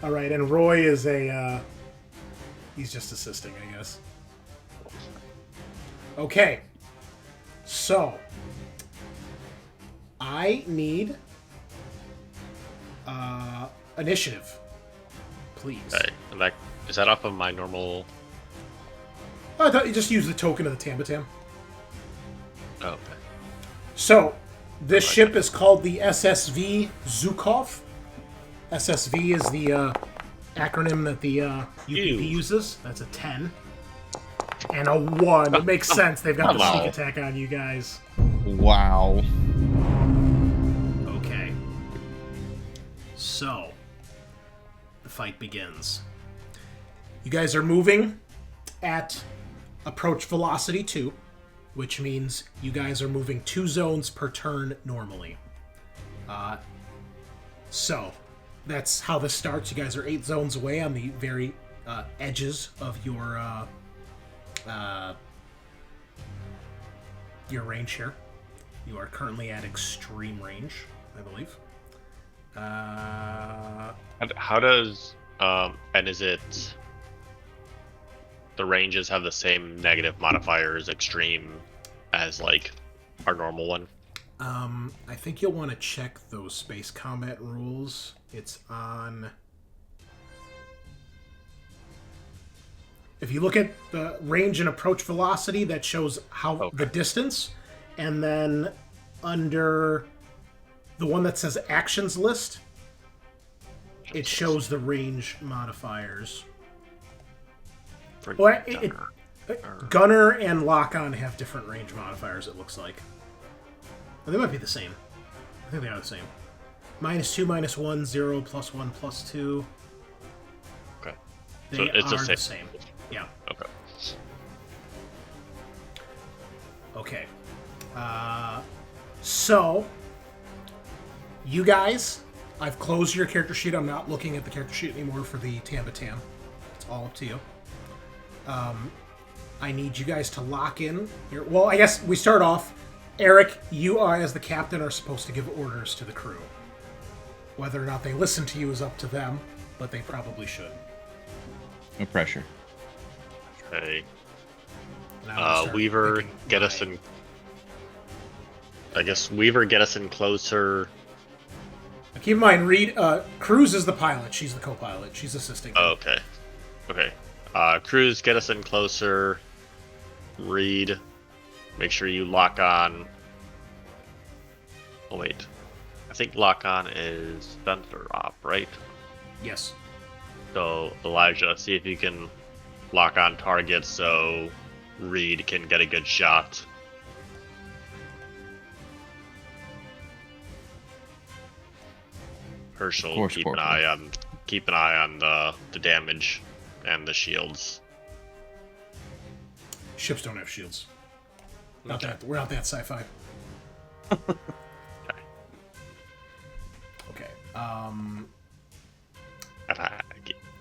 All right, and Roy is he's just assisting, I guess. Okay. So, I need initiative, please. Okay. And is that off of my normal? I thought you just use the token of the Tambatam. Oh, okay. So, this ship is called the SSV Zhukov. SSV is the acronym that the UPP uses. That's a 10. And a 1. It makes sense. They've got the sneak attack on you guys. Wow. Okay. So, the fight begins. You guys are moving at approach velocity 2, which means you guys are moving 2 zones per turn normally. So, that's how this starts. You guys are 8 zones away on the very edges of your range here. You are currently at extreme range, I believe. And how does and is it the ranges have the same negative modifiers extreme as like our normal one? I think you'll want to check those space combat rules. It's on... If you look at the range and approach velocity, that shows how the distance, and then under the one that says actions list, it shows the range modifiers. Well, Gunner and Lock-On have different range modifiers, it looks like. Well, they might be the same. I think they are the same. -2, -1, 0, +1, +2. Okay. They So it's are the same. Yeah. Okay. Okay. So, you guys, I've closed your character sheet. I'm not looking at the character sheet anymore for the Tambatam. It's all up to you. I need you guys to lock in here. Well, I guess we start off. Eric, you are, as the captain, are supposed to give orders to the crew. Whether or not they listen to you is up to them, but they probably should. No pressure. Okay. Now I'll start Weaver, picking get us my- in. I guess Weaver, get us in closer. Keep in mind, Reed, Cruz is the pilot. She's the co-pilot. She's assisting. Oh, okay. Okay. Cruz, get us in closer. Reed, make sure you lock on. Oh wait, I think lock on is sensor op, right? Yes. So Elijah, see if you can lock on targets so Reed can get a good shot. Herschel, Of course, keep Corporal. an eye on the damage and the shields. Ships don't have shields. Not Okay. that we're not that sci-fi. Okay.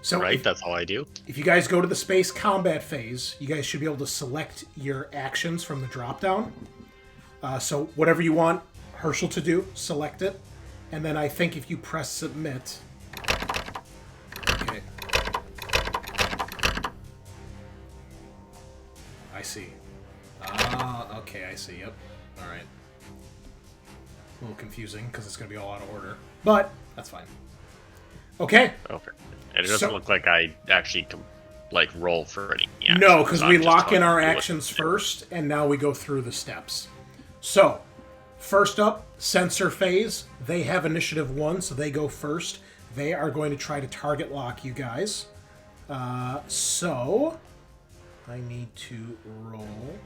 So right, if, that's all I do. if you guys go to the space combat phase, you guys should be able to select your actions from the drop-down. So whatever you want Herschel to do, select it. And then I think if you press submit... Okay. I see. Okay, I see, yep. Alright. A little confusing, because it's going to be all out of order. But, that's fine. Okay. Okay. And it doesn't So- look like I actually roll for any actions. No, because I'm we just lock in telling our you what actions to do. first, and now we go through the steps. So, first up, sensor phase. They have initiative 1, so they go first. They are going to try to target lock you guys. So, I need to roll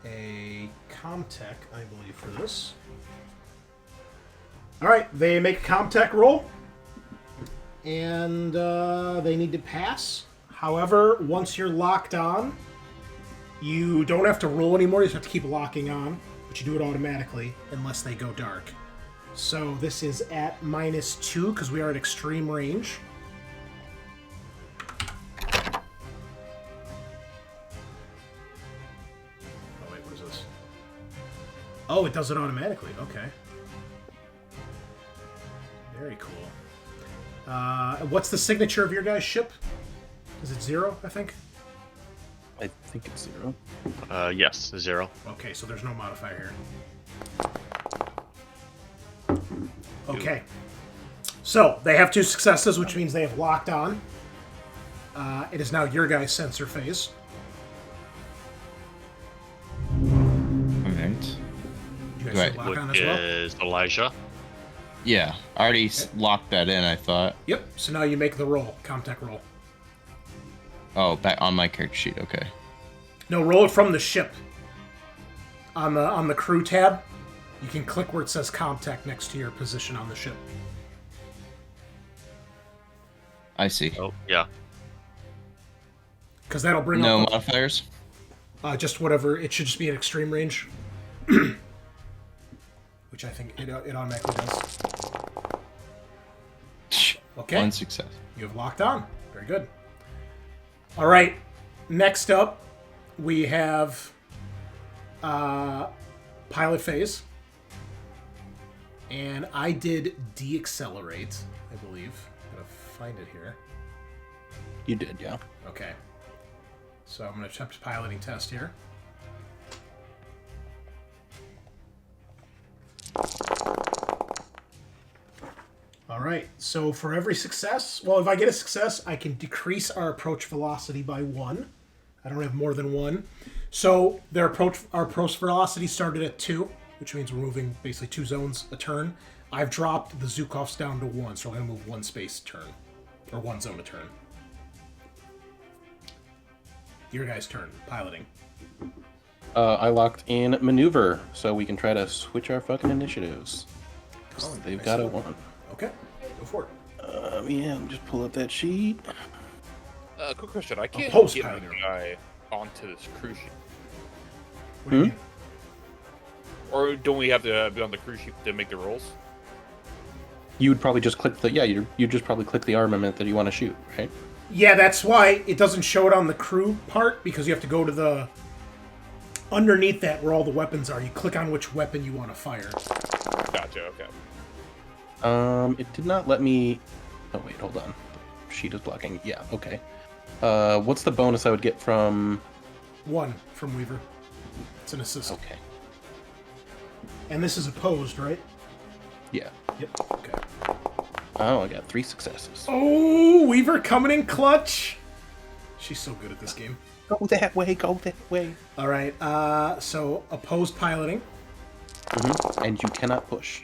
a Comtech, I believe, for this. All right, they make a Comtech roll, and they need to pass. However, once you're locked on, you don't have to roll anymore. You just have to keep locking on, but you do it automatically unless they go dark. So this is at -2 because we are at extreme range. Oh wait, what is this? Oh, it does it automatically. Okay. Very cool. What's the signature of your guys' ship? Is it 0, I think? I think it's 0. Yes, 0. Okay, so there's no modifier here. Okay. So, they have 2 successes, which means they have locked on. It is now your guys' sensor phase. Alright. You guys Right. should lock on Which as well? is Elijah. Yeah, I already locked that in, I thought. Yep, so now you make the roll, Comtech roll. Oh, back on my character sheet, okay. No, roll it from the ship. On the crew tab, you can click where it says Comtech next to your position on the ship. I see. Oh, yeah. Because that'll bring No up modifiers? just whatever. It should just be at extreme range. Which I think it automatically does. Okay. 1 success. You have locked on. Very good. All right. Next up, we have pilot phase. And I did deaccelerate, I believe. I'm going to find it here. You did, yeah. Okay. So I'm going to attempt a piloting test here. All right, so for every success, well, if I get a success, I can decrease our approach velocity by 1. I don't have more than 1. So our approach velocity started at 2, which means we're moving basically 2 zones a turn. I've dropped the Zhukovs down to 1, so we're going to move 1 space a turn, or 1 zone a turn. Your guys' turn, piloting. I locked in maneuver, so we can try to switch our fucking initiatives. 'Cause Oh, they've nice. got a 1. Okay, go for it. Yeah, let me just pull up that sheet. Quick question. I can't post get pilot. my guy onto this cruise ship. What do you mean? Or don't we have to be on the cruise ship to make the rolls? You would probably just click the you just probably click the armament that you want to shoot, right? Yeah, that's why it doesn't show it on the crew part, because you have to go to the... Underneath that, where all the weapons are, you click on which weapon you want to fire. Gotcha. Okay. It did not let me. Oh wait, hold on. The sheet is blocking. Yeah, okay. What's the bonus I would get from? 1 from Weaver. It's an assist. Okay. And this is opposed, right? Yeah. Yep. Okay. Oh, I got 3 successes. Oh, Weaver coming in clutch. She's so good at this game. Go that way. Go that way. All right. So opposed piloting. And you cannot push.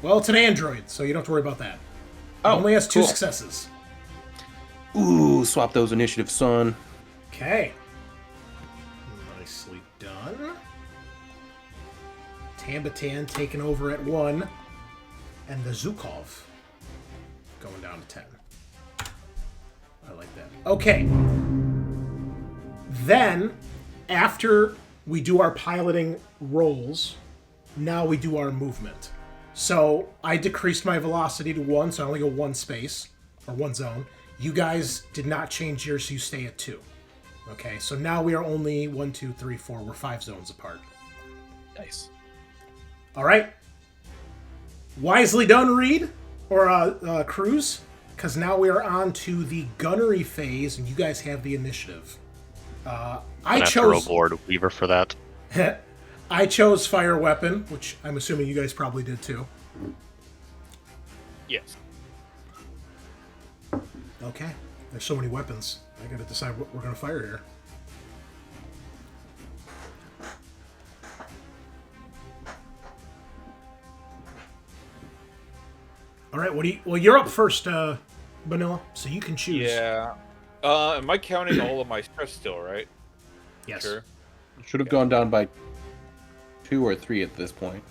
Well, it's an android, so you don't have to worry about that. Oh, It only has 2 cool. successes. Ooh, swap those initiatives, son. Okay. Nicely done. Tambatan taking over at 1. And the Zhukov going down to 10. I like that. Okay. Then, after we do our piloting rolls, now we do our movement. So, I decreased my velocity to 1, so I only go 1 space, or 1 zone. You guys did not change yours, so you stay at 2. Okay, so now we are only 1, 2, 3, 4. We're 5 zones apart. Nice. All right. Wisely done, Reed, or Cruz, because now we are on to the gunnery phase, and you guys have the initiative. I have to chose reward Weaver for that. I chose fire weapon, which I'm assuming you guys probably did too. Yes. Okay. There's so many weapons. I gotta decide what we're gonna fire here. All right. Well, you're up first, Bunnilla, so you can choose. Yeah. Am I counting all of my stress still, right? Yes. Sure. Should have gone down by 2 or 3 at this point,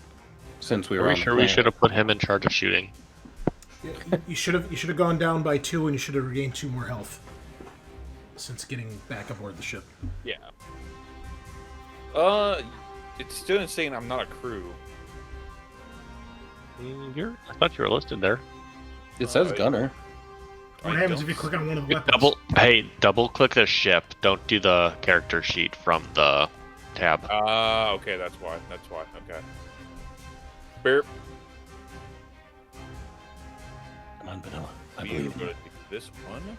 since we were Are we on the sure we planet. should have put him in charge of shooting? You should have gone down by 2, and you should have regained 2 more health since getting back aboard the ship. Yeah. It's still saying I'm not a crew. I thought you were listed there. It says I- gunner. What I happens don't- if you click on one of the weapons? Double click the ship. Don't do the character sheet from the tab. Okay, that's why. Okay. Burp. Come on, Bunnilla. I We believe are you. gonna take this one.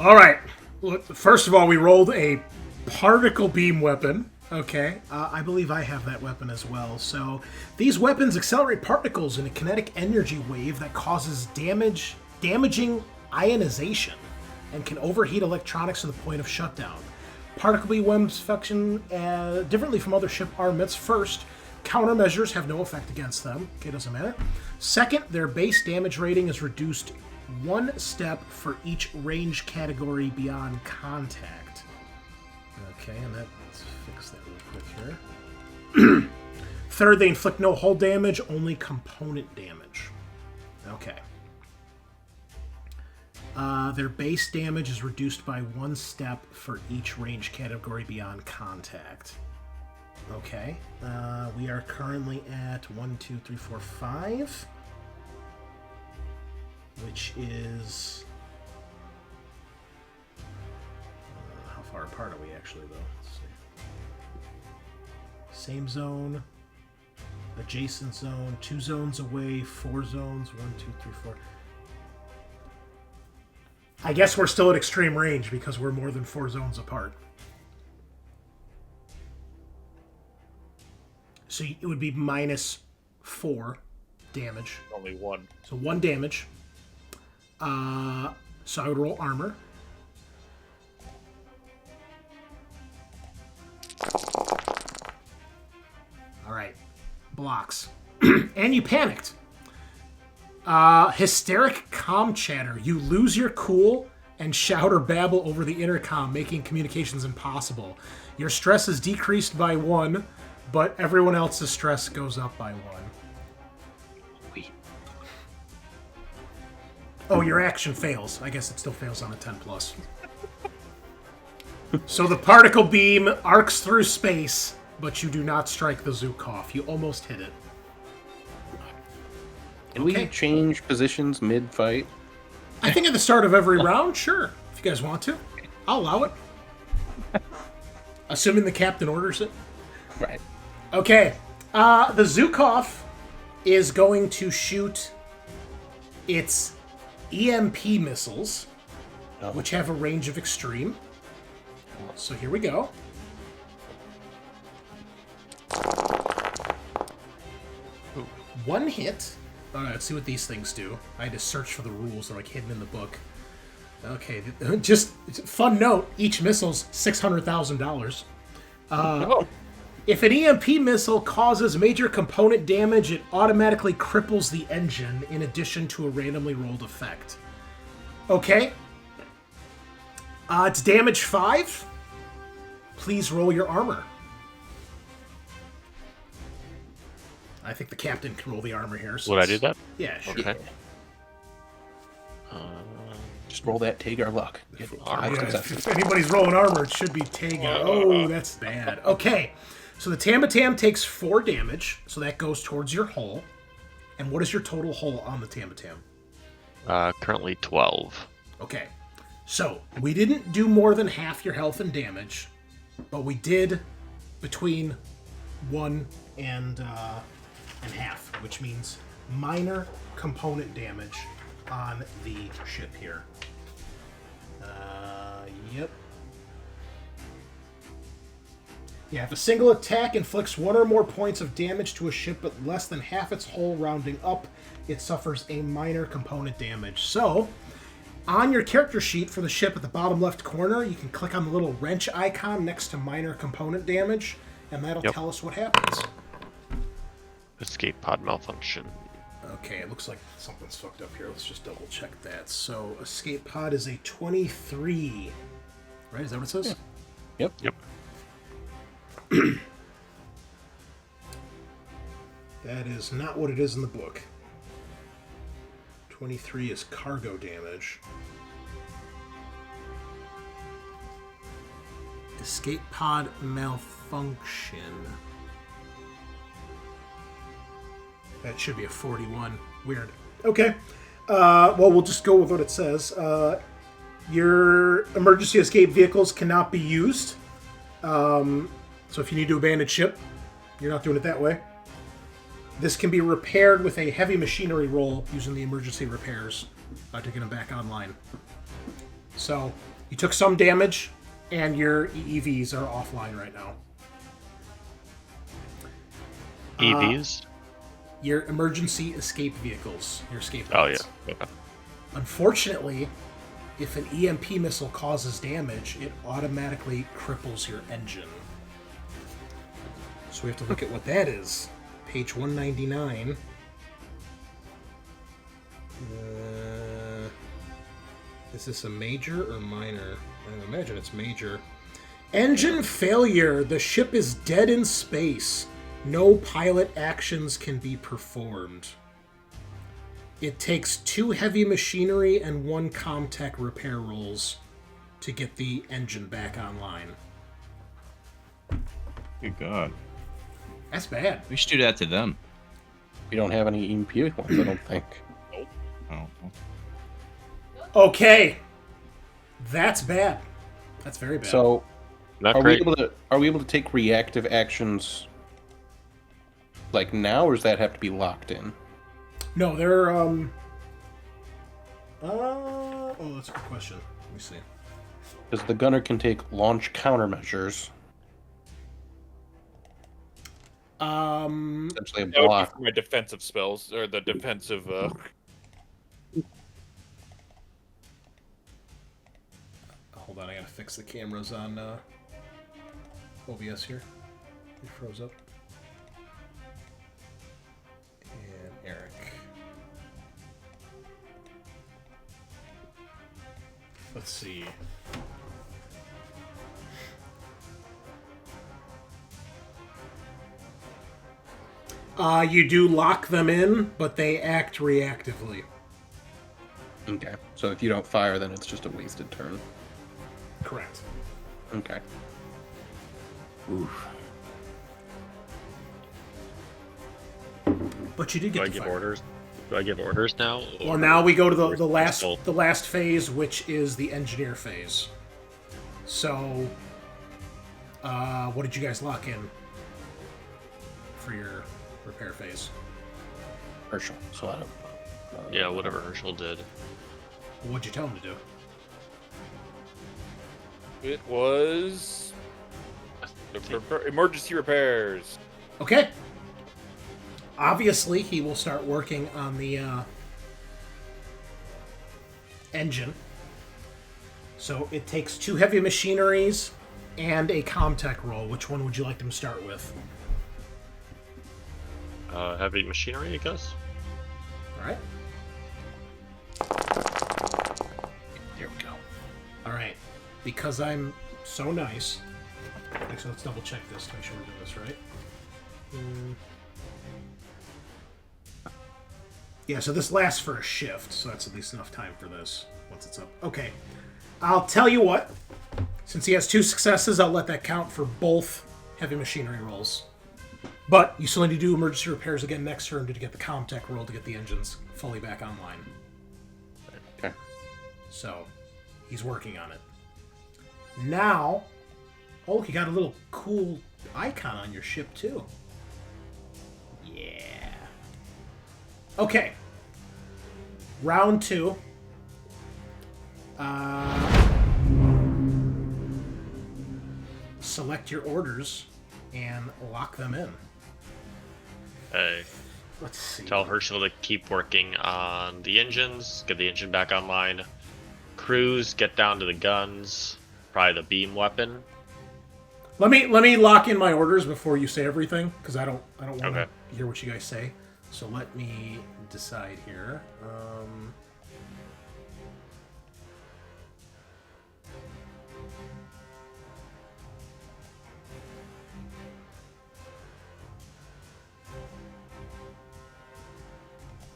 All right. Look, first of all, we rolled a particle beam weapon. Okay. I believe I have that weapon as well. So these weapons accelerate particles in a kinetic energy wave that causes damaging ionization and can overheat electronics to the point of shutdown. Particle beam weapons function differently from other ship armaments. First, countermeasures have no effect against them. Okay, doesn't matter. Second, their base damage rating is reduced 1 step for each range category beyond contact. Okay, and let's fix that real quick here. Third, they inflict no hull damage, only component damage. Okay. Their base damage is reduced by 1 step for each range category beyond contact. Okay. We are currently at 1, 2, 3, 4, 5. Which is... how far apart are we actually, though? Let's see. Same zone. Adjacent zone. 2 zones away. 4 zones. 1, 2, 3, 4. I guess we're still at extreme range because we're more than 4 zones apart. So it would be minus 4 damage. Only 1. So 1 damage. So I would roll armor. Alright. Blocks. And you panicked. Hysteric comm chatter. You lose your cool and shout or babble over the intercom, making communications impossible. Your stress is decreased by 1, but everyone else's stress goes up by 1. Oh, your action fails. I guess it still fails on a 10 plus. So the particle beam arcs through space, but you do not strike the Zukov. You almost hit it. Can we Okay. change positions mid-fight? I think at the start of every round, sure. If you guys want to. I'll allow it. Assuming the captain orders it. Right. Okay. The Zukov is going to shoot its EMP missiles, which have a range of extreme. So here we go. One hit. All right, let's see what these things do. I had to search for the rules. They're like hidden in the book. Okay, just fun note, each missile's $600,000. If an EMP missile causes major component damage, it automatically cripples the engine in addition to a randomly rolled effect. Okay. It's damage 5. Please roll your armor. I think the captain can roll the armor here. Would I do that? Yeah, sure. Okay. Just roll that Tagar luck. Get Armor. 5 Yeah, successes. if anybody's rolling armor, it should be Tagar. Oh, that's bad. Okay, so the Tamatam takes 4 damage, so that goes towards your hull. And what is your total hull on the Tamatam? Currently 12. Okay, so we didn't do more than half your health and damage, but we did between 1 and half, which means minor component damage on the ship here. Yep. Yeah, if a single attack inflicts 1 or more points of damage to a ship but less than half its hull rounding up, it suffers a minor component damage. So, on your character sheet for the ship at the bottom left corner, you can click on the little wrench icon next to minor component damage, and that'll tell us what happens. Escape pod malfunction. Okay, it looks like something's fucked up here. Let's just double check that. So, escape pod is a 23. Right? Is that what it says? Yep. That is not what it is in the book. 23 is cargo damage. Escape pod malfunction. That should be a 41. Weird. Okay. Well, we'll just go with what it says. Your emergency escape vehicles cannot be used. So if you need to abandon ship, you're not doing it that way. This can be repaired with a heavy machinery roll using the emergency repairs to get them back online. So you took some damage, and your EEVs are offline right now. EVs? Your emergency escape vehicles, your escape Oh, pods. yeah. Okay. Unfortunately, if an EMP missile causes damage, it automatically cripples your engine. So we have to look at what that is. Page 199. Is this a major or minor? I imagine it's major. Engine failure. The ship is dead in space. No pilot actions can be performed. It takes 2 heavy machinery and 1 Comtech repair rolls to get the engine back online. Good God. That's bad. We should do that to them. We don't have any EMP ones, I don't think. Oh. Okay. That's bad. That's very bad. So, Not are great. we able to take reactive actions like now, or does that have to be locked in? No, they're oh, that's a good question. Let me see. Because the gunner can take launch countermeasures, essentially a That would be block. for my defensive spells, or the defensive, Hold on, I gotta fix the cameras on OBS here. It froze up. And Eric. Let's see. You do lock them in, but they act reactively. Okay. So if you don't fire, then it's just a wasted turn. Correct. Okay. Oof. But you did Do get I to give fire. orders? Do I give orders now? Well, now we go to the Well, last phase, which is the engineer phase. So, what did you guys lock in for your repair phase? Herschel. So I don't. yeah, whatever Herschel did. What'd you tell him to do? it was emergency repairs. Okay. Obviously, he will start working on the engine. So it takes 2 heavy machineries and a Comtech roll. Which one would you like them to start with? Heavy machinery, I guess. All right. There we go. All right. Because I'm so nice. Actually, let's double check this to make sure we're doing this right. Yeah, so this lasts for a shift, so that's at least enough time for this once it's up. Okay. I'll tell you what. Since he has 2 successes, I'll let that count for both heavy machinery rolls. But you still need to do emergency repairs again next turn to get the Comtech roll to get the engines fully back online. Okay. So, he's working on it. Now, oh, look, you got a little cool icon on your ship, too. Yeah. Okay. Round 2. Select your orders and lock them in. Hey, Let's see. tell Herschel to keep working on the engines, get the engine back online. Cruz, get down to the guns, probably the beam weapon. Let me lock in my orders before you say everything, because I don't want to Okay. hear what you guys say. So let me decide here.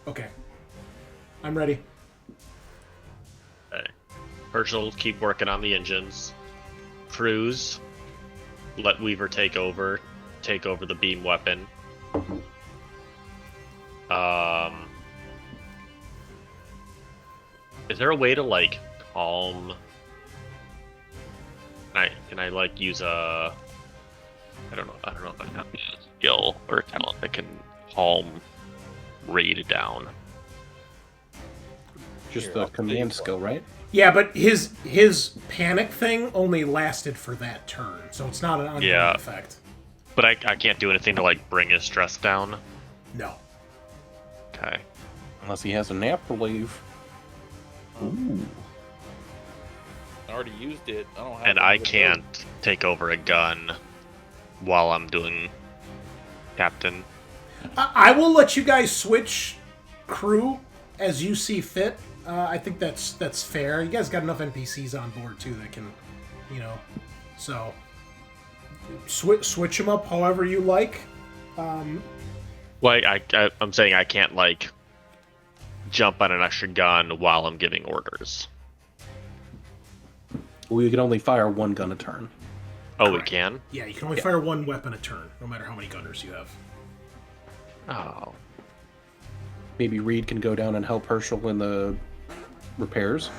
Okay. I'm ready. Okay. Herschel, keep working on the engines. Cruz, let Weaver take over the beam weapon. Is there a way to like calm? Can I like use a? I don't know if I have a skill or a talent that can calm Raid down. Just the command skill, right? Yeah, but his panic thing only lasted for that turn, so it's not an ongoing effect. But I can't do anything to like bring his stress down. No. Okay. Unless he has a nap relief. Ooh. I already used it. I don't have. And I can't take over a gun while I'm doing captain. I will let you guys switch crew as you see fit. I think that's fair. You guys got enough NPCs on board too that can, so switch them up however you like. Well, I'm saying I can't like jump on an extra gun while I'm giving orders. We can only fire one gun a turn. Oh, Correct. we can? Yeah, you can only fire one weapon a turn, no matter how many gunners you have. Oh. Maybe Reed can go down and help Herschel in the repairs.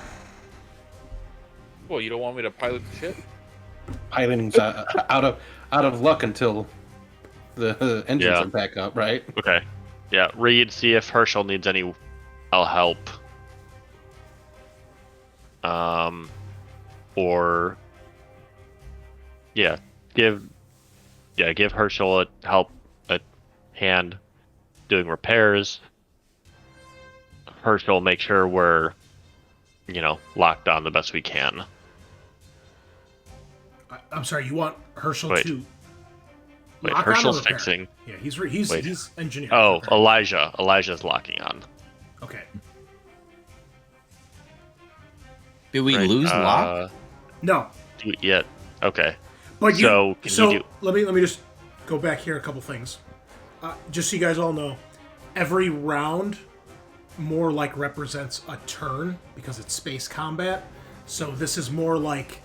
Well, you don't want me to pilot the ship? Piloting's out of luck until the engines are back up, right? Okay. Yeah, Reed, see if Herschel needs any help. Or give Herschel a hand doing repairs. Herschel, make sure we're locked on the best we can. I'm sorry, you want Herschel to wait, lock Herschel's on or repair? fixing. Yeah, he's engineering. Oh, Elijah's locking on. Okay. Did we lose lock? No. Yeah. Okay. But you let me just go back here a couple things. Just so you guys all know, every round more like represents a turn because it's space combat. So this is more like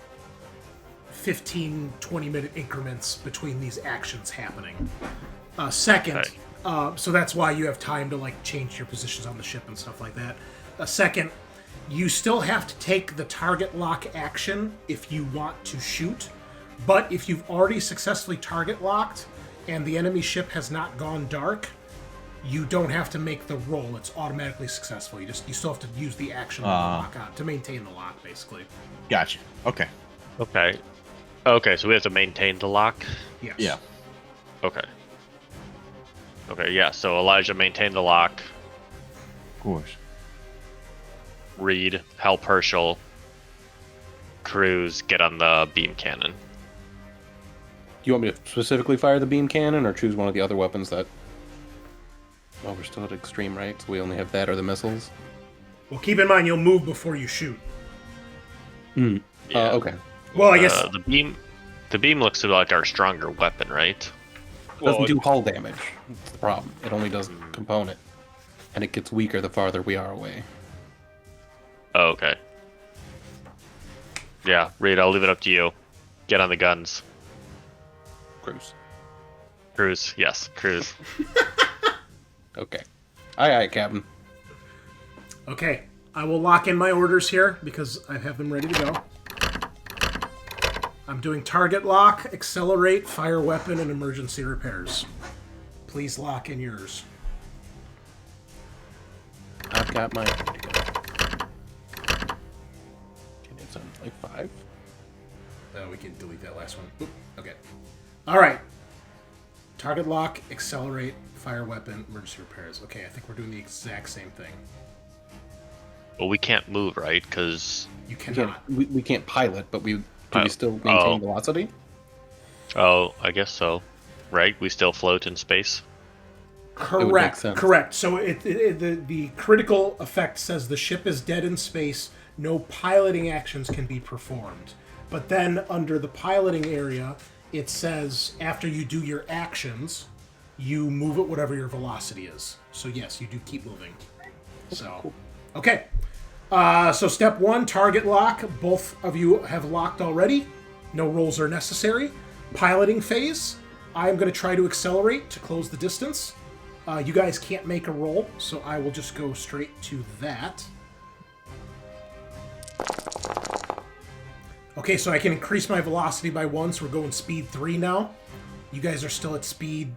15, 20-minute increments between these actions happening. Second, so that's why you have time to like change your positions on the ship and stuff like that. Second, you still have to take the target lock action if you want to shoot, but if you've already successfully target locked and the enemy ship has not gone dark, you don't have to make the roll. It's automatically successful. You still have to use the action to lock on, to maintain the lock, basically. Gotcha. Okay. Okay, so we have to maintain the lock? Yes. Yeah. Okay, yeah, so Elijah, maintain the lock. Of course. Reed, help Herschel. Cruz, get on the beam cannon. You want me to specifically fire the beam cannon or choose one of the other weapons that... Well, we're still at extreme, right? So we only have that or the missiles? Well, keep in mind, you'll move before you shoot. Yeah. Okay. Well, I guess... The beam looks to be like our stronger weapon, right? It doesn't do hull damage. That's the problem. It only does component. And it gets weaker the farther we are away. Oh, okay. Yeah, Reed, I'll leave it up to you. Get on the guns. Cruz, yes, Cruz. Okay. Aye, Captain. Okay, I will lock in my orders here because I have them ready to go. I'm doing target lock, accelerate, fire weapon, and emergency repairs. Please lock in yours. I've got my... It's on like 5. We can delete that last one. Oop, okay. All right. Target lock, accelerate, fire weapon, emergency repairs. Okay, I think we're doing the exact same thing. Well, we can't move, right? Because... You cannot. We can't pilot, but do we still maintain velocity? Oh, I guess so. Right? We still float in space? Correct. sense. Correct. So the critical effect says the ship is dead in space. No piloting actions can be performed. But then under the piloting area, it says after you do your actions, you move at whatever your velocity is. So yes, you do keep moving. So, okay. So step 1, target lock. Both of you have locked already. No rolls are necessary. Piloting phase. I'm going to try to accelerate to close the distance. You guys can't make a roll, so I will just go straight to that. Okay, so I can increase my velocity by 1, so we're going speed 3 now. You guys are still at speed...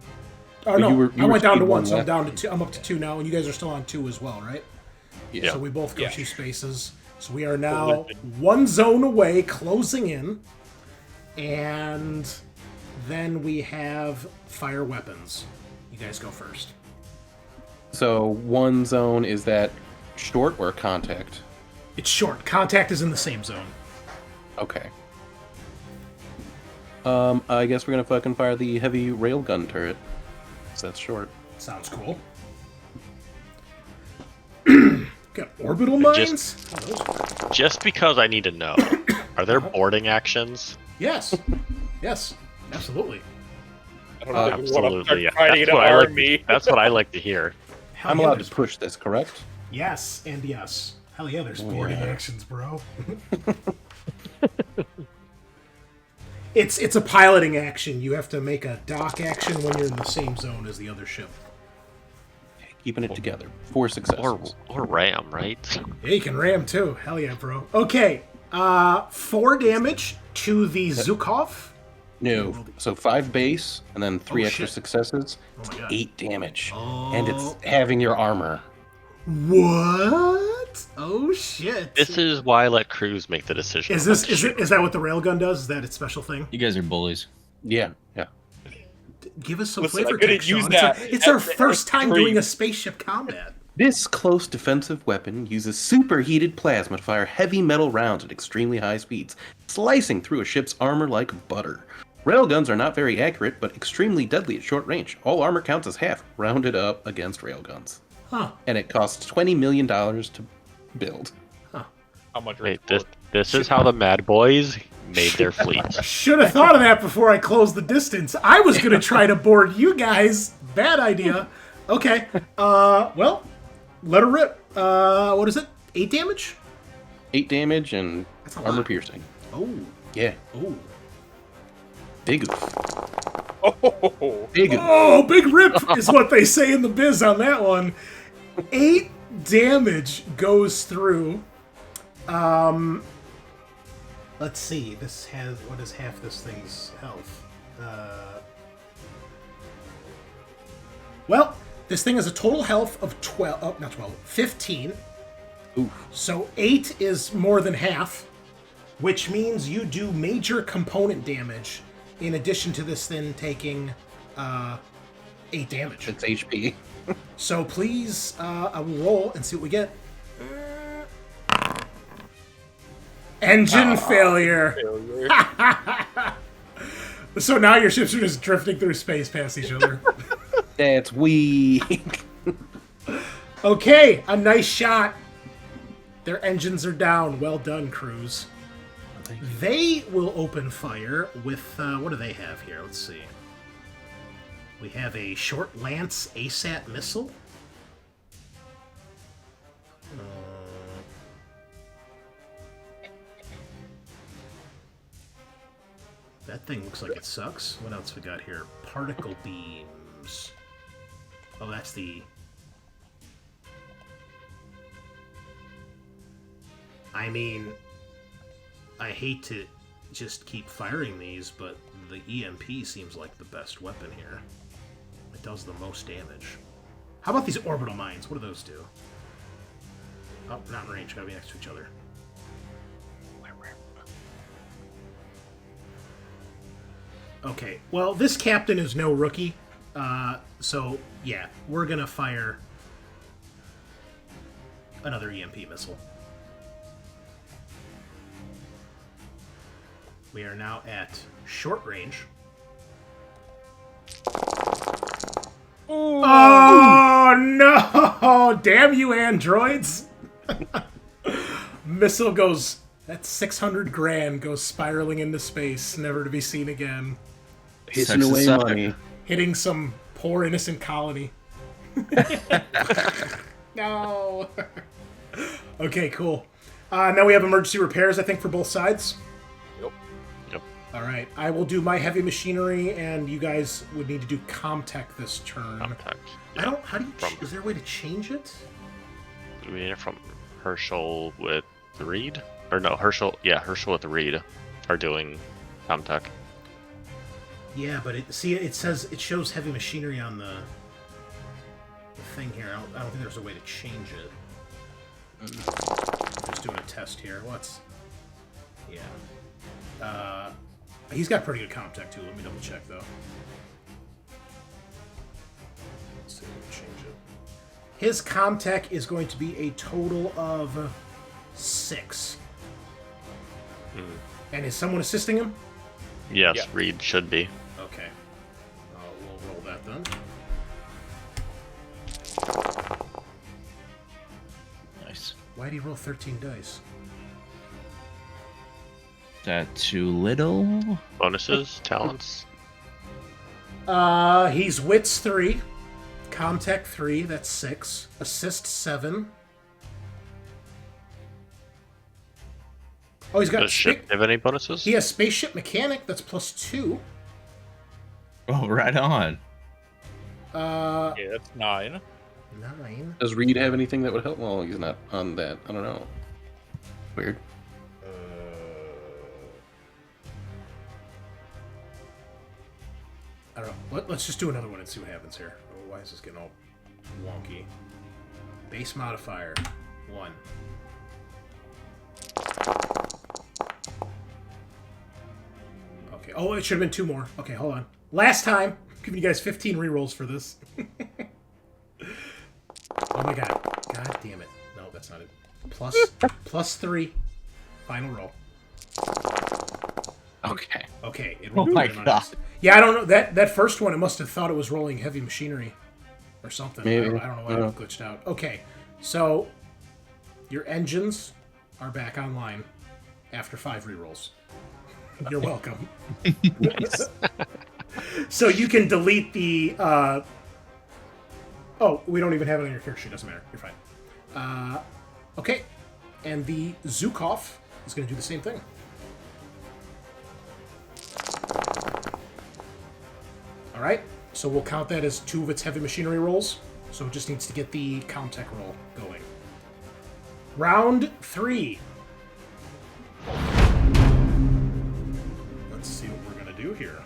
Oh, no, I went down to 1, so I'm down to 2. I'm up to 2 now, and you guys are still on 2 as well, right? Yeah. So we both go 2 spaces. So we are now 1 zone away, closing in. And then we have fire weapons. You guys go first. So 1 zone, is that short or contact? It's short. Contact is in the same zone. Okay. I guess we're gonna fucking fire the heavy railgun turret. So that's short. Sounds cool. Got orbital mines? Just because I need to know, are there boarding actions? Yes. Yes. Absolutely. I don't know if I Absolutely. start Yeah. fighting That's an what I like. army. That's what I like to hear. Hell I'm yeah, allowed there's- to push this, correct? Yes, and yes. Hell yeah, there's boarding yeah. actions, bro. It's a piloting action. You have to make a dock action when you're in the same zone as the other ship. Keeping it together. 4 successes. Or ram, right? Yeah, you can ram too. Hell yeah, bro. Okay, 4 damage to the Zukov. No. So 5 base, and then 3 Oh, extra shit. successes. Oh my god. 8 damage. Oh. And it's having your armor. What? Oh shit. This is why I let Cruz make the decision. Is on this is that what the railgun does? Is that its special thing? You guys are bullies. Yeah, yeah. Give us some Listen, flavor I couldn't text, use Sean. that It's our at the first time doing extreme. a spaceship combat. This close defensive weapon uses superheated plasma to fire heavy metal rounds at extremely high speeds, slicing through a ship's armor like butter. Railguns are not very accurate, but extremely deadly at short range. All armor counts as half, rounded up against railguns. Huh. And it costs $20 million to build. How much? Wait, this is how the Mad Boys made their fleet. Should have thought of that before I closed the distance. I was going to try to board you guys. Bad idea. Okay. Well, let her rip. What is it? 8 damage? 8 damage and That's a armor lot. piercing. Oh. Yeah. Oh. Big oof. Oh, Big oof. Oh, big rip is what they say in the biz on that one. 8 damage goes through. Let's see. This has what is half this thing's health? Well, this thing has a total health of 12. Oh, not 12. 15. Oof. So 8 is more than half, which means you do major component damage in addition to this thing taking 8 damage. It's HP. So please, I will roll and see what we get. Engine failure. So now your ships are just drifting through space past each other. That's weak. Okay, a nice shot. Their engines are down. Well done, Cruz. They will open fire with, what do they have here? Let's see. We have a short lance ASAT missile. That thing looks like it sucks. What else we got here? Particle beams. Oh, that's the... I mean, I hate to just keep firing these, but the EMP seems like the best weapon here. It does the most damage. How about these orbital mines? What do those do? Oh, not in range. Gotta be next to each other. Okay, well, this captain is no rookie. So, yeah, we're gonna fire another EMP missile. We are now at short range. Oh, Oh no! Damn you, androids! Missile goes. That 600 grand goes spiraling into space, never to be seen again. Pissing Sucks to away suck. money. Hitting some poor innocent colony. No. Okay, cool. Now we have emergency repairs, I think, for both sides. Yep. All right. I will do my heavy machinery, and you guys would need to do Comtech this turn. Contact. I don't. How do you? From- Is there a way to change it? We need it from Herschel with Reed? Or no, Herschel. Yeah, Herschel with Reed are doing Comtech. Yeah, but it says it shows heavy machinery on the thing here. I don't think there's a way to change it. I'm just doing a test here. Yeah. He's got pretty good Comtech too. Let me double check though. Let's see if we can change it. His Comtech is going to be a total of 6. And is someone assisting him? Yes, Yeah. Reed should be. Okay. We'll roll that then. Nice. Why did he roll 13 dice? That too little? Bonuses, talents. He's Wits 3, Comtech 3, that's 6, Assist 7. Oh, he's got Does ship have any bonuses? he has Spaceship Mechanic, that's +2. Oh, right on. Uh, Yeah, that's 9. 9. Does Reed have anything that would help? Well, he's not on that. I don't know. Weird. I don't know. Let's just do another one and see what happens here. Oh, why is this getting all wonky? Base modifier 1. Okay. Oh, it should have been 2 more. Okay, hold on. Last time, I'm giving you guys 15 rerolls for this. Oh my god. God damn it. No, that's not it. +3. Final roll. Okay. Okay. It Oh rolled my pretty god. nice. Yeah, I don't know. That first one, it must have thought it was rolling heavy machinery or something. Maybe. I don't know why it glitched out. Okay, so your engines are back online after 5 rerolls. You're welcome. So you can delete the... Oh, we don't even have it on your character sheet. Doesn't matter. You're fine. Okay, and the Zukov is going to do the same thing. All right, so we'll count that as 2 of its heavy machinery rolls. So it just needs to get the Comtech roll going. Round 3. Let's see what we're gonna do here.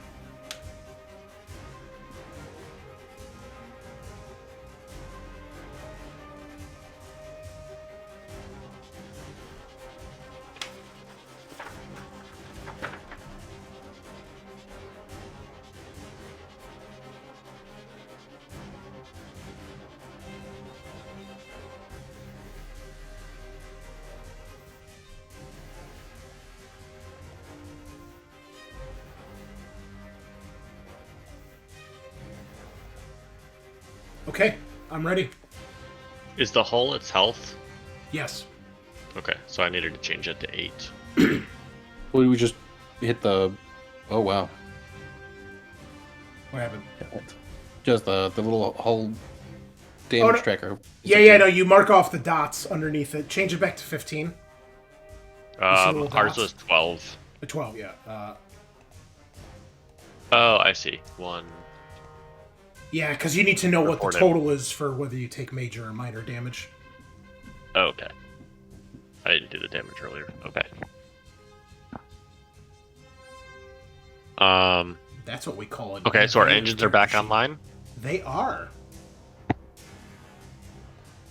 Okay, I'm ready. Is the hull its health? Yes. Okay, so I needed to change it to 8. Well, we just hit the... Oh, wow. What happened? Just the little hull damage no. tracker. Yeah, no, you mark off the dots underneath it. Change it back to 15. little Ours dots? was 12. 12, yeah. Oh, I see. 1. Yeah, because you need to know what the Report it. total is for whether you take major or minor damage. Oh, okay. I didn't do the damage earlier. Okay. That's what we call it. Okay, so our engines are back online? They are.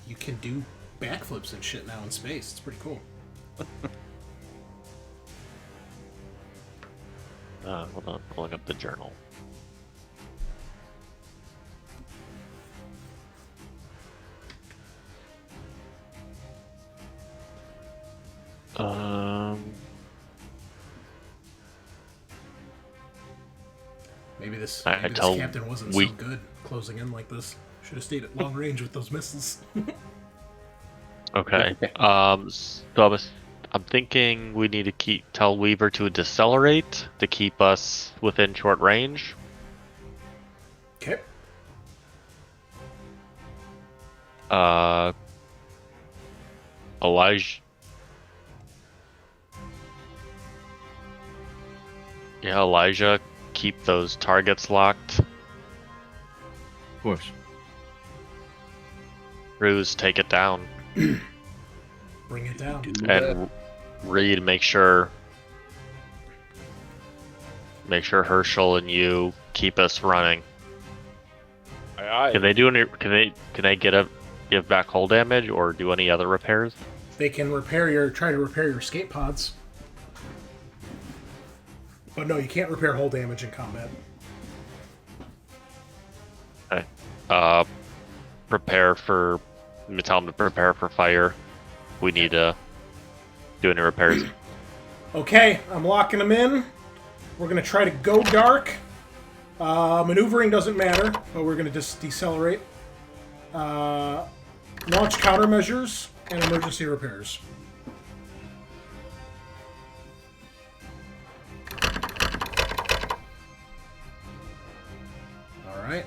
You can do backflips and shit now in space. It's pretty cool. Hold on, pulling up the journal. Maybe this I captain wasn't so good closing in like this. Should have stayed at long range with those missiles. Okay. So I'm thinking we need to tell Weaver to decelerate to keep us within short range. Okay. Elijah. Yeah, Elijah, keep those targets locked. Of course. Cruz, take it down. Bring it down. And Reed, make sure Herschel and you keep us running. Aye. Can they do any? Can they give back hull damage or do any other repairs? They can try to repair your escape pods. But no, you can't repair hull damage in combat. Okay. Tell them to prepare for fire. We need to do any repairs. Okay, I'm locking them in. We're going to try to go dark. Maneuvering doesn't matter, but we're going to just decelerate. Launch countermeasures and emergency repairs. Alright.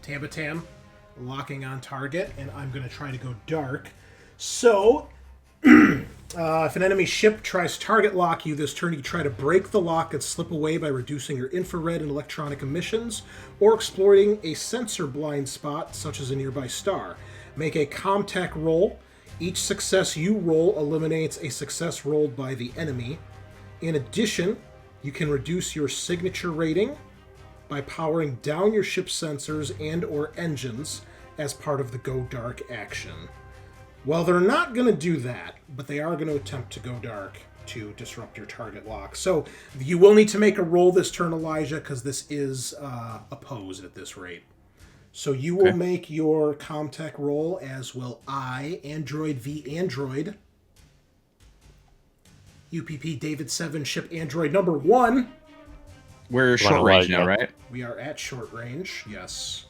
Tambatam locking on target, and I'm going to try to go dark. So, if an enemy ship tries to target lock you this turn, you try to break the lock and slip away by reducing your infrared and electronic emissions, or exploiting a sensor blind spot, such as a nearby star. Make a comtech roll. Each success you roll eliminates a success rolled by the enemy. In addition, you can reduce your signature rating by powering down your ship's sensors and or engines as part of the Go Dark action. Well, they're not going to do that, but they are going to attempt to go dark to disrupt your target lock. So you will need to make a roll this turn, Elijah, because this is opposed at this rate. So you will make your comtech roll, as will I, Android v. Android. UPP David 7, ship Android number 1. We're short range now, right? We are at short range, yes.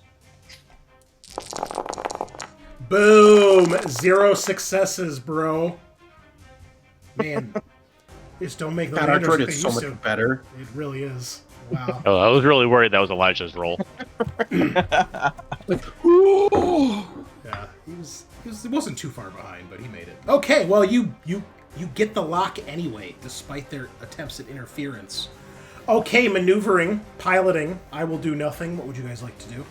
Boom! 0 successes, bro. Man, just don't make the God, our landers droid like is they so used much to. better. It really is. Wow. Oh, I was really worried that was Elijah's roll. Yeah, he wasn't too far behind, but he made it. Okay, well you get the lock anyway, despite their attempts at interference. Okay, maneuvering, piloting. I will do nothing. What would you guys like to do?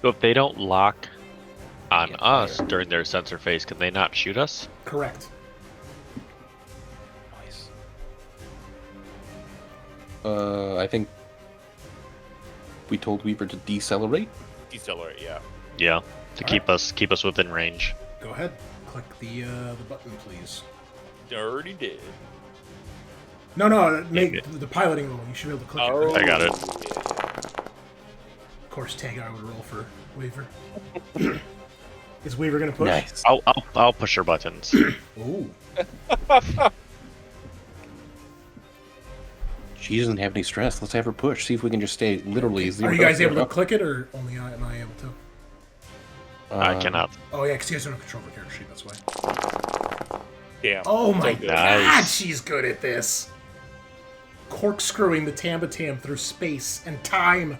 So if they don't lock on us during their sensor phase, can they not shoot us? Correct. Nice. I think we told Weaver to decelerate. Decelerate, yeah. Yeah, to keep us within range. Go ahead. Click the button, please. Already did. No, make the piloting roll. You should be able to click it. Right? I got it. Of course, Tagar would roll for Weaver. Is Weaver gonna push? Nice. I'll push her buttons. Ooh. She doesn't have any stress. Let's have her push. See if we can just stay literally 0. Are you guys able to click it, or only am I able to? I cannot. Oh yeah, because you guys don't have control of the character sheet. That's why. Damn. Oh my So good. god, Nice. she's good at this. Corkscrewing the Tambatam through space and time.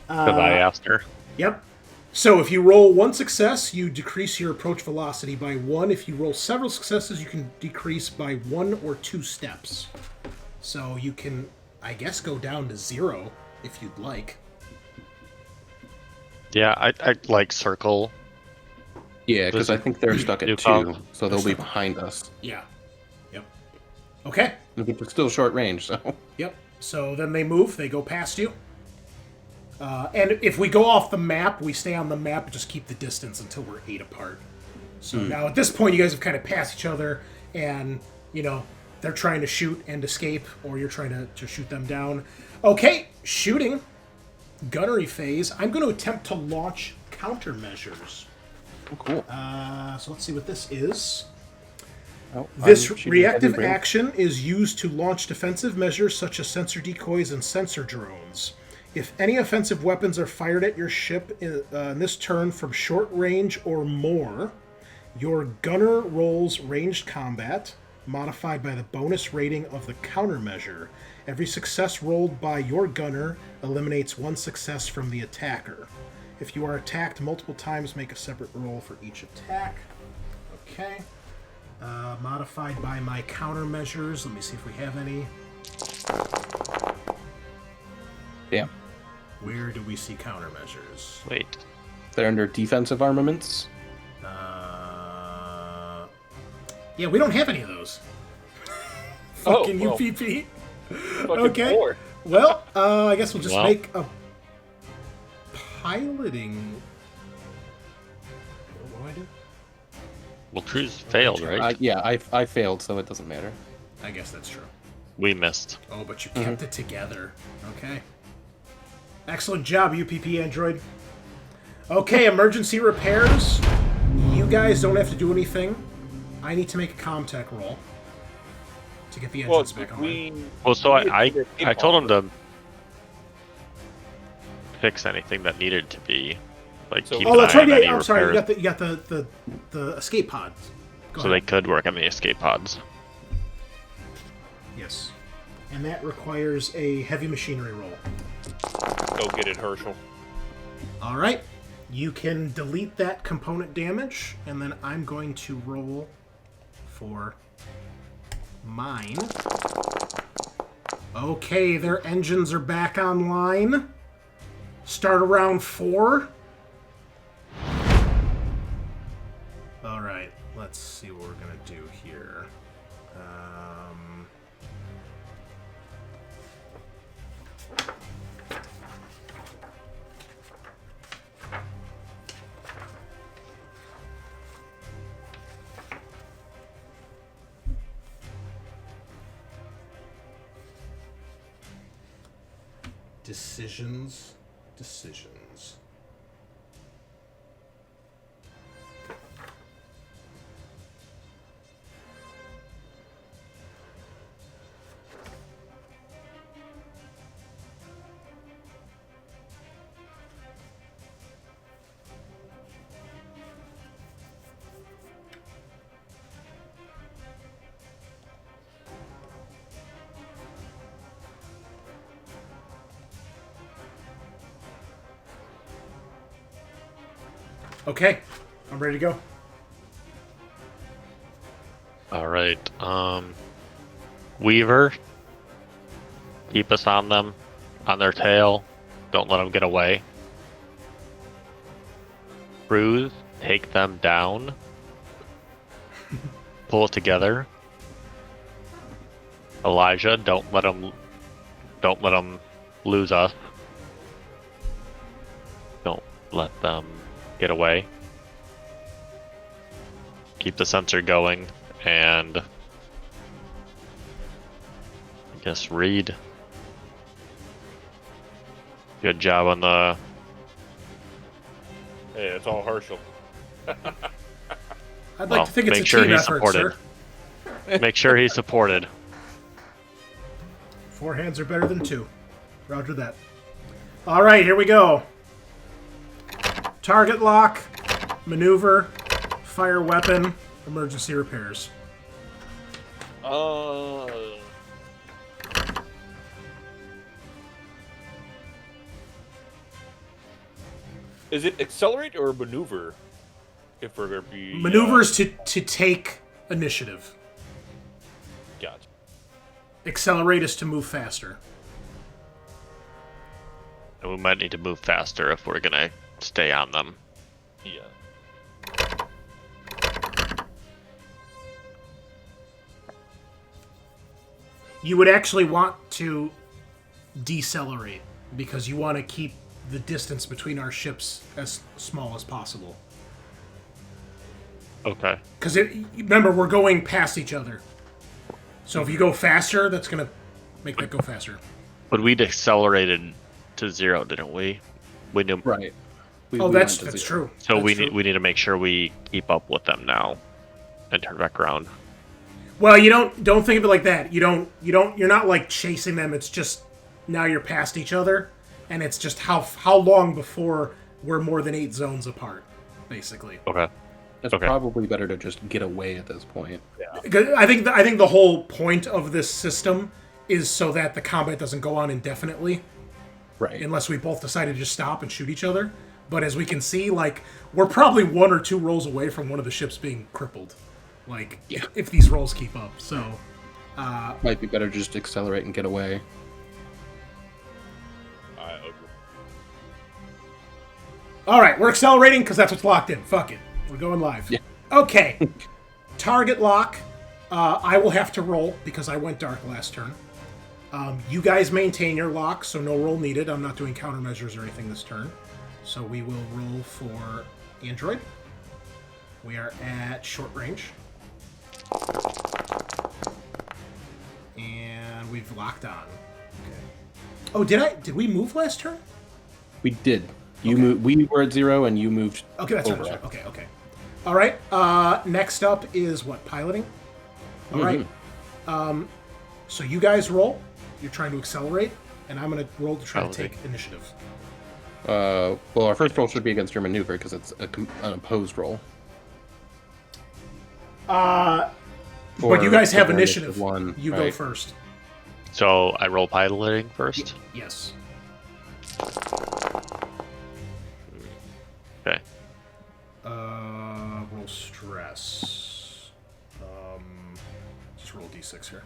Because I asked her. Yep. So if you roll 1 success, you decrease your approach velocity by 1. If you roll several successes, you can decrease by 1 or 2 steps. So you can, I guess, go down to 0 if you'd like. Yeah, I like circle. Yeah, because I think they're stuck at New 2, call. so they'll be behind us. Yeah. Yep. Okay. It's still short range, so. Yep. So then they move. They go past you. And if we go off the map, we stay on the map and just keep the distance until we're 8 apart. So now at this point, you guys have kind of passed each other, and, you know, they're trying to shoot and escape, or you're trying to shoot them down. Okay, shooting. Gunnery phase. I'm going to attempt to launch countermeasures. Oh, cool. So let's see what this is. Oh, This I'm shooting reactive heavy range. action is used to launch defensive measures such as sensor decoys and sensor drones. If any offensive weapons are fired at your ship in this turn from short range or more, your gunner rolls ranged combat, modified by the bonus rating of the countermeasure. Every success rolled by your gunner eliminates one success from the attacker. If you are attacked multiple times, make a separate roll for each attack. Okay. Modified by my countermeasures. Let me see if we have any. Yeah. Where do we see countermeasures? Wait. They're under defensive armaments. Yeah, we don't have any of those. Oh, Fucking well. UPP. Fucking Okay. 4. Well, I guess we'll just Well. make a piloting. What do I do? Well, Cruz failed, right? Yeah, I failed, so it doesn't matter. I guess that's true. We missed. Oh, but you kept it together. Okay. Excellent job, UPP Android. Okay, emergency repairs. You guys don't have to do anything. I need to make a comm-tech roll to get the Well, engines back on. Well, so I told him to fix anything that needed to be, like, So- keep Oh, an that's eye right. on any Yeah, I'm sorry. repairs, You got the escape pods. Go so they ahead. could work on the escape pods. Yes. And that requires a heavy machinery roll. Go get it, Herschel. All right. You can delete that component damage, and then I'm going to roll for mine. Okay, their engines are back online. Start around 4. All right, let's see what we're gonna do here. Decisions. Okay, I'm ready to go. All right. Weaver, keep us on them, on their tail. Don't let them get away. Cruz, take them down. Pull it together. Elijah, don't let them lose us. Don't let them get away. Keep the sensor going, and I guess Reed. Good job on the. Hey, it's all Herschel. I'd like to think it's make a sure team he's effort, supported. sir. Make sure he's supported. 4 hands are better than 2. Roger that. All right, here we go. Target lock, maneuver, fire weapon, emergency repairs. Is it accelerate or maneuver? If we're gonna be Maneuvers to take initiative. Gotcha. Accelerate is to move faster. And we might need to move faster if we're gonna stay on them. Yeah. You would actually want to decelerate because you want to keep the distance between our ships as small as possible. Okay. Because remember, we're going past each other. So if you go faster, that's going to make that go faster. But we'd accelerated to 0, didn't we? We knew. Right. That's true. So That's we true. need to make sure we keep up with them now, and turn back around. Well, you don't think of it like that. You're not like chasing them. It's just now you're past each other. and it's just how long before we're more than 8 zones apart, basically. Okay. It's probably better to just get away at this point. Yeah. I think the whole point of this system is so that the combat doesn't go on indefinitely. Right. Unless we both decide to just stop and shoot each other. But as we can see, like, we're probably 1 or 2 rolls away from one of the ships being crippled. Like, if these rolls keep up. So, might be better to just accelerate and get away. I agree. Alright, we're accelerating because that's what's locked in. Fuck it. We're going live. Yeah. Okay. Target lock. I will have to roll because I went dark last turn. You guys maintain your lock, so no roll needed. I'm not doing countermeasures or anything this turn. So we will roll for Android. We are at short range. And we've locked on. Okay. Oh, did we move last turn? We did. You moved. We were at 0, and you moved. Okay, that's over. right. Okay. All right. Next up is what? Piloting. All right. So you guys roll. You're trying to accelerate, and I'm going to roll to try to take initiative. Well, our first roll should be against your maneuver because it's an opposed roll. But you guys have initiative. You go right. first. So I roll piloting first? Yes. Okay. Roll stress. Just roll d6 here.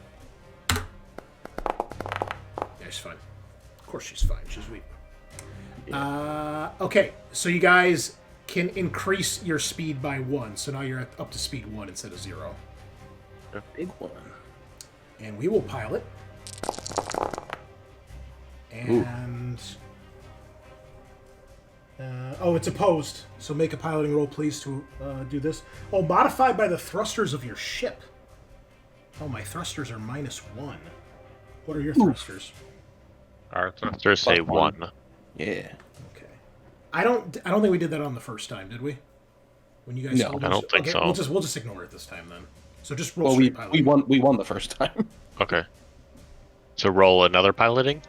Yeah, she's fine. Of course she's fine. She's weak. Okay, so you guys can increase your speed by 1. So now you're up to speed 1 instead of 0. A big one. And we will pilot. And... oh, it's opposed. So make a piloting roll, please, to do this. Oh, modified by the thrusters of your ship. Oh, my thrusters are -1. What are your thrusters? Our thrusters say 1. Yeah. Okay. I don't think we did that on the first time, did we? When you guys No, told I us? don't think so. We'll just ignore it this time then. So just roll Well, straight piloting. we won the first time. Okay. So roll another piloting?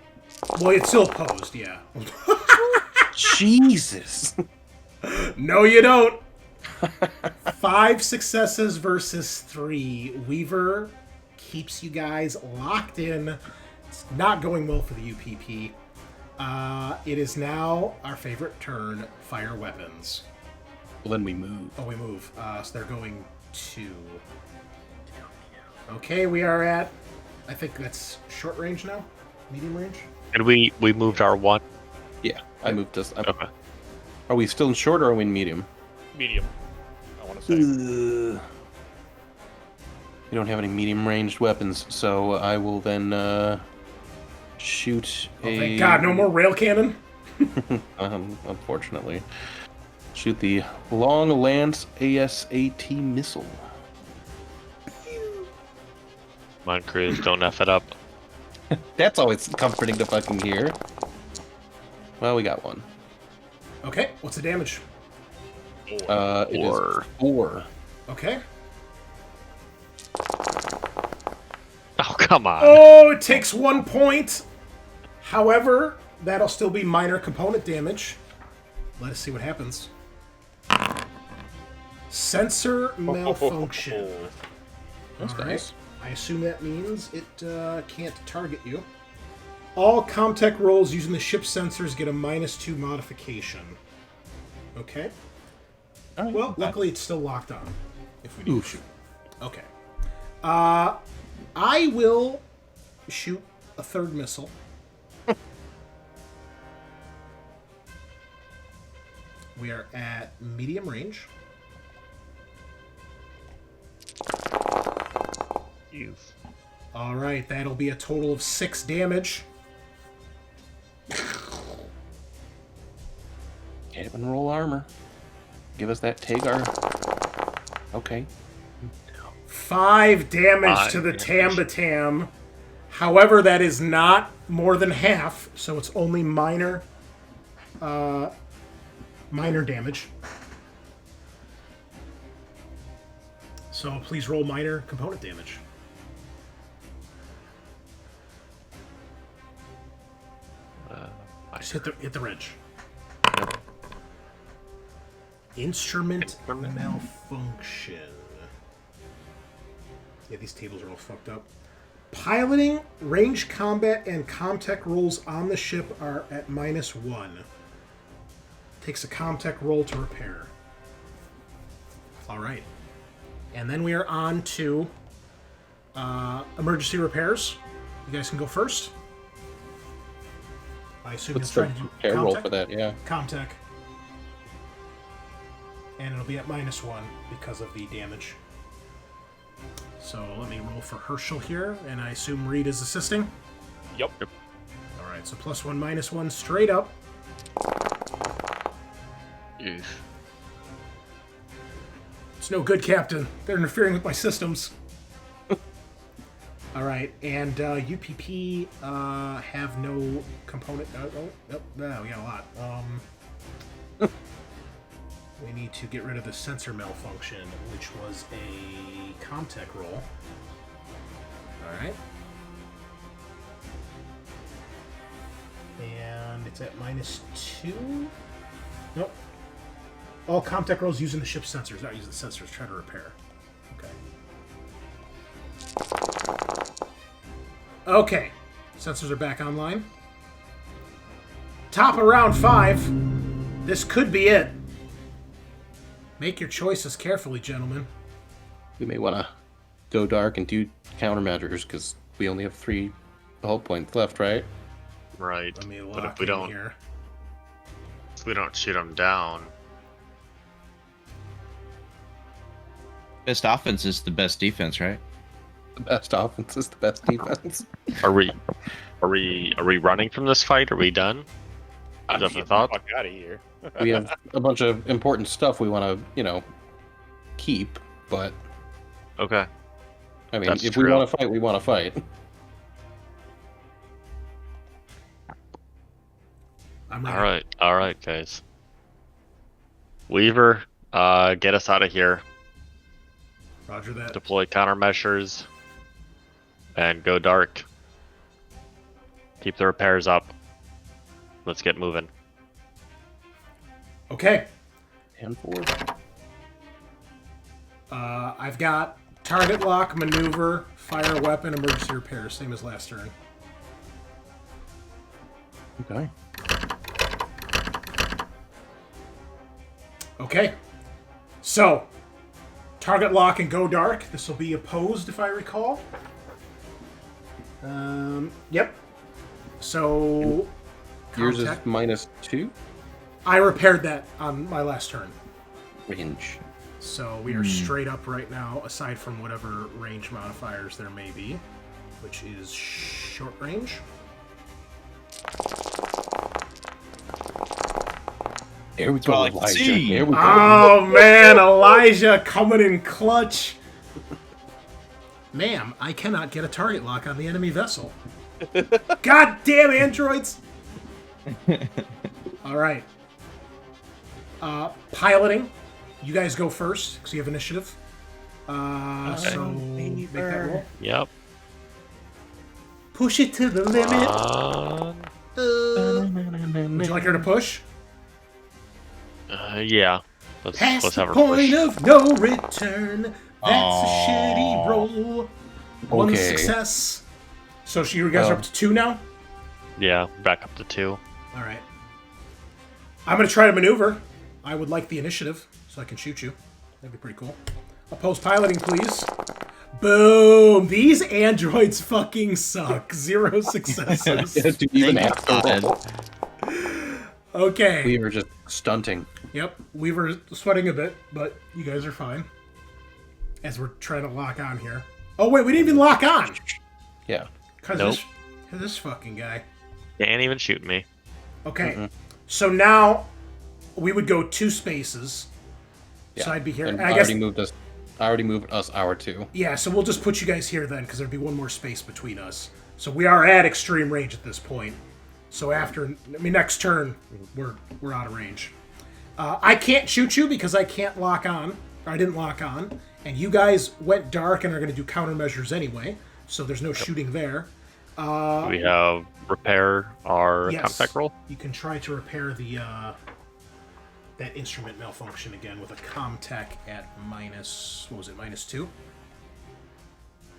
Well, it's still opposed, yeah. Jesus. No, you don't. 5 successes versus 3. Weaver keeps you guys locked in. It's not going well for the UPP. It is now our favorite turn, fire weapons. Well, then we move. Oh, we move. So they're going to... Okay, we are at... I think that's short range now? Medium range? And we moved our 1? Yeah, I moved us. Okay. Are we still in short or are we in medium? Medium, I want to say. We don't have any medium ranged weapons, so I will then shoot a... Thank God, no more rail cannon? Unfortunately. Shoot the Long Lance ASAT missile. Come on, Cruz, don't F it up. That's always comforting to fucking hear. Well, we got one. Okay, what's the damage? It Four. is 4. Okay. Oh, come on. Oh, it takes 1 point. However, that'll still be minor component damage. Let us see what happens. Sensor malfunction. That's All right. nice. I assume that means it can't target you. All Comtech rolls using the ship sensors get a -2 modification. Okay. All right. Well, luckily it's still locked on. If we do shoot. Okay. I will shoot a third missile. We are at medium range. All right, that'll be a total of 6 damage. Hit and roll armor. Give us that Tagar. Okay. 5 damage 5 to the damage. Tambatam. However, that is not more than half, so it's only minor damage. So please roll minor component damage. Just hit the ridge. Instrument malfunction. Yeah, these tables are all fucked up. Piloting, range combat, and comtech rolls on the ship are at -1. Takes a comtech roll to repair. Alright. And then we are on to emergency repairs. You guys can go first. I assume What's you'll the try to do repair roll comtech? for that? Yeah. Comtech. And it'll be at -1 because of the damage. So let me roll for Herschel here, and I assume Reed is assisting. Yep. Alright, so +1, -1, straight up. Oof. It's no good, Captain. They're interfering with my systems. Alright, and UPP have no component... no, we got a lot. We need to get rid of the sensor malfunction, which was a comtech roll. Alright. And it's at -2. Nope. All comtech rolls using the ship's sensors, not using the sensors. Try to repair. Okay. Sensors are back online. Top of round 5. This could be it. Make your choices carefully, gentlemen. We may want to go dark and do countermeasures because we only have 3 hull points left, right? Right. Let me But lock if we in don't, here. shoot them down, Best offense is the best defense, right? The best offense is the best defense. are we running from this fight? Are we done? I'm Just a getting the thought. fuck out of here. We have a bunch of important stuff we want to, keep. But Okay. I mean, That's if true. we want to fight, we want to fight. I'm ready. All right, guys. Weaver, get us out of here. Roger that. Deploy countermeasures, and go dark. Keep the repairs up. Let's get moving. Okay. And forward. I've got target lock, maneuver, fire weapon, emergency repair, same as last turn. Okay. Okay. So, target lock and go dark. This will be opposed, if I recall. Yep. So, Yours is contact- -2 I repaired that on my last turn. range. So we are straight up right now, aside from whatever range modifiers there may be, which is short range. There we That's all go, I can Elijah. see. There we go. Oh man, Elijah coming in clutch. Ma'am, I cannot get a target lock on the enemy vessel. God damn androids! All right. Piloting. You guys go first because you have initiative. So make that roll. Yep. Push it to the limit. Would you like her to push? Yeah. Let's Past the have her point push. of no return. That's a Aww. shitty roll. One Okay. success. So you guys are up to 2 now? Yeah, back up to 2. All right. I'm going to try to maneuver. I would like the initiative so I can shoot you. That'd be pretty cool. Opposed piloting, please. Boom! These androids fucking suck. 0 successes. To even Thank have to roll. God. Okay. We were just stunting. Yep. We were sweating a bit, but you guys are fine. As we're trying to lock on here. Oh, wait, we didn't even lock on! Yeah. Because Nope. this fucking guy. Can't even shoot me. Okay. So now we would go 2 spaces. Yeah. So I'd be here. And And I I guess, already moved us our 2. yeah, so we'll just put you guys here then, because there'd be 1 more space between us. So we are at extreme range at this point. So next turn, we're out of range. I can't shoot you because I can't lock on. Or I didn't lock on. And you guys went dark and are going to do countermeasures anyway. So there's no shooting there. Do we have repair our Yes. contact roll? You can try to repair the that instrument malfunction again with a comtech at minus. What was it? -2. Or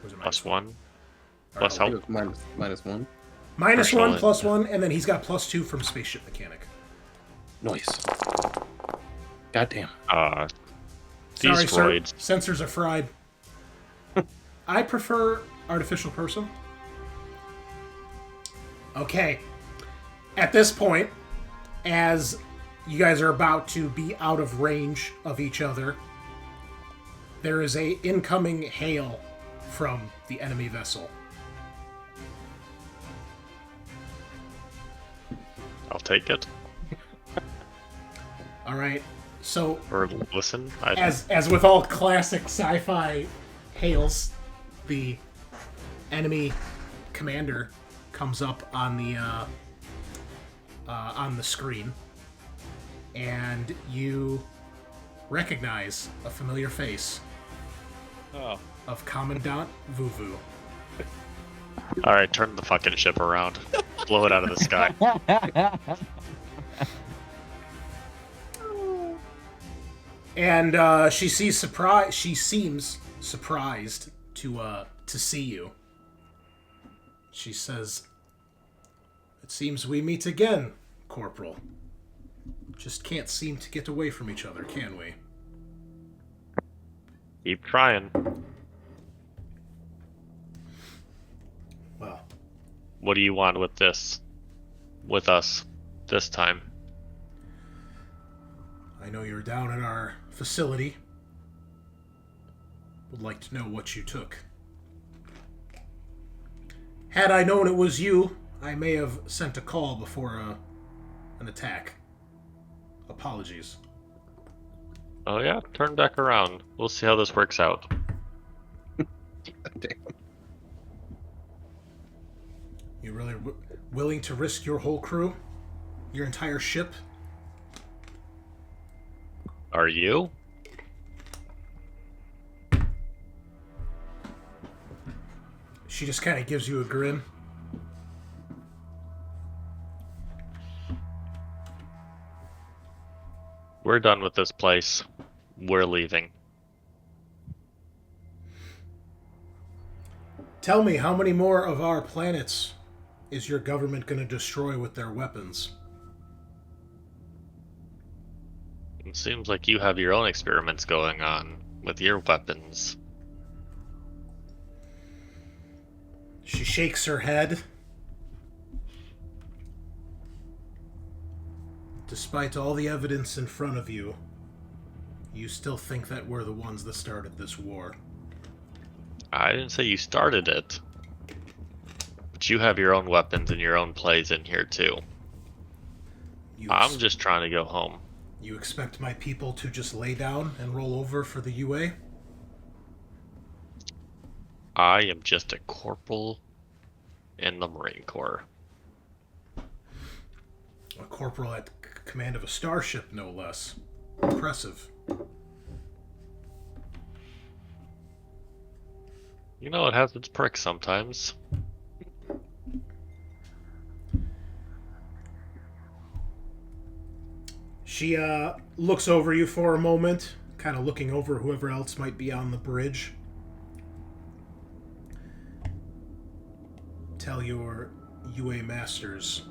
was it +1. Or Plus no, I help. think it was -1. -1, Personal +1, and then he's got +2 from spaceship mechanic. Nice. Goddamn. These Sorry, sir. droids. Sensors are fried. I prefer artificial person. Okay. At this point, as you guys are about to be out of range of each other, there is a incoming hail from the enemy vessel. I'll take it. All right. So Or listen. as with all classic sci-fi hails, the enemy commander comes up on the screen, and you recognize a familiar face Oh. of Commandant Vuvu. Alright, turn the fucking ship around. Blow it out of the sky. And she seems surprised to see you. She says, "It seems we meet again, Corporal. Just can't seem to get away from each other, can we?" Keep trying. Well, What do you want with this? With us this time? I know you're down at our facility. Would like to know what you took. Had I known it was you, I may have sent a call before an attack. Apologies. Oh yeah, turn back around. We'll see how this works out. Damn. You really willing to risk your whole crew? Your entire ship? Are you? She just kind of gives you a grin. We're done with this place. We're leaving. Tell me, how many more of our planets is your government going to destroy with their weapons? It seems like you have your own experiments going on with your weapons. She shakes her head. Despite all the evidence in front of you, you still think that we're the ones that started this war. I didn't say you started it. But you have your own weapons and your own plays in here too. I'm just trying to go home. You expect my people to just lay down and roll over for the UA? I am just a corporal in the Marine Corps. A corporal at command of a starship, no less. Impressive. You know, it has its perks sometimes. She looks over you for a moment, kind of looking over whoever else might be on the bridge. Tell your UA masters,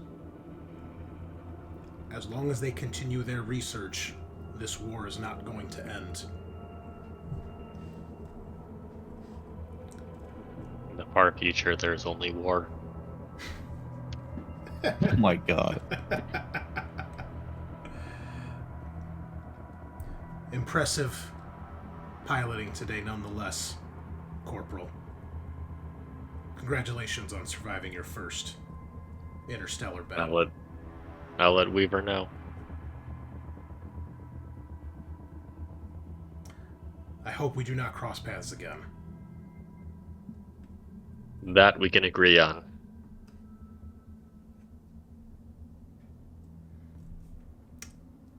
as long as they continue their research, this war is not going to end. In the far future, there's only war. Oh my god. Impressive piloting today, nonetheless, Corporal. Congratulations on surviving your first interstellar battle. I'll let Weaver know. I hope we do not cross paths again. That we can agree on.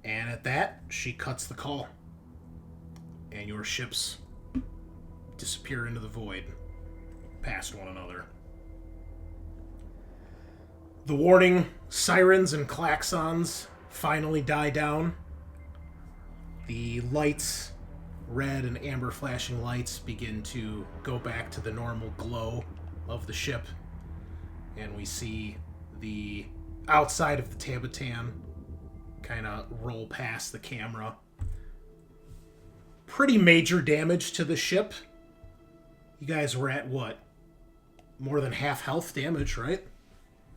And at that, she cuts the call. And your ships disappear into the void, past one another. The warning sirens and klaxons finally die down. The lights, red and amber flashing lights, begin to go back to the normal glow of the ship. And we see the outside of the Tabatan kind of roll past the camera. Pretty major damage to the ship. You guys were at what? More than half health damage, right?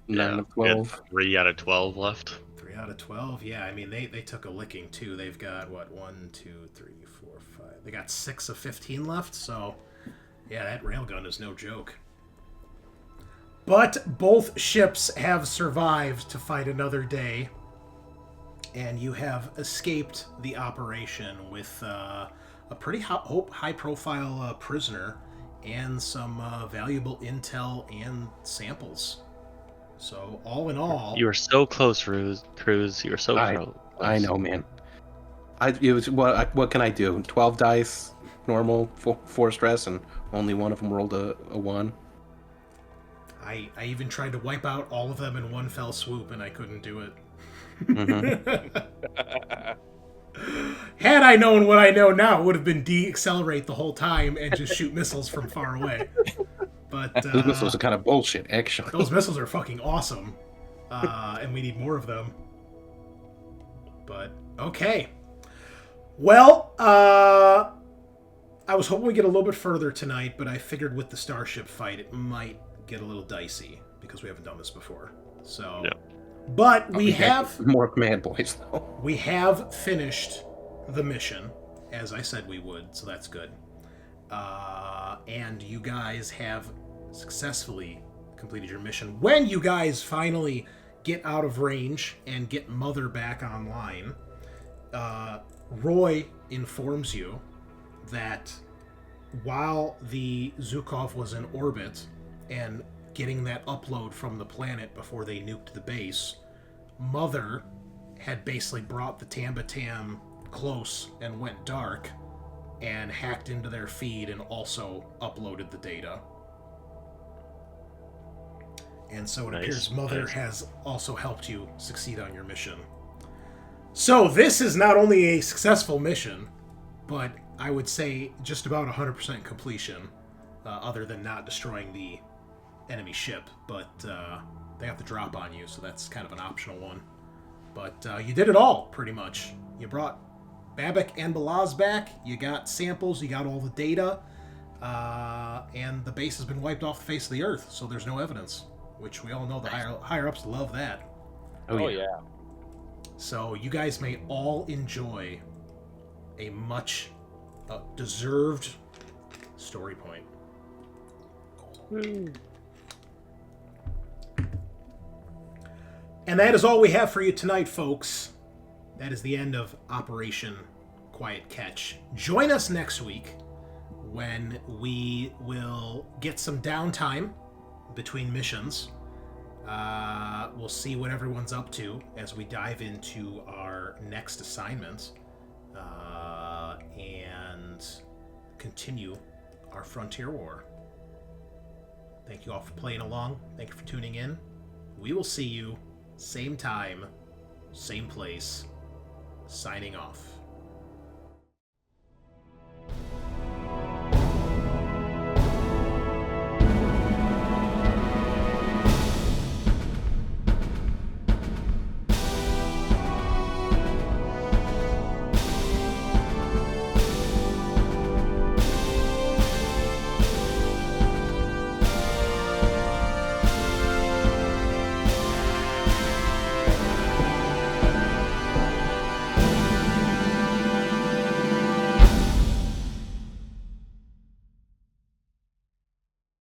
9 of we had 12. 3 out of 12 left. 3 out of 12. Yeah, I mean, they took a licking, too. They've got, what, 1, 2, 3, 4, 5. They got 6 of 15 left, so, yeah, that railgun is no joke. But both ships have survived to fight another day, and you have escaped the operation with a pretty high-profile prisoner and some valuable intel and samples. So, all in all... You were so close, Cruz. You were so close. I know, man. What can I do? 12 dice, normal, 4 stress, and only one of them rolled a 1. I even tried to wipe out all of them in one fell swoop, and I couldn't do it. Mm-hmm. Had I known what I know now, it would have been de-accelerate the whole time and just shoot missiles from far away. But Those missiles are kind of bullshit, actually. those missiles are fucking awesome, and we need more of them. But, okay. Well, I was hoping we'd get a little bit further tonight, but I figured with the Starship fight, it might get a little dicey, because we haven't done this before. So, Yeah. But we have... more command boys, though. We have finished the mission, as I said we would, so that's good. And you guys have successfully completed your mission. When you guys finally get out of range and get Mother back online, Roy informs you that while the Zukov was in orbit and getting that upload from the planet before they nuked the base, Mother had basically brought the Tambatam close and went dark and hacked into their feed and also uploaded the data. And so it appears Mother has also helped you succeed on your mission. So this is not only a successful mission, but I would say just about 100% completion, other than not destroying the enemy ship. But they have to drop on you, so that's kind of an optional one. But you did it all, pretty much. You brought Babak and Balaz back, you got samples, you got all the data, and the base has been wiped off the face of the Earth, so there's no evidence, which we all know the higher-ups love that. Oh yeah. So you guys may all enjoy a much deserved story point. And that is all we have for you tonight, folks. That is the end of Operation Quiet Catch. Join us next week when we will get some downtime between missions. We'll see what everyone's up to as we dive into our next assignment and continue our Frontier War. Thank you all for playing along. Thank you for tuning in. We will see you same time, same place. Signing off.